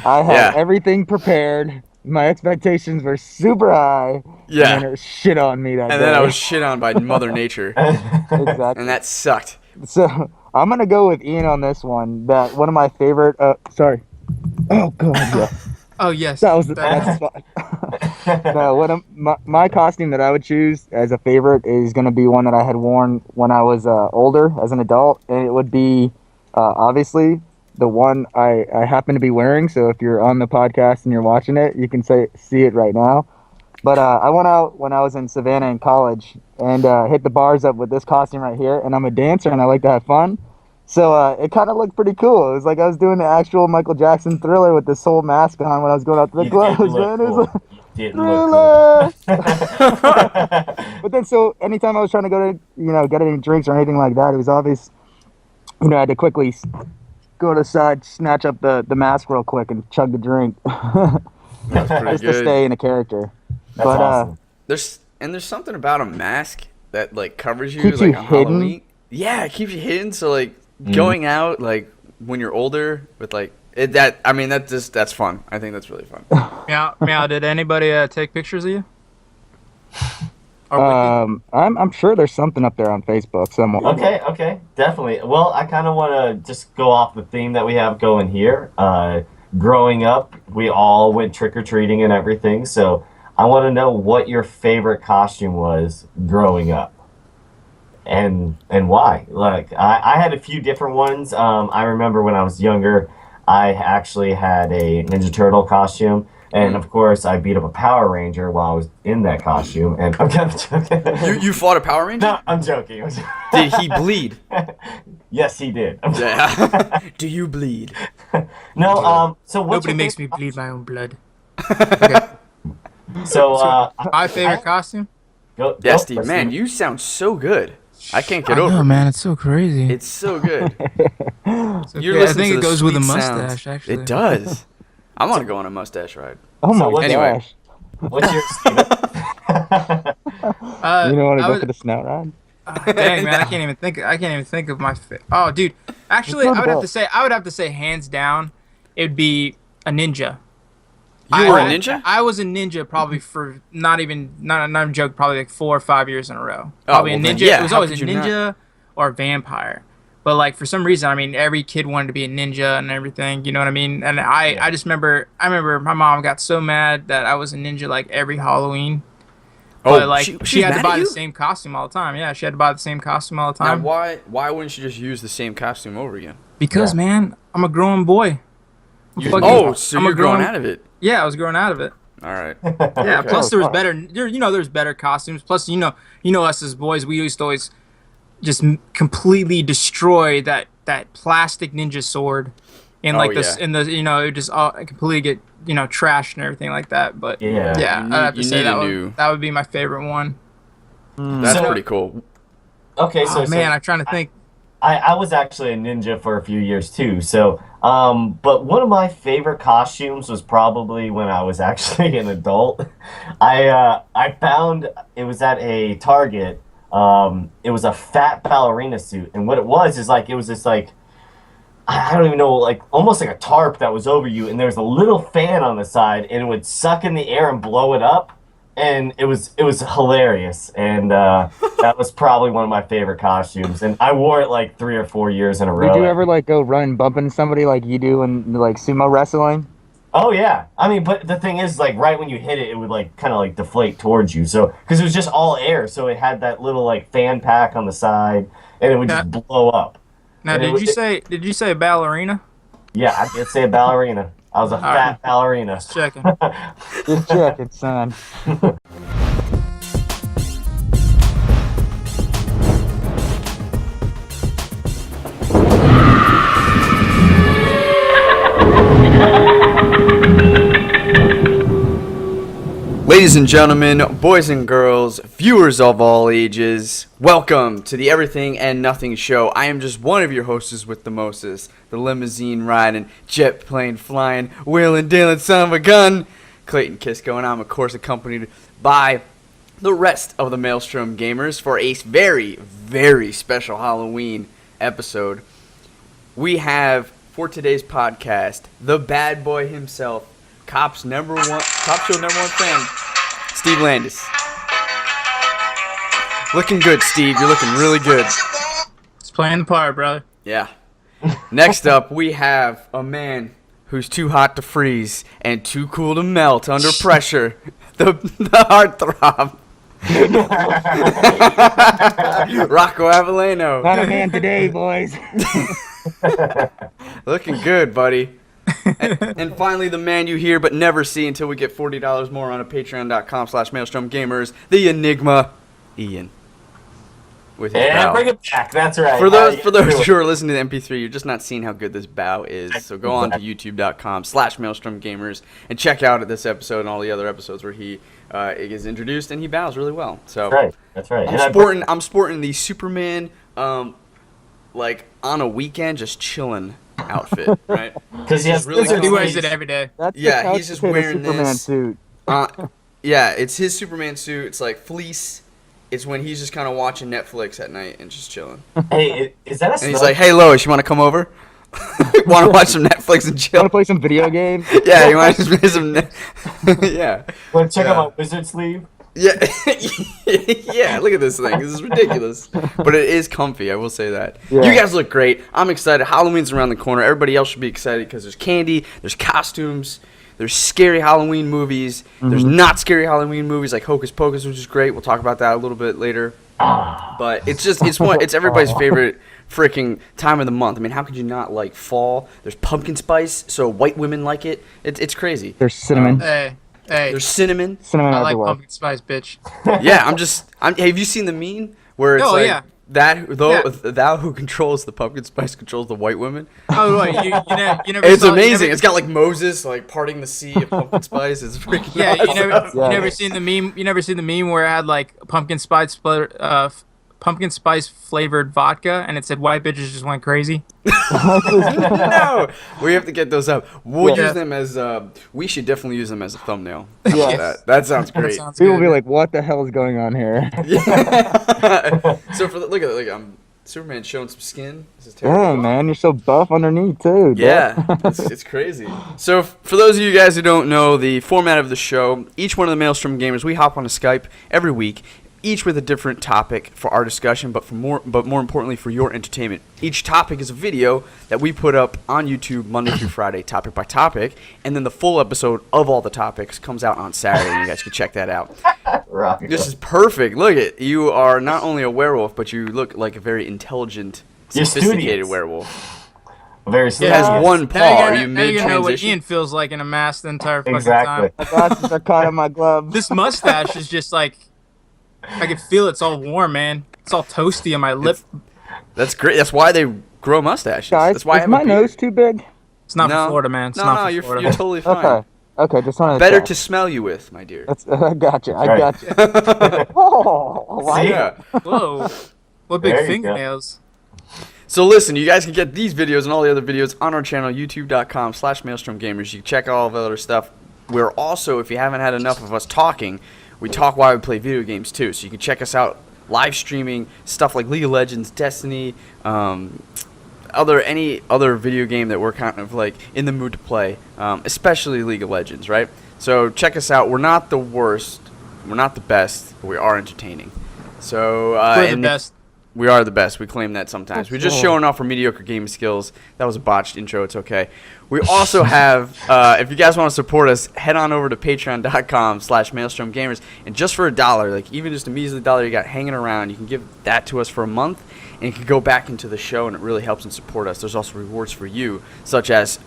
I had Yeah. everything prepared. My expectations were super high. Yeah. And then it was shit on me that And day. then I was shit on by Mother Nature, Exactly. and that sucked. So I'm gonna go with Ian on this one. That one of my favorite. Sorry. Oh god, yeah. Oh yes. That's fine. No, my costume that I would choose as a favorite is gonna be one that I had worn when I was older as an adult, and it would be obviously the one I happen to be wearing. So if you're on the podcast and you're watching it, you can see it right now. But I went out when I was in Savannah in college and hit the bars up with this costume right here. And I'm a dancer and I like to have fun. So it kind of looked pretty cool. It was like I was doing the actual Michael Jackson Thriller with this whole mask on when I was going out to the You clubs, did look man. It was cool. like, You did look Thriller! But then, so anytime I was trying to go to, get any drinks or anything like that, it was obvious, I had to quickly go to the side, snatch up the mask real quick and chug the drink. That's pretty Just to good. stay in a character. That's But, awesome. There's something about a mask that like covers you Keeps like you on hidden? Halloween. Yeah, it keeps you hidden. So like going out like when you're older with like that's fun. I think that's really fun. Meow. Did anybody take pictures of you? Or with you? I'm sure there's something up there on Facebook somewhere. Okay, definitely. Well, I kind of want to just go off the theme that we have going here. Growing up, we all went trick-or-treating and everything, so I want to know what your favorite costume was growing up. And why? Like, I had a few different ones. I remember when I was younger, I actually had a Ninja Turtle costume. And of course, I beat up a Power Ranger while I was in that costume. And I'm kind of joking. You fought a Power Ranger? No, I'm joking. Did he bleed? Yes, he did. Yeah. Do you bleed? No. So what's Nobody your makes me favorite bleed my own blood. costume? So My favorite costume? Yeah, Steve, man, you sound so good. I can't get over it. man, it's so crazy. It's so good. It's okay. You're I listening think to it the goes with a sweet mustache, sounds. actually. It does. I want to go on a mustache ride. Oh my what's- Anyway. gosh. What's your You don't want to I go would- for the snout ride? Dang, man, I can't even think of my. Oh, dude, actually, It's I not would have to say, hands down, it'd be a ninja. You were a ninja? I was a ninja probably for not even a joke, probably like 4 or 5 years in a row. Probably well a then, ninja. yeah, It was how always a could you ninja or a vampire. But like for some reason, I mean, every kid wanted to be a ninja and everything. You know what I mean? And I just remember my mom got so mad that I was a ninja like every Halloween. But like she had to buy the same costume all the time. Yeah, she had to buy the same costume all the Now, time. why wouldn't you just use the same costume over again? Because man, I'm a grown boy. So I'm you're a growing grown- out of it. Yeah, I was growing out of it. All right. Yeah. Okay. Plus, there was Oh, better. There's better costumes. Plus, you know us as boys, we used to always just completely destroy that plastic ninja sword, and like this, yeah. in the it just completely get trashed and everything like that. But Yeah. yeah, I'd have to You say need that a would new- that would be my favorite one. That's So- pretty cool. Okay, so Oh man, I'm trying to think. I was actually a ninja for a few years too. So, but one of my favorite costumes was probably when I was actually an adult. I found it was at a Target. It was a fat ballerina suit, and what it was is like it was this like I don't even know, like almost like a tarp that was over you, and there was a little fan on the side, and it would suck in the air and blow it up. And it was hilarious, and that was probably one of my favorite costumes. And I wore it like 3 or 4 years in a row. Did you ever like go run bumping somebody like you do in like sumo wrestling? Oh yeah, I mean, but the thing is, like right when you hit it, it would like kind of like deflate towards you. So because it was just all air, so it had that little like fan pack on the side, and it would just blow up. Now, And did you say ballerina? Yeah, I did say a ballerina. I was a fat ballerina. Just checking. Just checking, son. Ladies and gentlemen, boys and girls, viewers of all ages, welcome to the Everything and Nothing Show. I am just one of your hosts with the mostest, the limousine riding, jet plane flying, wheeling dealing son of a gun, Clayton Kisko, and I'm of course accompanied by the rest of the Maelstrom gamers for a very, very special Halloween episode. We have, for today's podcast, the bad boy himself, Cop Show number one fan, Steve Landis. Looking good, Steve. You're looking really good. Just playing the part, brother. Yeah. Next up, we have a man who's too hot to freeze and too cool to melt under pressure. The Heartthrob. Rocco Avellino. Not a man today, boys. Looking good, buddy. And finally, the man you hear but never see until we get $40 more on a patreon.com/maelstromgamers, the Enigma, Ian. With his Yeah, bow. bring it back. That's right. For those How you who are listening to the MP3, you're just not seeing how good this bow is. So go on to youtube.com/maelstromgamers and check out this episode and all the other episodes where he is introduced and he bows really well. So That's right. That's right. I'm sporting the Superman like on a weekend just chilling outfit, right? Because he has really He good wears it every day. That's Yeah, the couch he's just potato wearing Superman this. suit. Yeah, it's his Superman suit. It's like fleece. It's when he's just kind of watching Netflix at night and just chilling. Hey, is that a And he's like, "Hey, Lois, you want to come over? Want to watch some Netflix and Want chill? to play some video games? Yeah, you want to just play some? Yeah, Want to check Yeah. out my wizard sleeve? yeah, yeah. Look at this thing. This is ridiculous, but it is comfy. I will say that. Yeah. You guys look great. I'm excited. Halloween's around the corner. Everybody else should be excited because there's candy, there's costumes, there's scary Halloween movies. There's not scary Halloween movies like Hocus Pocus, which is great. We'll talk about that a little bit later. But it's everybody's freaking time of the month. I mean, how could you not like fall? There's pumpkin spice, so white women like it. It's crazy. There's cinnamon. Hey, There's cinnamon. Cinnamon I like everywhere. pumpkin spice, bitch. Yeah, have you seen the meme where it's Oh, like yeah. thou who controls the pumpkin spice controls the white women? Oh, wait, you never It's saw- you amazing. never- It's got like Moses like parting the sea of pumpkin spice. It's freaking Yeah, awesome. Yeah. you never seen the meme. You never seen the meme where it had like pumpkin spice flavored vodka, and it said white bitches just went crazy. No, we have to get those up. We'll Yeah. use them as. We should definitely use them as a thumbnail. Yes. That sounds That great. sounds People will good. be like, "What the hell is going on here?" Yeah. So look at Superman showing some skin. This is terrible. Yeah, man, you're so buff underneath too. dude. Yeah, it's crazy. So for those of you guys who don't know the format of the show, each one of the Maelstrom Gamers, we hop on a Skype every week, each with a different topic for our discussion, but more importantly for your entertainment. Each topic is a video that we put up on YouTube Monday through Friday, topic by topic, and then the full episode of all the topics comes out on Saturday. You guys can check that out. Rocco. This is perfect. Look at you are not only a werewolf, but you look like a very intelligent, You're sophisticated studious. werewolf. Very It serious. has one paw. Are you Now you're gonna know what mid-transition? Ian feels like in a mask the entire fucking Exactly. time. My glasses are caught in my gloves. This mustache is just like, I can feel it's all warm, man. It's all toasty on my lip. That's great. That's why they grow mustaches. Guys, That's why I is have a my beard. nose too big? It's not No. for Florida, man. It's No, not no, for you're Florida. totally fine. Okay. Okay, just wanted to Better check. to smell you with, my dear. That's I gotcha. I Right. gotcha. Oh, wow. See? Yeah. Whoa. What big There you go. fingernails. So listen, you guys can get these videos and all the other videos on our channel, youtube.com/maelstromgamers. You can check all of the other stuff. We're also, if you haven't had enough of us talking, we talk while we play video games too. So you can check us out live streaming stuff like League of Legends, Destiny, any other video game that we're kind of like in the mood to play, especially League of Legends, right? So check us out. We're not the worst, we're not the best, but we are entertaining. So We're the and best. we are the best. We claim that sometimes. We're just cool. showing off our mediocre gaming skills. That was a botched intro. It's okay. We also have, if you guys want to support us, head on over to patreon.com/maelstromgamers. And just for $1, like even just a measly $1 you got hanging around, you can give that to us for a month. And it can go back into the show, and it really helps and support us. There's also rewards for you, such as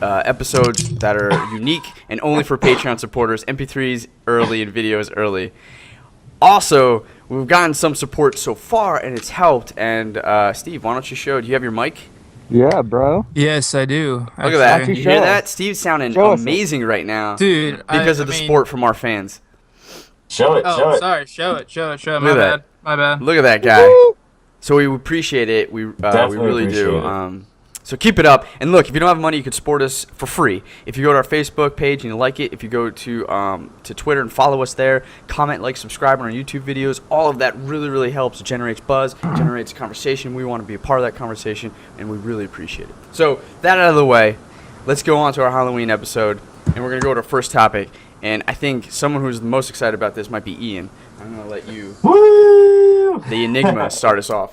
episodes that are unique and only for Patreon supporters, MP3s early and videos early. Also, we've gotten some support so far, and it's helped. And Steve, why don't you show? Do you have your mic? Yeah, bro. Yes, I do. Look at that. Actually. You hear Show that? us. Steve's sounding Show us. amazing right now Dude. because of the I mean- support from our fans. Show it. Oh, Show it. sorry. Show it. Look My at bad. that. My bad. Look at that guy. So we appreciate it. We Definitely really do. appreciate it. So keep it up. And look, if you don't have money, you can support us for free. If you go to our Facebook page and you like it, if you go to Twitter and follow us there, comment, like, subscribe on our YouTube videos, all of that really, really helps. It generates buzz, generates conversation. We want to be a part of that conversation, and we really appreciate it. So that out of the way, let's go on to our Halloween episode, and we're going to go to our first topic. And I think someone who's the most excited about this might be Ian. I'm going to let you, Woo! the Enigma, start us off.